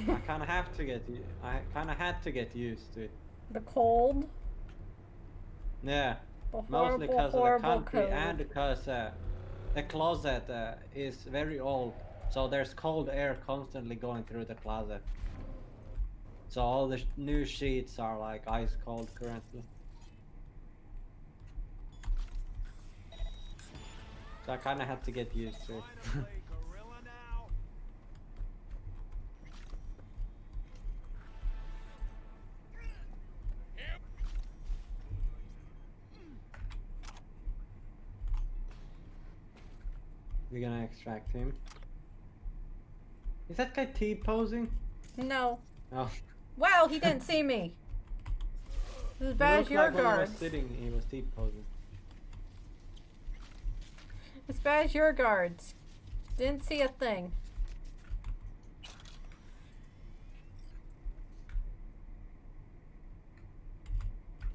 I kind of have to get I kind of had to get used to it. The cold. Yeah. The Mostly because of the country cold. and because the closet is very old, so there's cold air constantly going through the closet. So all the new sheets are like ice cold currently. So I kind of had to get used to it. We're gonna extract him. Is that guy T-posing? No. Oh. Wow, he didn't see me. As bad as your like guards. When he was sitting, he was T-posing. As bad as your guards. Didn't see a thing.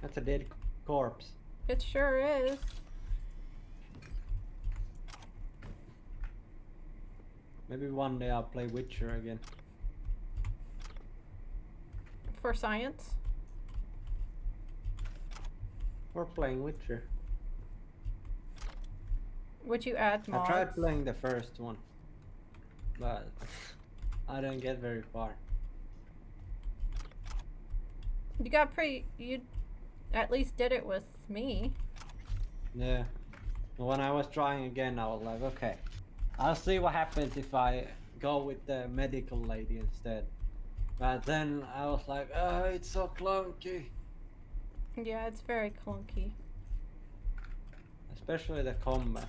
That's a dead corpse. It sure is. Maybe one day I'll play Witcher again. For science? We're playing Witcher. Would you add mods? I tried playing the first one, but I didn't get very far. You got you at least did it with me. Yeah. When I was trying again, I was like, okay, I'll see what happens if I go with the medical lady instead. But then I was like, oh, it's so clunky. Yeah, it's very clunky. Especially the combat.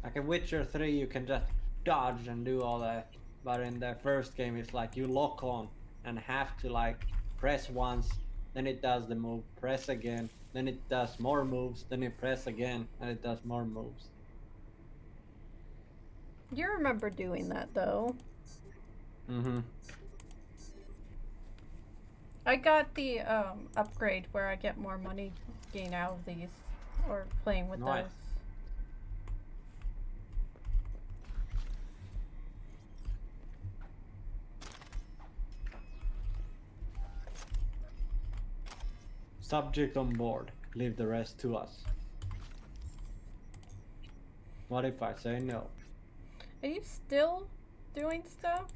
Like in Witcher 3, you can just dodge and do all that. But in the first game, it's like you lock on and have to like press once, then it does the move, press again, then it does more moves, then you press again, and it does more moves. You remember doing that though. Mm-hmm. I got the upgrade where I get more money gain out of these, or playing with Nice. those. Subject on board. Leave the rest to us. What if I say no? Are you still doing stuff?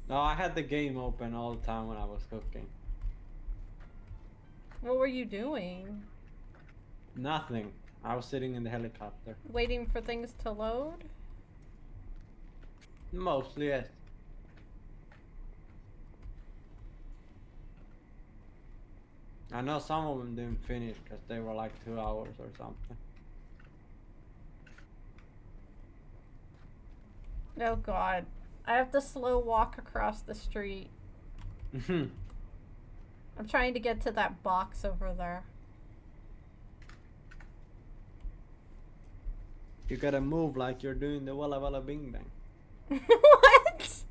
No, I had the game open all the time when I was cooking. What were you doing? Nothing. I was sitting in the helicopter. Waiting for things to load? Mostly, yes. I know some of them didn't finish because they were like 2 hours or something. Oh god. I have to slow walk across the street. I'm trying to get to that box over there. You gotta move like you're doing the Walla Walla Bing Bang. What?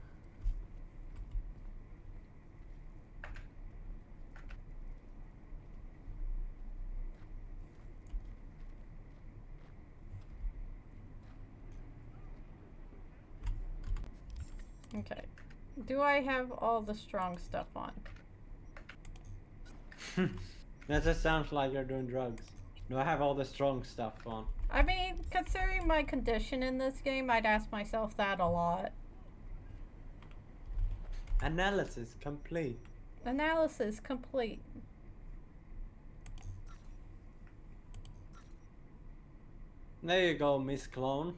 Okay. Do I have all the strong stuff on? That just sounds like you're doing drugs. Do I have all the strong stuff on? I mean, considering my condition in this game, I'd ask myself that a lot. Analysis complete. Analysis complete. There you go, Miss Clone.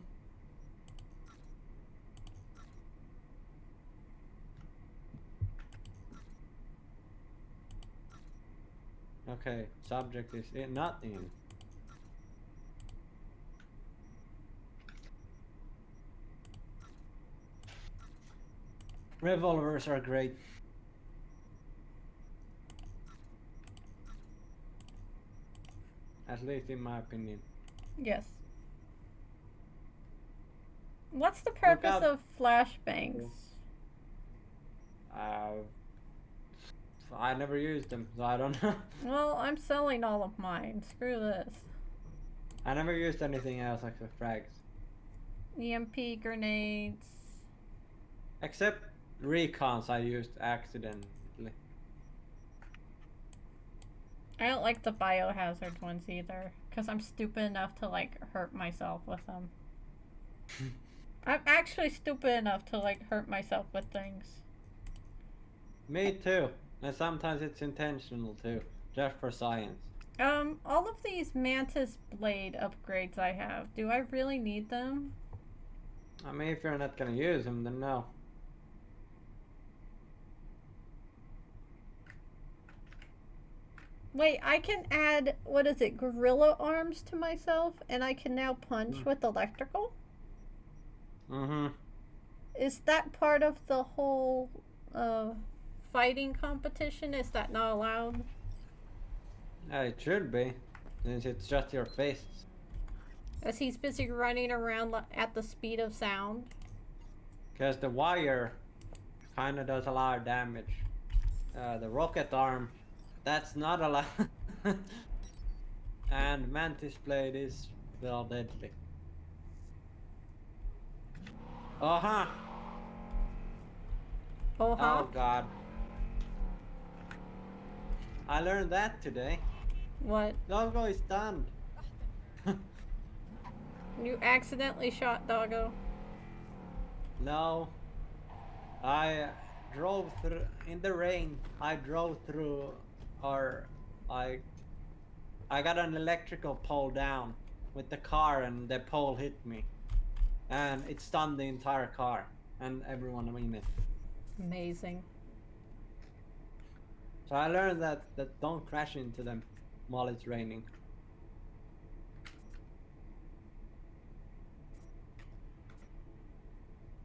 Okay, subject is not in. Revolvers are great. At least in my opinion. Yes. What's the purpose of flashbangs? I never used them, so I don't know. Well, I'm selling all of mine. Screw this. I never used anything else except frags. EMP grenades. Except recons I used accidentally. I don't like the biohazard ones either, because I'm stupid enough to, like, hurt myself with them. I'm actually stupid enough to, like, hurt myself with things. Me too. And sometimes it's intentional too, just for science. All of these Mantis Blade upgrades I have, do I really need them? I mean, if you're not gonna use them, then no. Wait, I can add, what is it, gorilla arms to myself, and I can now punch with electrical? Mm-hmm. Is that part of the whole, fighting competition? Is that not allowed? It should be, since it's just your fists. As he's busy running around at the speed of sound? Because the wire kinda does a lot of damage. The rocket arm, that's not allowed. And Mantis Blade is, well, deadly. Uh-huh. Oh god. I learned that today. What? Doggo is stunned. You accidentally shot Doggo? No. I drove through, in the rain, I drove through, or I got an electrical pole down with the car and the pole hit me. And it stunned the entire car and everyone in it. Amazing. So I learned that don't crash into them while it's raining.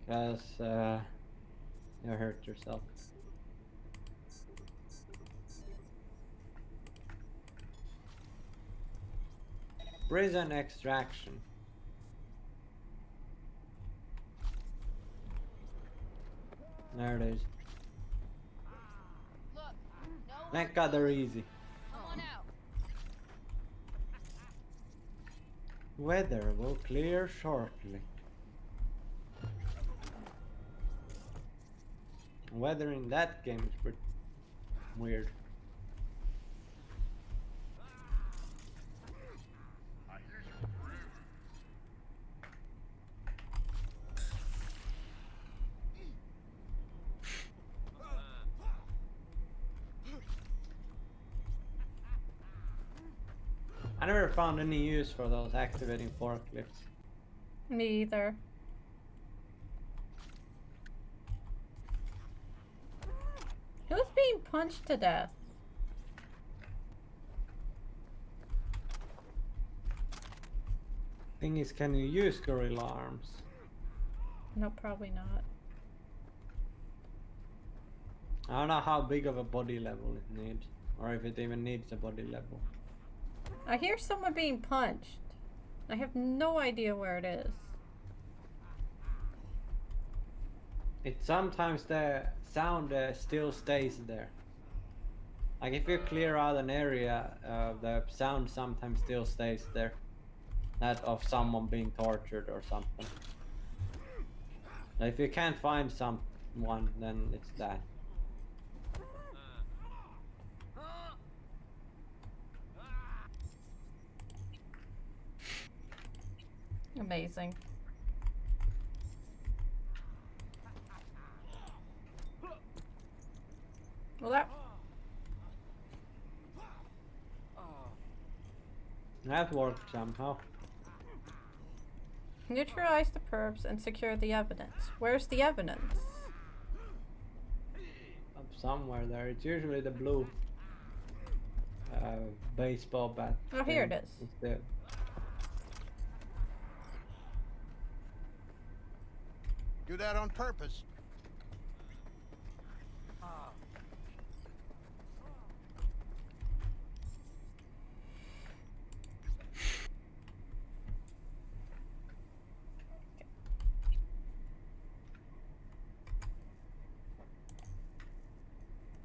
Because you hurt yourself. Prison extraction. There it is. Thank God they're easy. Weather will clear shortly. Weather in that game is pretty weird. I never found any use for those activating forklifts. Me either. Who's being punched to death? Thing is, can you use gorilla arms? No, probably not. I don't know how big of a body level it needs, or if it even needs a body level. I hear someone being punched. I have no idea where it is. It sometimes the sound still stays there. Like if you clear out an area, the sound sometimes still stays there. That of someone being tortured or something. If you can't find one, then it's that. Amazing. Well, That worked somehow. neutralize the perps and secure the evidence. Where's the evidence? Up somewhere there. It's usually the blue baseball bat. Oh, here it thing. is. It's the Do that on purpose.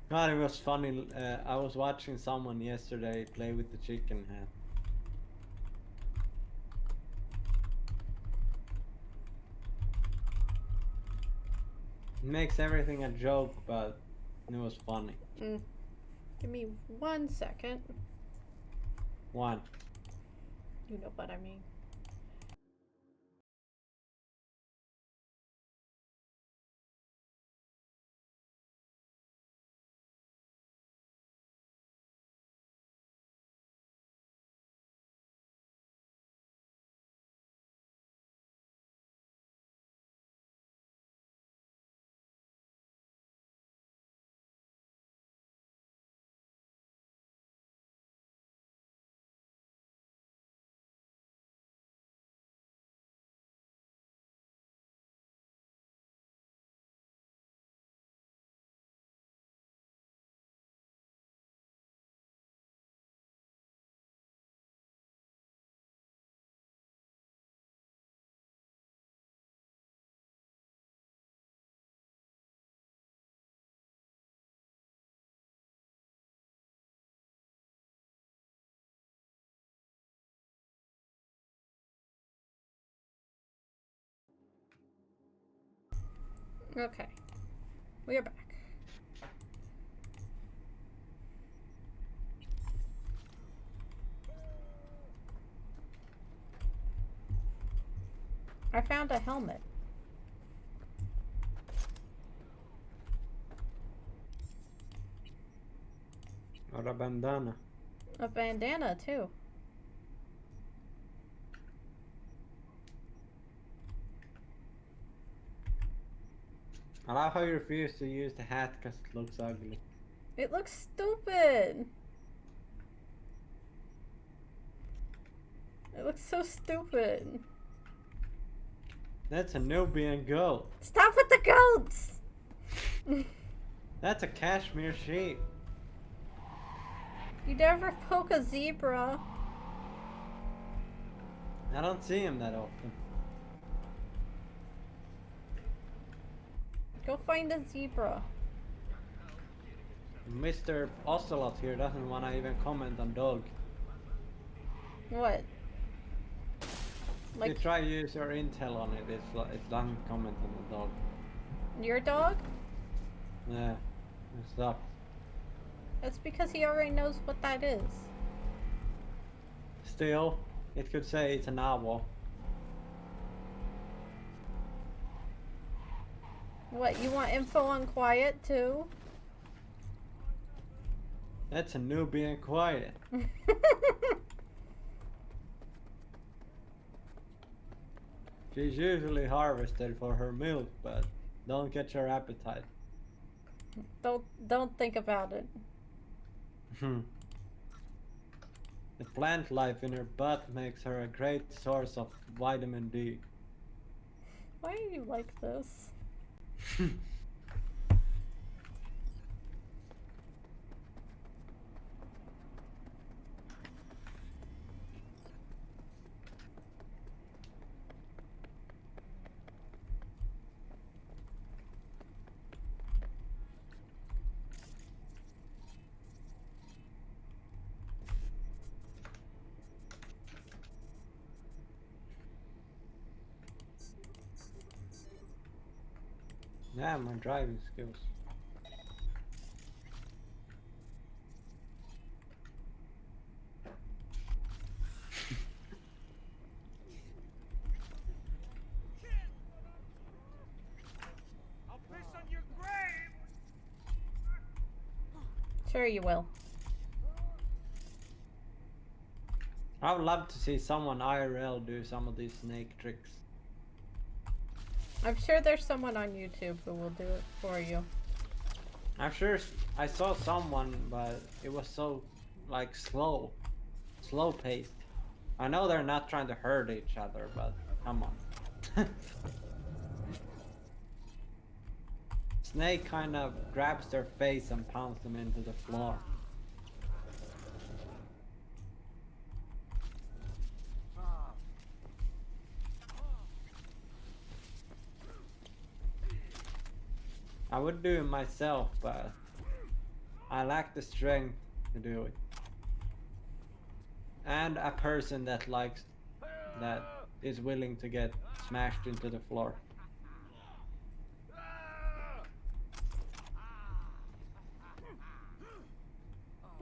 God, it was funny. I was watching someone yesterday play with the chicken head. It makes everything a joke, but it was funny. Give me 1 second. One. You know what I mean. Okay. We are back. I found a helmet. Or a bandana. A bandana, too. I love how you refuse to use the hat because it looks ugly. It looks stupid. It looks so stupid. That's a Nubian goat. Stop with the goats! That's a cashmere sheep. You never poke a zebra. I don't see him that often. Go find a zebra. Mr. Ocelot here doesn't want to even comment on dog. What? You Like try to use your intel on it, it's doesn't comment on the dog. your dog? Yeah, it sucks. That's because he already knows what that is. Still, it could say it's an owl. What, you want info on Quiet too? That's a Nubian quiet. She's usually harvested for her milk, but don't get your appetite. Don't think about it. The plant life in her butt makes her a great source of vitamin D. Why are you like this? Yeah, my driving skills. I'll piss on your grave! Sure you will. I would love to see someone IRL do some of these snake tricks. I'm sure there's someone on YouTube who will do it for you. I'm sure I saw someone, but it was so like slow paced. I know they're not trying to hurt each other, but come on. Snake kind of grabs their face and pounds them into the floor. I would do it myself, but I lack the strength to do it. And a person that is willing to get smashed into the floor.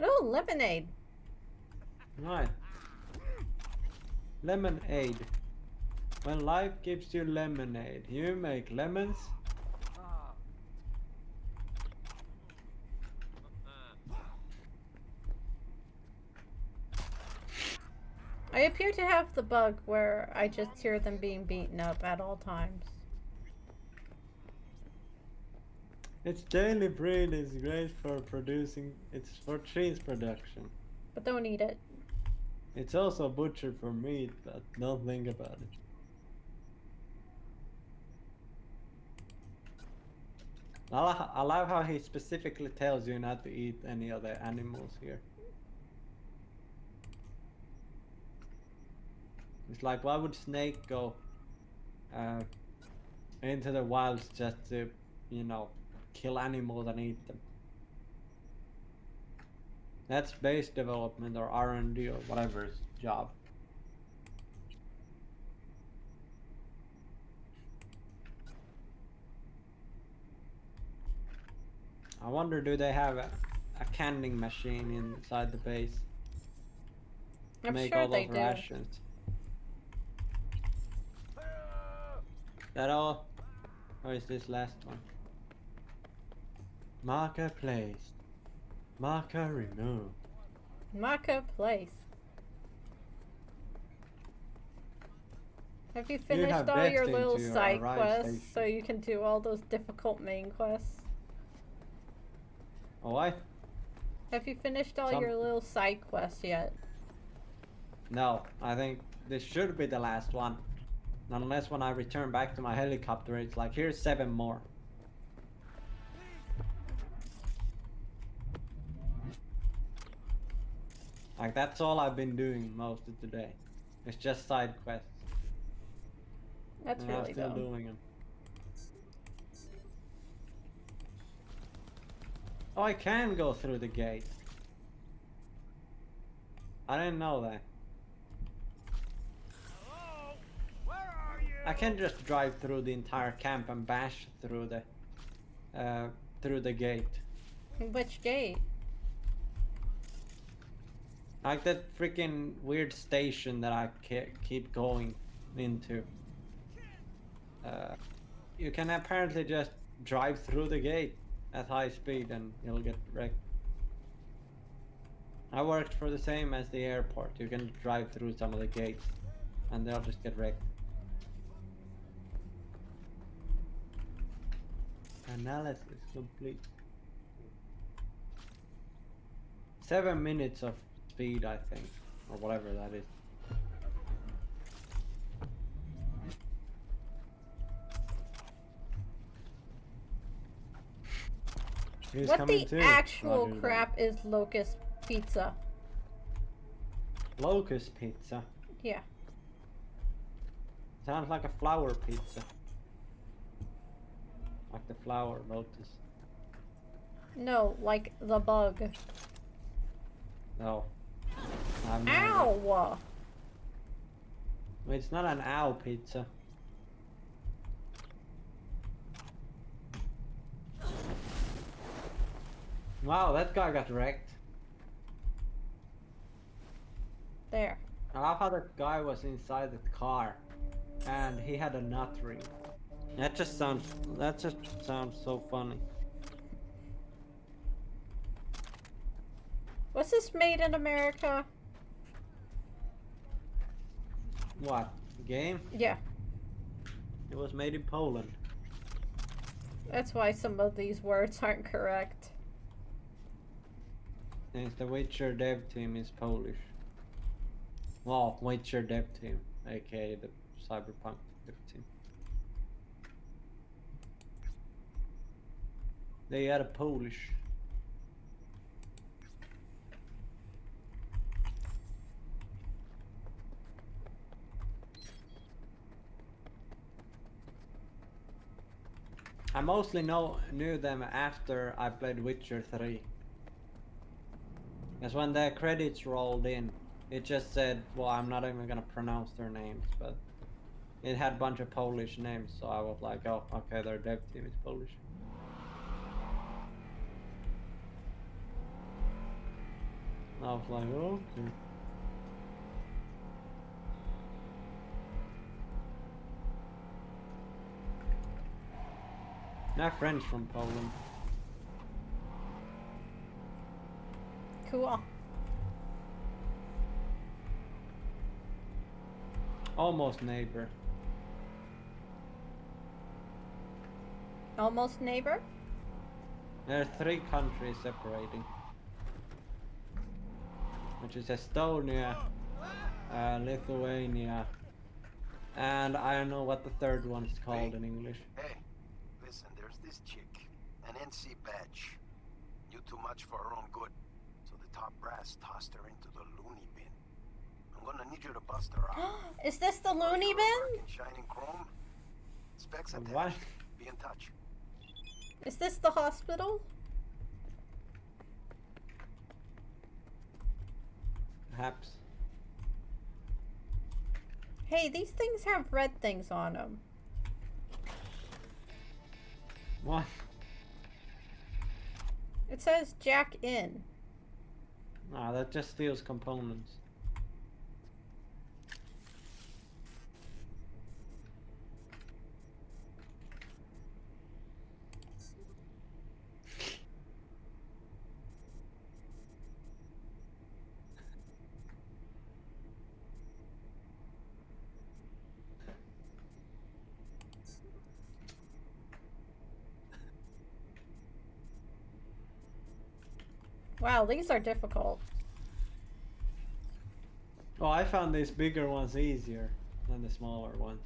Oh, lemonade. Right. Lemonade. When life gives you lemonade, you make lemons. I appear to have the bug where I just hear them being beaten up at all times. Its daily breed is great for producing. It's for cheese production. But don't eat it. It's also butchered for meat, but don't think about it. I love how he specifically tells you not to eat any other animals here. It's like, why would Snake go into the wilds just to, you know, kill animals and eat them? That's base development or R&D or whatever's job. I wonder, do they have a canning machine inside the base? To I'm make sure all they those do. rations. That all? Or is this last one? Marker placed. Marker removed. Marker place. Have you finished have all your destined little to side arrive quests station. so you can do all those difficult main quests? Oh, what? Have you finished all Some- your little side quests yet? No, I think this should be the last one. Unless when I return back to my helicopter, it's like, here's 7 more. Like, that's all I've been doing most of the day. It's just side quests. That's and I'm really still dumb. doing them. Oh, I can go through the gate. I didn't know that. Hello? Where are you? I can just drive through the entire camp and bash through the gate. Which gate? Like that freaking weird station that I keep going into. You can apparently just drive through the gate at high speed and you'll get wrecked. I worked for the same as the airport. You can drive through some of the gates and they'll just get wrecked. Analysis complete. 7 minutes of speed, I think, or whatever that is. Who's What coming the too? actual Roger crap is locust pizza? that. Locust pizza. Yeah. Sounds like a flower pizza. Like the flower lotus. No, like the bug. No. I've no idea. Ow! It's not an owl pizza. Wow, that guy got wrecked. There. I love how the guy was inside the car and he had a nut ring. That just sounds so funny. Was this made in America? What? Game? Yeah. It was made in Poland. That's why some of these words aren't correct. Since the Witcher dev team is Polish. Well, Witcher dev team, aka the Cyberpunk dev team. They are Polish. I mostly knew them after I played Witcher 3. Because when the credits rolled in, it just said, well, I'm not even gonna pronounce their names, but it had a bunch of Polish names, so I was like, oh, okay, their dev team is Polish. I was like, oh, okay. I have friends from Poland. Cool. Almost neighbor. Almost neighbor? There are 3 countries separating. Which is Estonia, Lithuania, and I don't know what the third one is called in English. Hey, listen, there's this chick, an NC badge. Knew too much for her own good, so the top brass tossed her into the loony bin. I'm gonna need you to bust her out. Is this the loony bin? Shining chrome. Specs attached. What? Be in touch. Is this the hospital? Perhaps. Hey, these things have red things on them. What? It says jack in. Nah, that just steals components. Wow, these are difficult. Oh, I found these bigger ones easier than the smaller ones.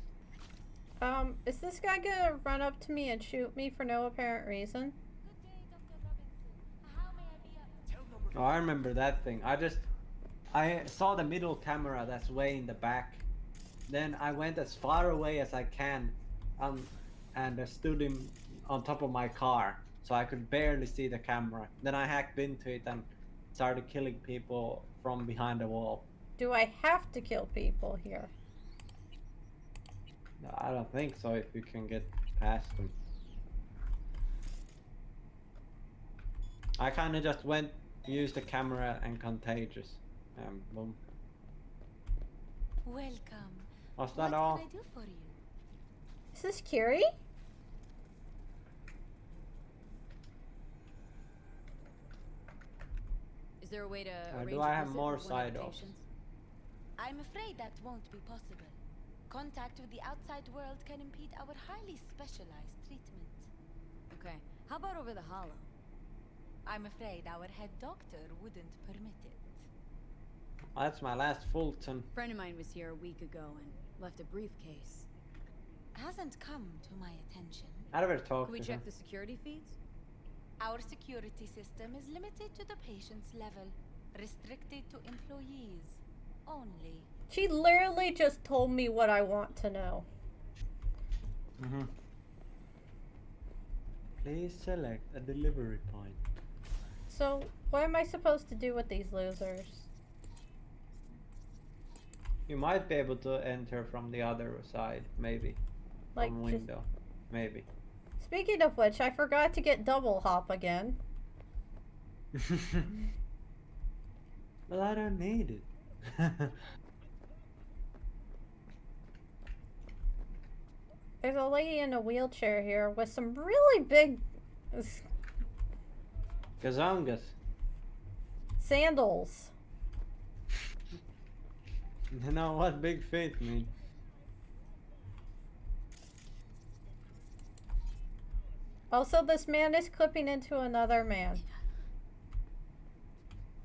Is this guy gonna run up to me and shoot me for no apparent reason? Oh, I remember that thing. I saw the middle camera that's way in the back. Then I went as far away as I can, and stood him on top of my car, so I could barely see the camera. Then I hacked into it and started killing people from behind the wall. Do I have to kill people here? No, I don't think so if you can get past them. I kinda just went, used the camera and contagious. And boom. Welcome. Was that What all? can I do for you? Is this Kiri? Is there a way to Or arrange do a I have visit more with one of side the offs? patients? I'm afraid that won't be possible. Contact with the outside world can impede our highly specialized treatment. Okay, how about over the hollow? I'm afraid our head doctor wouldn't permit it. That's my last Fulton. A friend of mine was here a week ago and left a briefcase. Hasn't come to my attention. I never talked Can we to check her. the security feeds? Our security system is limited to the patient's level, restricted to employees only. She literally just told me what I want to know. Please select a delivery point. So, what am I supposed to do with these losers? You might be able to enter from the other side, maybe. Like, from window, maybe. Speaking of which, I forgot to get double hop again. But I don't need it. There's a lady in a wheelchair here with some really big Gazongas. sandals. You know what big feet mean? Also, this man is clipping into another man.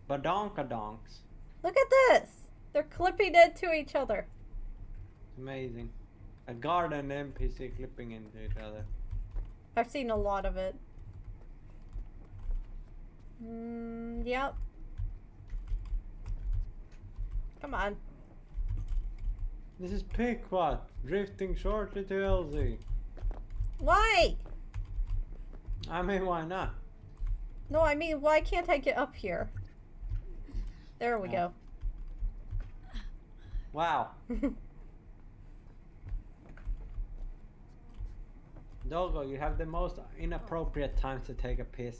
Badonkadonks. Look at this! They're clipping into each other. Amazing. A guard and NPC clipping into each other. I've seen a lot of it. Yep. Come on. This is Pequot, drifting shortly to LZ. Why? I mean, why not? No, I mean, why can't I get up here? There we go. Wow. Doggo, you have the most inappropriate time to take a piss.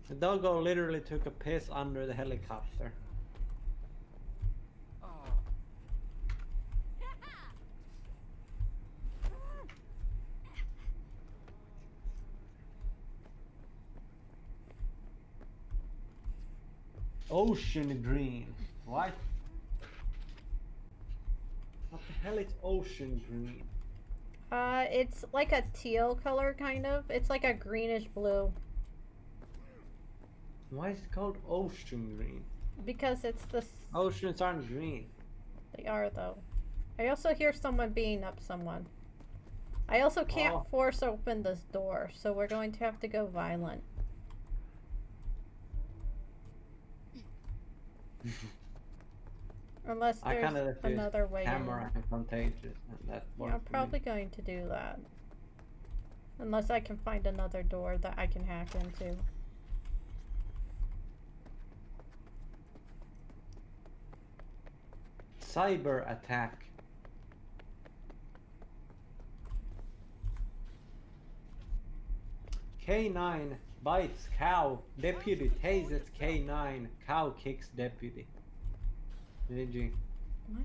The doggo literally took a piss under the helicopter. Ocean green. What? What the hell is ocean green? It's like a teal color, kind of. It's like a greenish blue. Why is it called ocean green? Because it's the... Oceans aren't green. They are, though. I also hear someone beating up someone. I also can't force open this door, so we're going to have to go violent. Unless there's another way camera and contagious, and that yeah, I'm probably going to do that. Unless I can find another door that I can hack into. Cyber attack. K9 bites cow. Deputy tases K9. Cow kicks deputy. GG. What?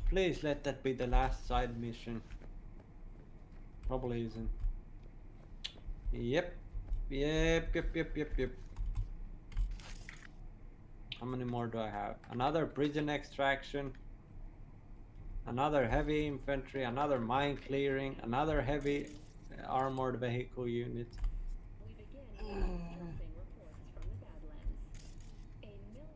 Please let that be the last side mission. Probably isn't. Yep. Yep. How many more do I have? Another prison extraction. Another heavy infantry. Another mine clearing. Another heavy armored vehicle unit. We begin with reports from the Badlands.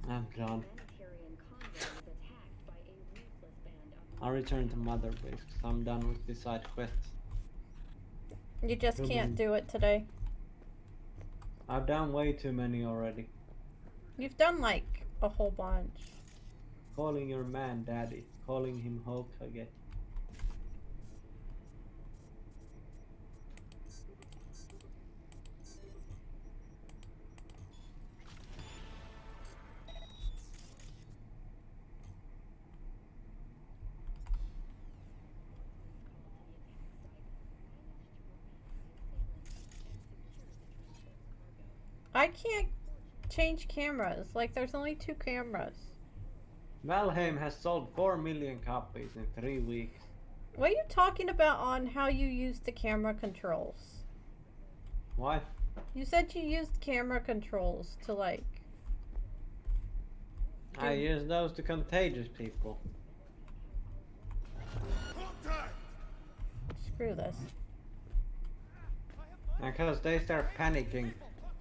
I'm done. Humanitarian convoy was attacked by a ruthless band of... I'll return to Mother Base because I'm done with this side quest. You just can't do it today. I've done way too many already. You've done like a whole bunch. Calling your man daddy. Calling him Hokage. I can't change cameras. Like, there's only 2 cameras. Valheim has sold 4 million copies in 3 weeks. What are you talking about on how you use the camera controls? What? You said you used camera controls to, like... I use those to contagious people. Screw this. Because they start panicking.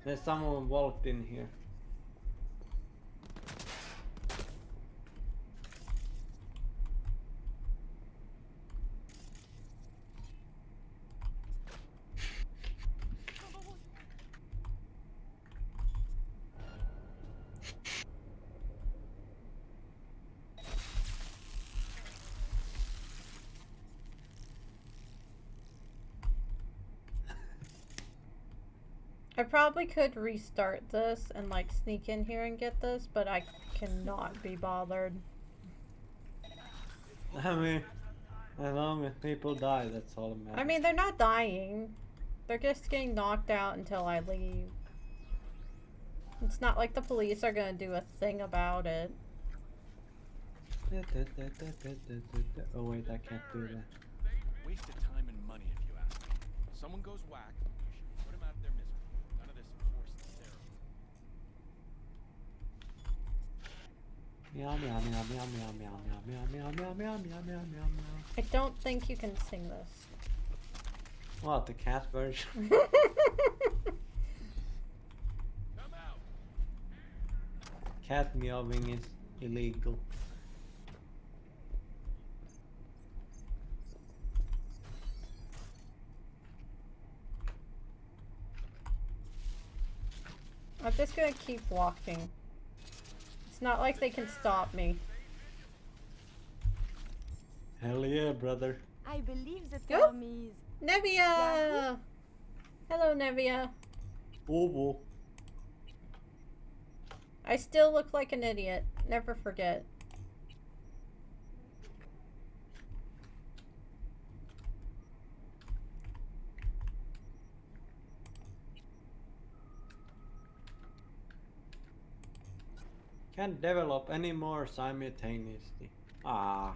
There's someone walked in here. I probably could restart this and like sneak in here and get this, but I cannot be bothered. I mean, as long as people die, that's all that matters. I mean, they're not dying. They're just getting knocked out until I leave. It's not like the police are gonna do a thing about it. Oh wait, I can't do that. Wasted time and money, if you ask me. Someone goes whack, you should put them out of their misery. None of this forced therapy. Meow meow meow meow meow meow meow meow meow meow meow meow meow meow. I don't think you can sing this. What, the cat version? Cat meowing is illegal. I'm just gonna keep walking. It's not like they can stop me. Hell yeah, brother. I believe the Yep. term is Nevia! Hello, Nevia. Oh, I still look like an idiot. Never forget. Can't develop any more simultaneously. Ah.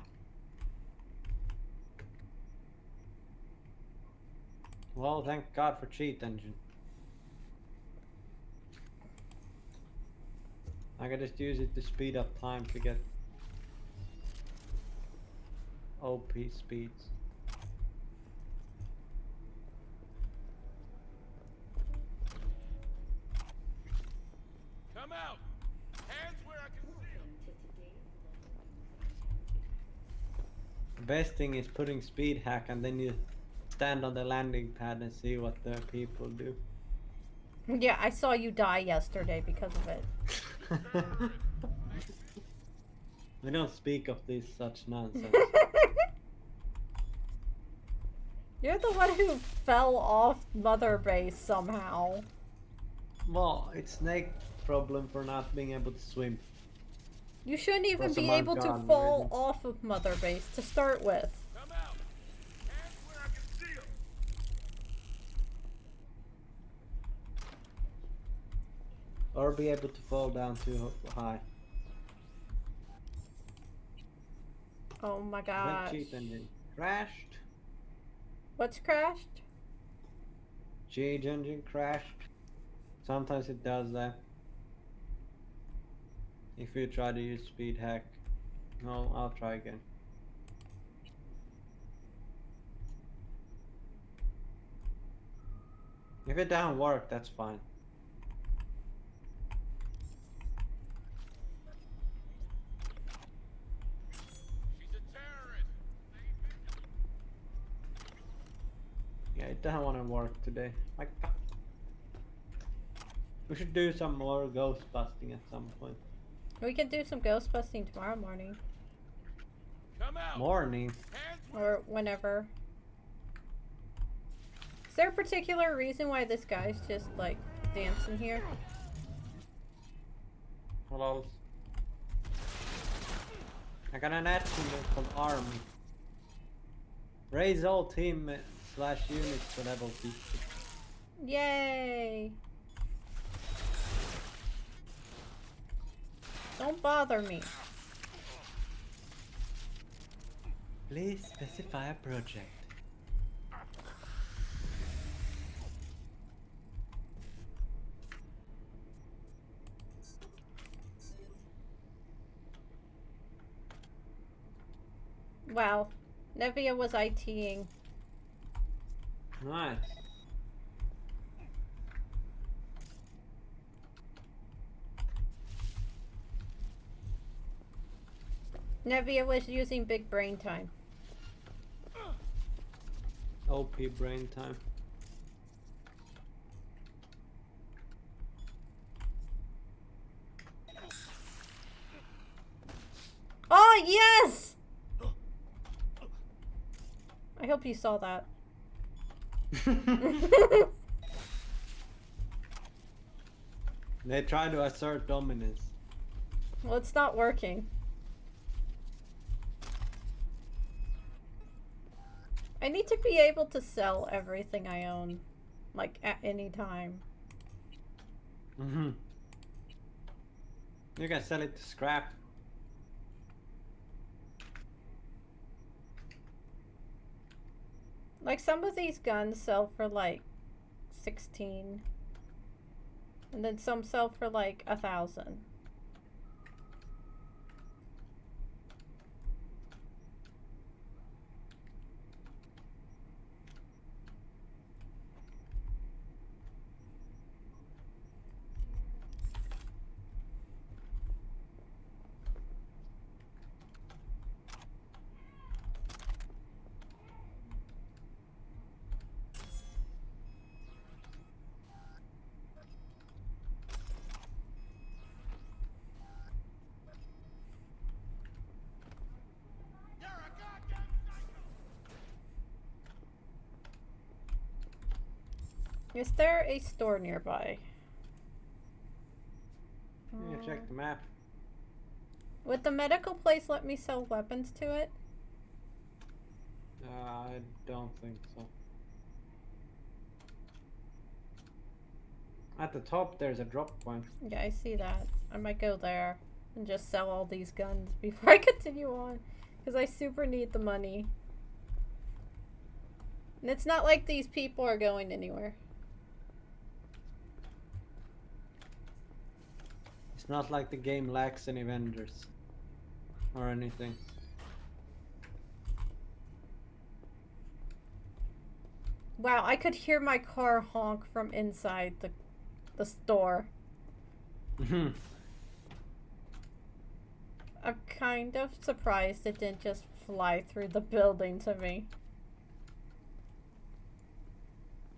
Well, thank God for cheat engine. I can just use it to speed up time to get OP speeds. Come out! Hands where I can see them! The best thing is putting speed hack and then you stand on the landing pad and see what the people do. Yeah, I saw you die yesterday because of it. We don't speak of this such nonsense. You're the one who fell off Mother Base somehow. Well, it's Snake's problem for not being able to swim. You shouldn't even For some be able to ungodly fall reason. off of Mother Base to start with. Come out! Hands where I can see them! Or be able to fall down too high. Oh my That gosh. cheat engine crashed. What's crashed? Cheat engine crashed. Sometimes it does that. If you try to use speed hack. No, I'll try again. If it doesn't work, that's fine. Yeah, it doesn't want to work today. We should do some more ghost busting at some point. We can do some ghost busting tomorrow morning. Come out! Morning. Or whenever. Is there a particular reason why this guy's just like dancing here? Hello. I got an achievement from Army. Raise all team / units to level 50. Yay! Don't bother me. Please specify a project. Wow. Nevia was ITing. Nice. Nevia was using big brain time. OP brain time. Oh, yes! I hope you saw that. They try to assert dominance. Well, it's not working. I need to be able to sell everything I own, like, at any time. Mm-hmm. You can sell it to scrap. Like, some of these guns sell for, like, 16. And then some sell for, like, 1,000. Is there a store nearby? Yeah, check the map. Would the medical place let me sell weapons to it? I don't think so. At the top there's a drop point. Yeah, I see that. I might go there and just sell all these guns before I continue on. Because I super need the money. And it's not like these people are going anywhere. It's not like the game lacks any vendors or anything. Wow, I could hear my car honk from inside the store. I'm kind of surprised it didn't just fly through the building to me.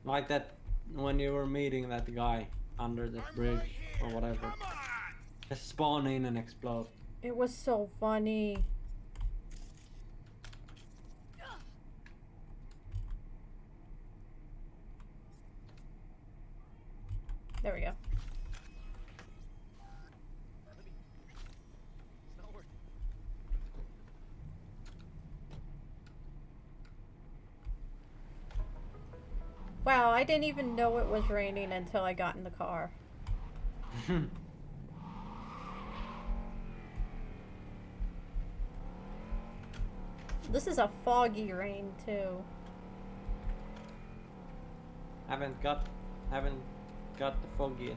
Like that when you were meeting that guy under the bridge or whatever. Just spawn in and explode. It was so funny. There we go. Wow, I didn't even know it was raining until I got in the car. This is a foggy rain too. Haven't got the foggiest.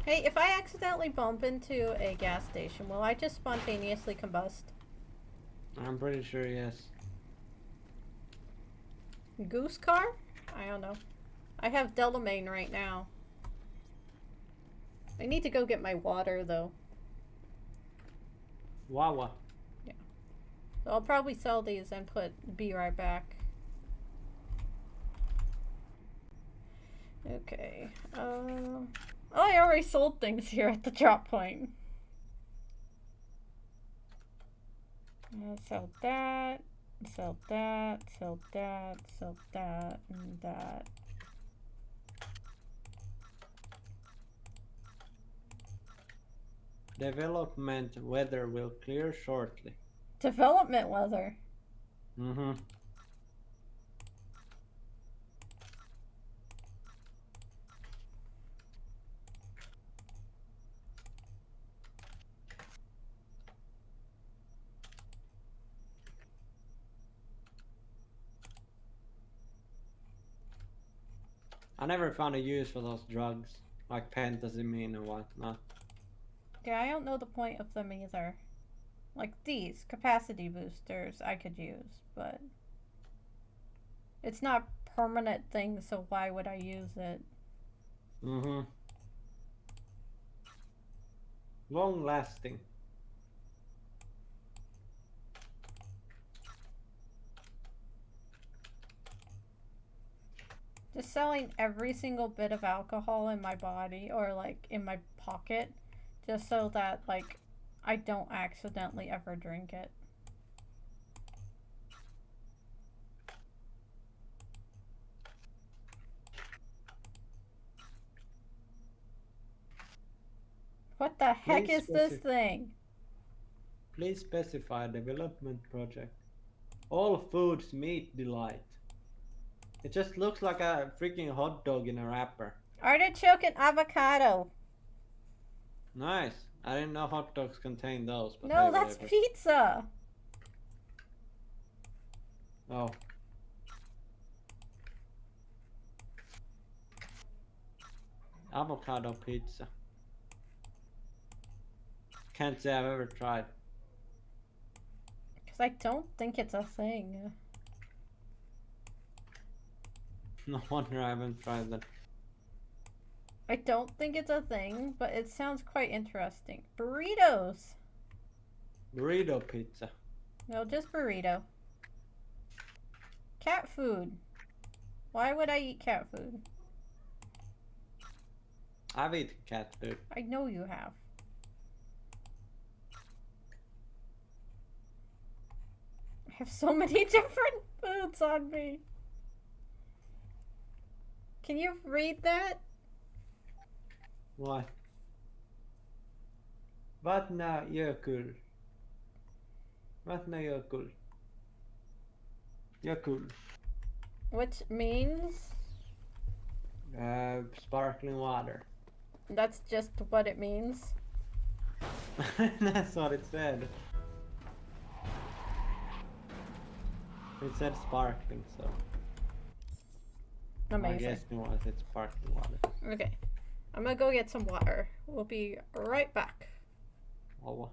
Hey, if I accidentally bump into a gas station, will I just spontaneously combust? I'm pretty sure yes. Goose car? I don't know. I have Delamain right now. I need to go get my water though. Wawa. Yeah. So I'll probably sell these and be right back. Okay. Oh, I already sold things here at the drop point. Sell that, sell that, sell that, sell that, and that. Development weather will clear shortly. Development weather? Mm-hmm. I never found a use for those drugs, like pentazimine and whatnot. Yeah, I don't know the point of them either. Like these capacity boosters I could use, but it's not a permanent thing, so why would I use it? Mm-hmm. Long lasting. Just selling every single bit of alcohol in my body or like in my pocket just so that like I don't accidentally ever drink it. What the heck Please is this thing? Please specify development project. All foods meat delight. It just looks like a freaking hot dog in a wrapper. Artichoke and avocado. Nice. I didn't know hot dogs contain those, but No, hey, that's whatever. pizza. Oh. Avocado pizza. Can't say I've ever tried. Because I don't think it's a thing. No wonder I haven't tried that. I don't think it's a thing, but it sounds quite interesting. Burritos. Burrito pizza. No, just burrito. Cat food. Why would I eat cat food? I've eaten cat food. I know you have. I have so many different foods on me. Can you read that? What? Vatna jökull. Vatna jökull. Jökull. Which means? Sparkling water. That's just what it means. That's what it said. It said sparkling, so. Amazing. My guess was it's sparkling water. Okay. I'm gonna go get some water. We'll be right back. Oh.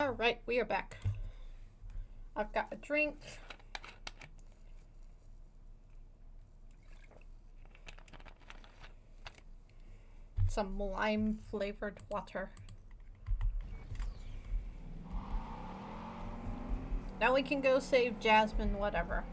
Alright, we are back. I've got a drink. Some lime flavored water. Now we can go save Jasmine, whatever.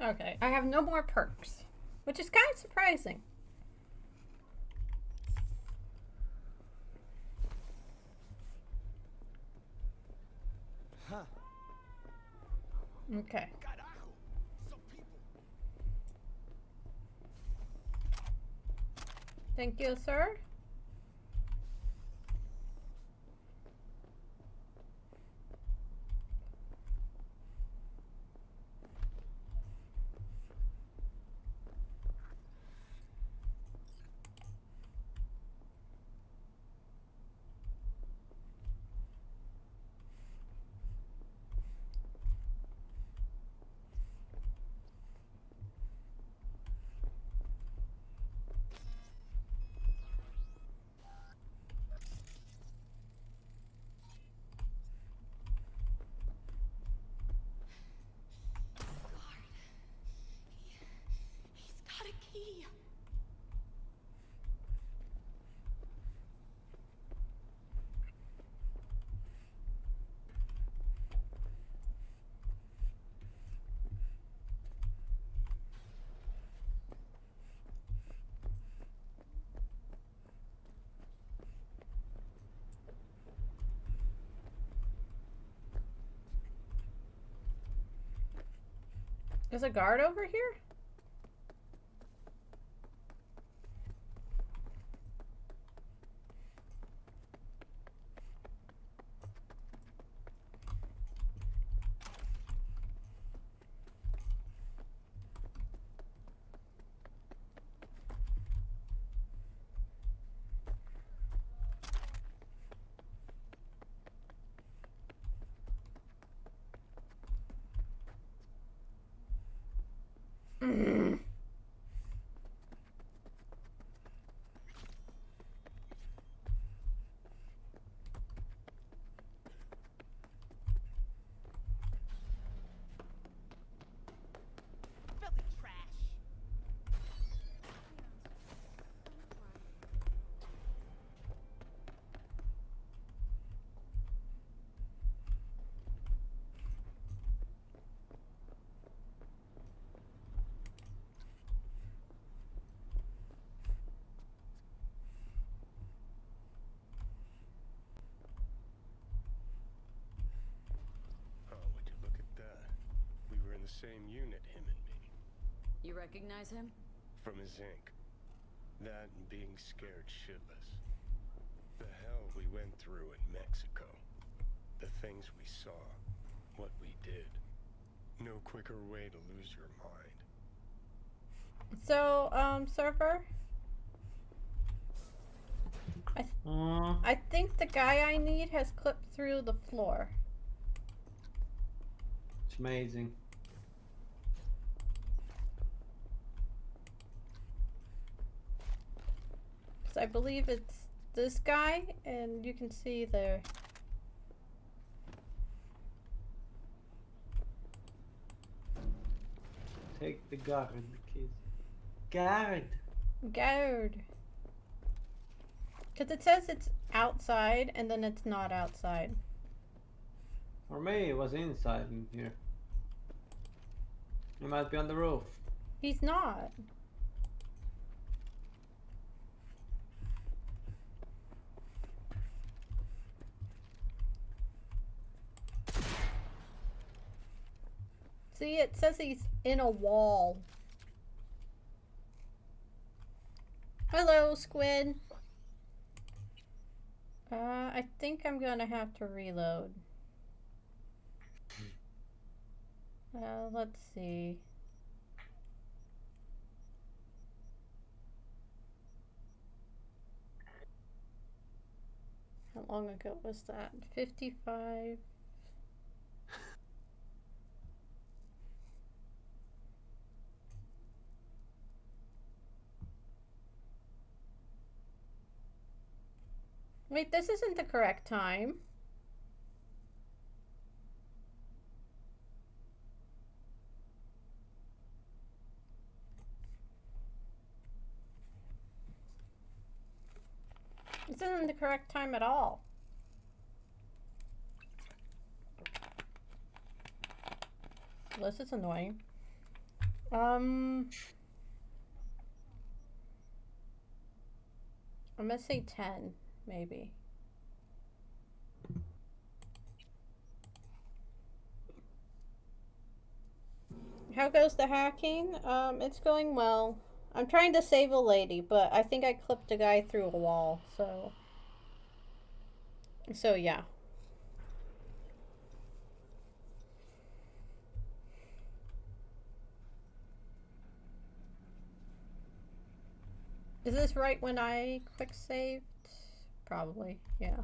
Okay, I have no more perks, which is kind of surprising. Huh. Okay. Thank you, sir. He's got a key. There's a guard over here? Filthy trash. Oh, would you look at that? We were in the same unit, him and me. You recognize him? From his ink. That and being scared shitless. The hell we went through in Mexico. The things we saw. What we did. No quicker way to lose your mind. So, server? I think the guy I need has clipped through the floor. It's amazing. So I believe it's this guy, and you can see there. Take the guard, kids. Guard! Guard. Because it says it's outside and then it's not outside. For me, it was inside in here. He might be on the roof. He's not. See, it says he's in a wall. Hello, squid. I think I'm gonna have to reload. Let's see. How long ago was that? 55. Wait, this isn't the correct time. This isn't the correct time at all. This is annoying. I'm gonna say 10, maybe. How goes the hacking? It's going well. I'm trying to save a lady, but I think I clipped a guy through a wall, so yeah. Is this right when I quick saved? Probably, yeah.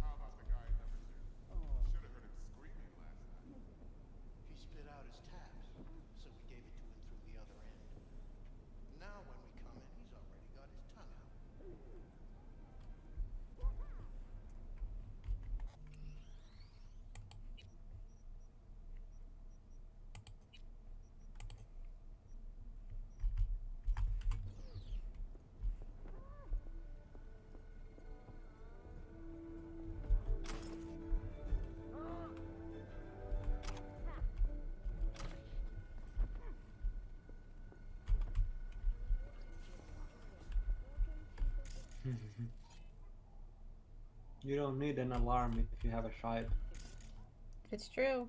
How about the guy number 2? Should have heard him screaming last night. He spit out his tabs, so we gave it to him through the other end. Now when we come in, he's already got his tongue out. You don't need an alarm if you have a child. It's true.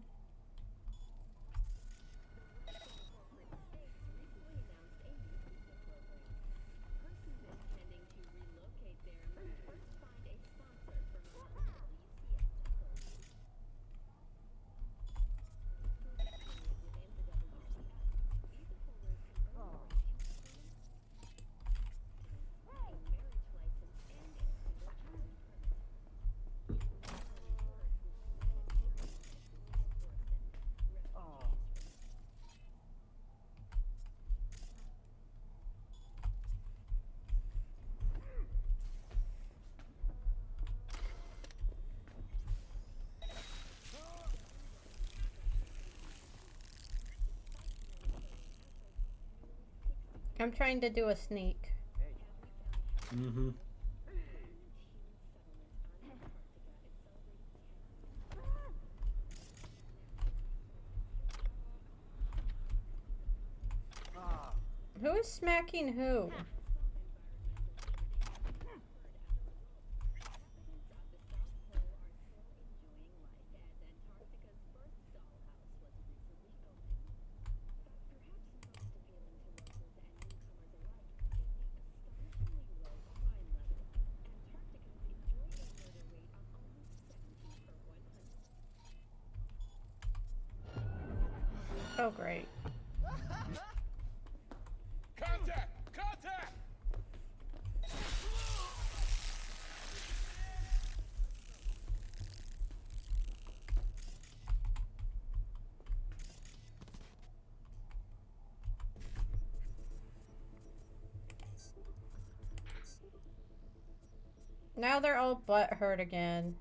I'm trying to do a sneak. Mm-hmm. Who is smacking who? Oh, great. Contact! Contact! Now they're all butthurt again.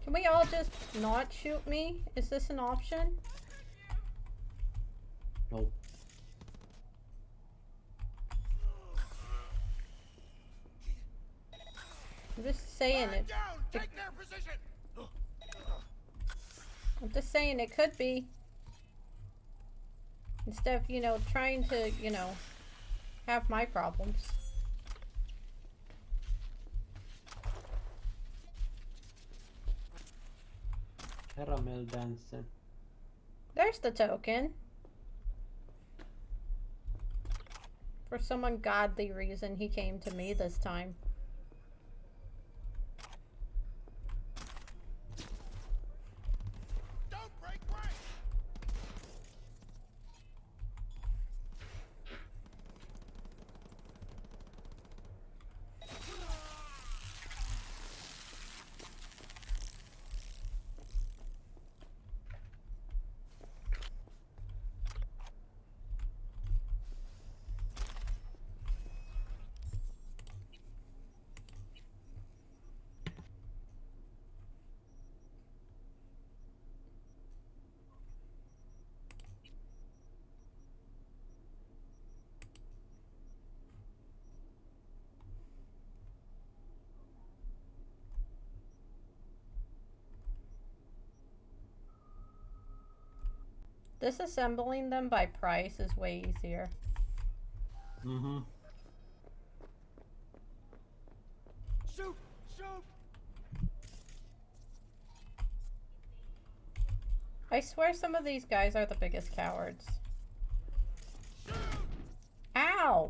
Can we all just not shoot me? Is this an option? Nope. I'm just saying it. Take their position. I'm just saying it could be. Instead of, you know, trying to, you know, have my problems. Caramel dancing. There's the token. For some ungodly reason, he came to me this time. Don't break rank. Disassembling them by price is way easier. Mm-hmm. Shoot! Shoot! I swear some of these guys are the biggest cowards. Ow!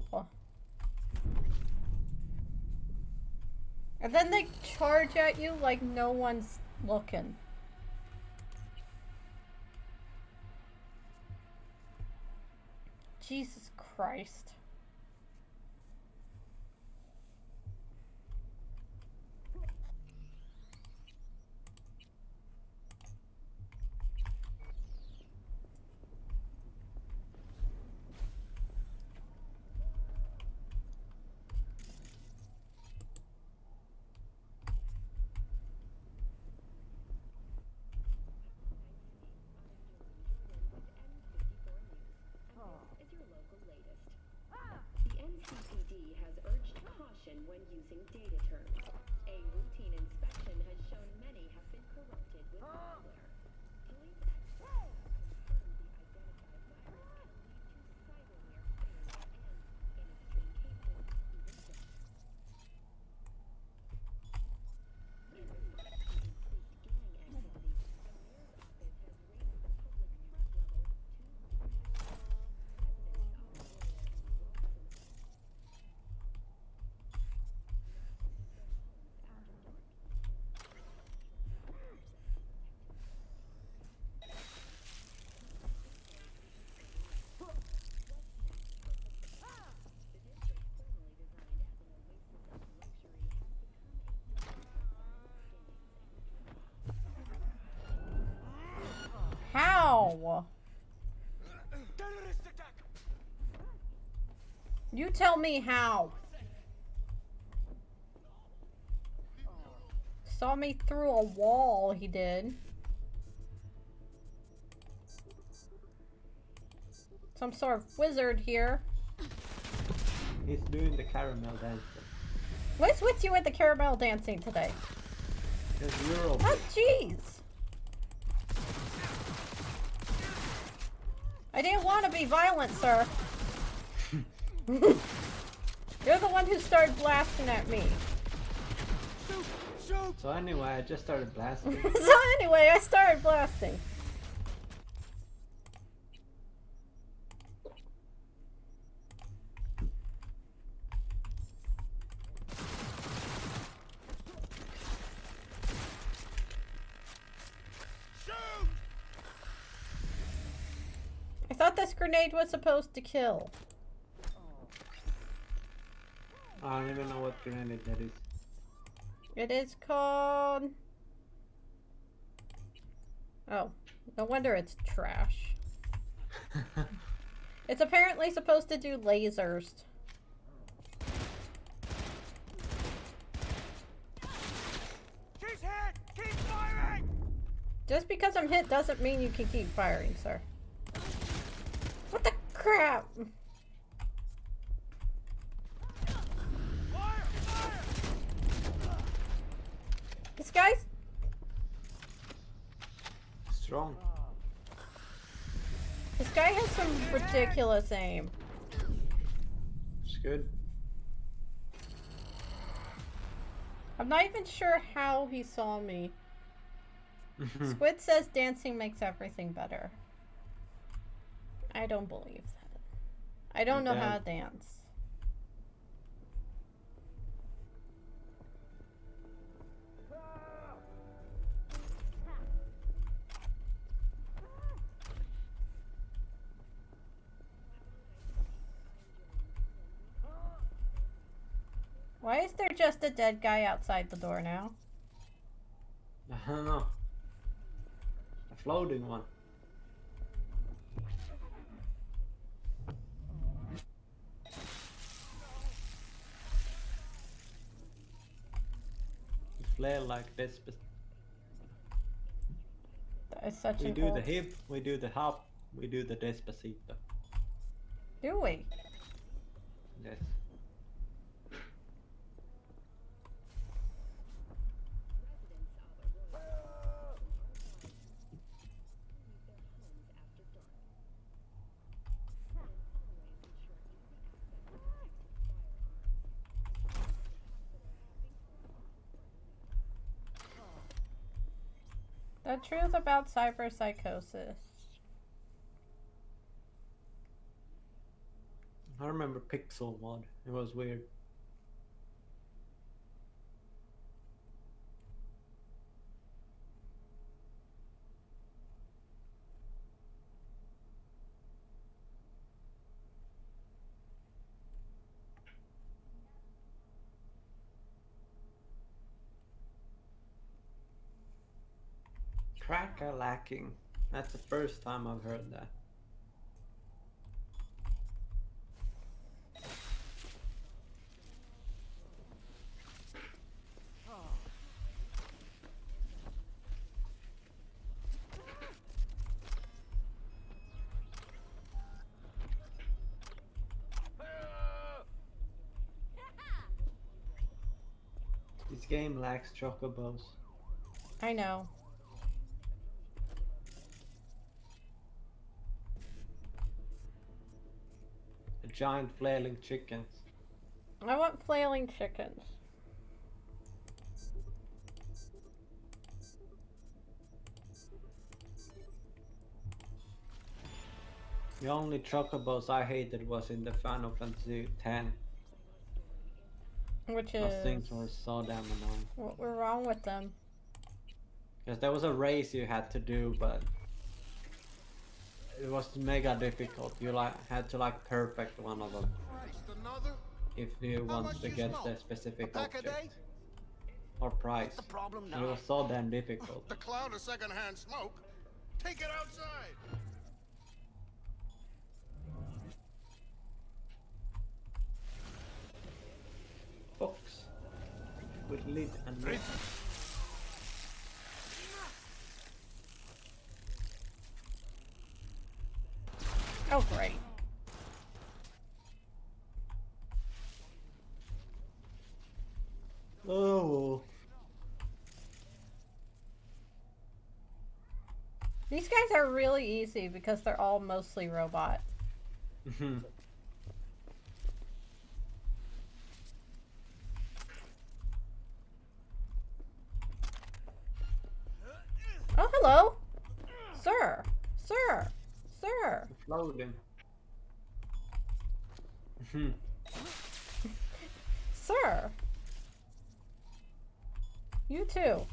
And then they charge at you like no one's looking. Jesus Christ. Is your local latest. The NCPD has urged caution when using data terms. A routine inspection has shown many have been corrupted with malware. Police experts have confirmed the identified virus can lead to cyberware failure and, in extreme cases, even death. In response to increased gang activity, the mayor's office has raised the public threat level to How? You tell me how. Saw me through a wall, he did. Some sort of wizard here. He's doing the caramel dancing. What's with you at the caramel dancing today? Because you're over. Oh, jeez. I didn't want to be violent, sir. You're the one who started blasting at me. So anyway, I just started blasting. So anyway, I started blasting. I thought this grenade was supposed to kill. I don't even know what grenade that is. It is called Oh, no wonder it's trash. It's apparently supposed to do lasers. She's hit! Keep firing! Just because I'm hit doesn't mean you can keep firing, sir. What the crap? Fire! Fire! This guy's Strong. This guy has some ridiculous aim. It's good. I'm not even sure how he saw me. Squid says dancing makes everything better. I don't believe that. I don't know how to dance. Why is there just a dead guy outside the door now? I don't know. A floating one. Flare like this, but That is such we an do the old... hip, we do the hop, we do the despacito. Do we? Yes. The truth about cyberpsychosis. I remember Pixel mod. It was weird. Cracker lacking. That's the first time I've heard that. This game lacks chocobos. I know. Giant flailing chickens. I want flailing chickens. The only chocobos I hated was in the Final Fantasy X. Which Those is... things were so damn annoying. What were wrong with them? Because there was a race you had to do, but it was mega difficult. You had to perfect one of them if you want to get the specific object or prize. It was so damn difficult. The cloud of secondhand smoke. Take it outside. Box with lid and lid. Oh, great. Oh. These guys are really easy because they're all mostly robot. Oh, hello. Sir. Sir. Sir. Floating. Sir. You too.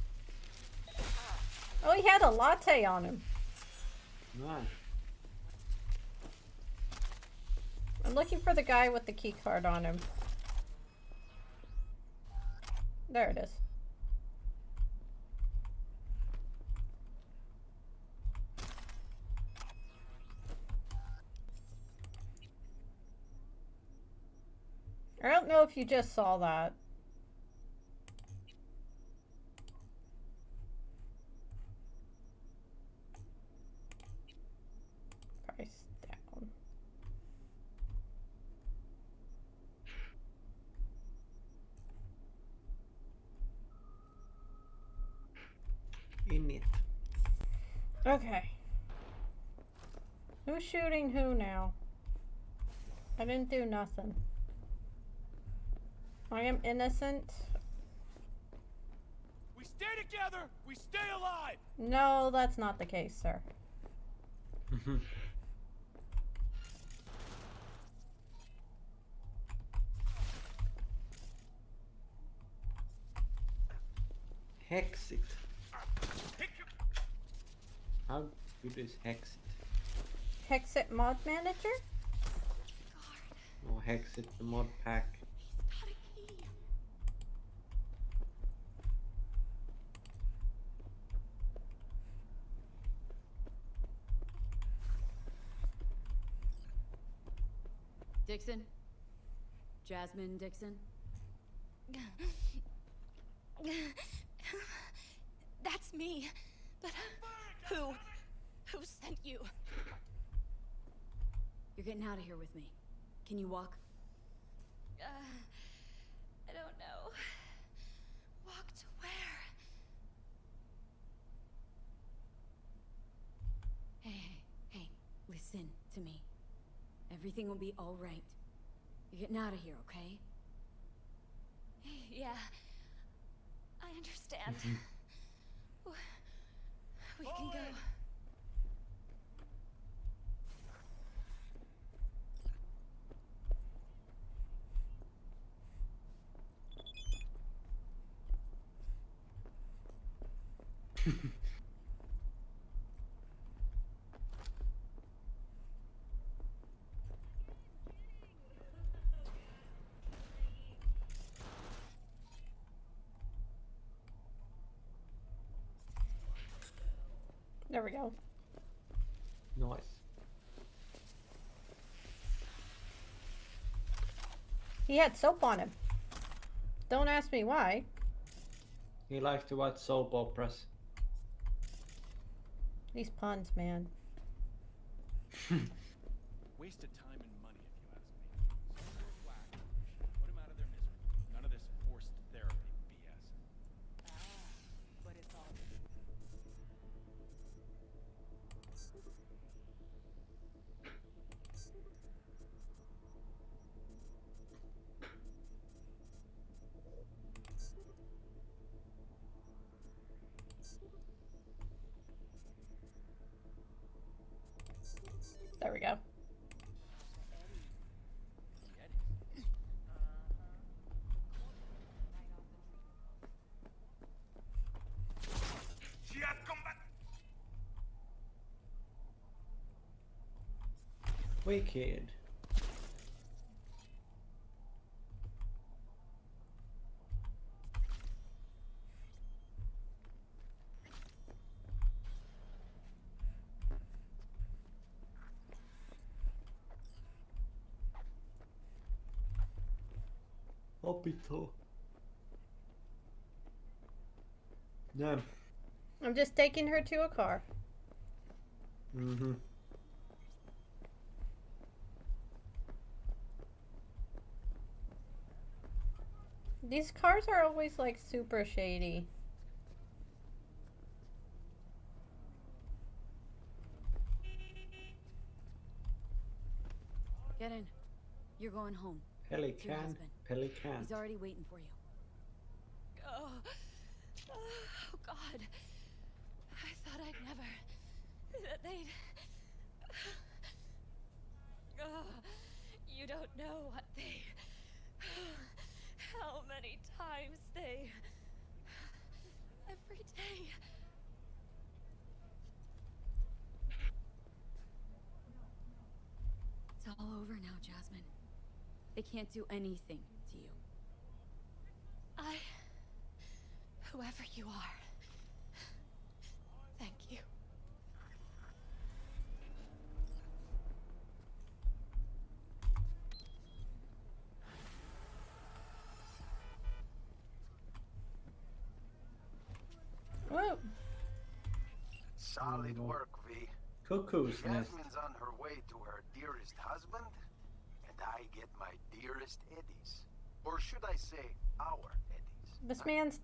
Oh, he had a latte on him. Nice. I'm looking for the guy with the key card on him. There it is. I don't know if you just saw that. Price down. In it. Okay. Who's shooting who now? I didn't do nothing. I am innocent. We stay together, we stay alive! No, that's not the case, sir. Hex it. How good is Hex it? Hexit mod manager? Or Hex it, the mod pack. Dixon? Jasmine Dixon? That's me. But who sent you? You're getting out of here with me. Can you walk? I don't know. Walk to where? Hey, listen to me. Everything will be all right. You're getting out of here, okay? Yeah. I understand. We can go. There we go. Nice. He had soap on him. Don't ask me why. He likes to watch soap operas. These puns, man. Wasted time and money, if you ask me. Silver black, put him out of their misery. None of this forced therapy BS. But it's all There we go. She has come back. Wicked. Hoppito. No. I'm just taking her to a car. Mm-hmm. These cars are always like super shady. Get in. You're going home. To your Pelican. husband. Pelican. He's already waiting for you. Oh God. I thought I'd never. That they'd. Oh, you don't know what they. How many times they. Every day. It's all over now, Jasmine. They can't do anything to you. Whoever you are. Thank you. Solid work, V. Cuckoo's nest. Jasmine's on her way to her dearest husband, and I get my dearest Eddies. Or should I say, our Eddies. This man's...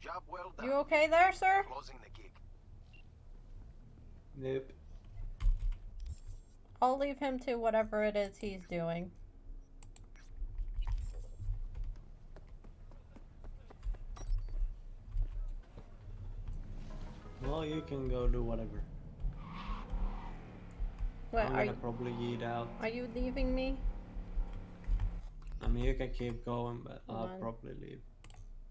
Job well done. You okay there, sir? Closing the gig. Nope. I'll leave him to whatever it is he's doing. Well, you can go do whatever. What, I'm gonna probably eat out. Are you leaving me? I mean, you can keep going, but Hold I'll on. probably leave.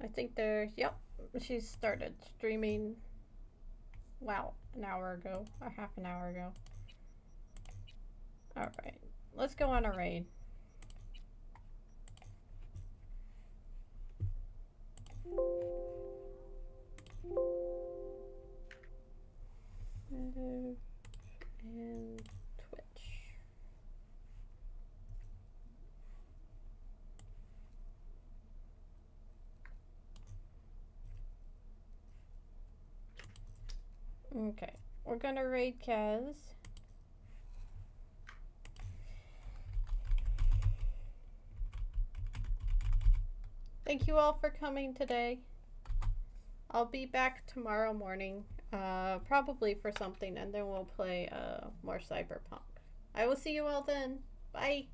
I think they're... Yep. She started streaming... Wow. An hour ago. A half an hour ago. Alright. Let's go on a raid. And Twitch. Okay, we're gonna raid Kaz. Thank you all for coming today. I'll be back tomorrow morning, probably for something, and then we'll play more Cyberpunk. I will see you all then. Bye.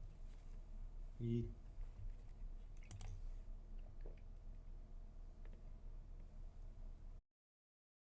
Yeet.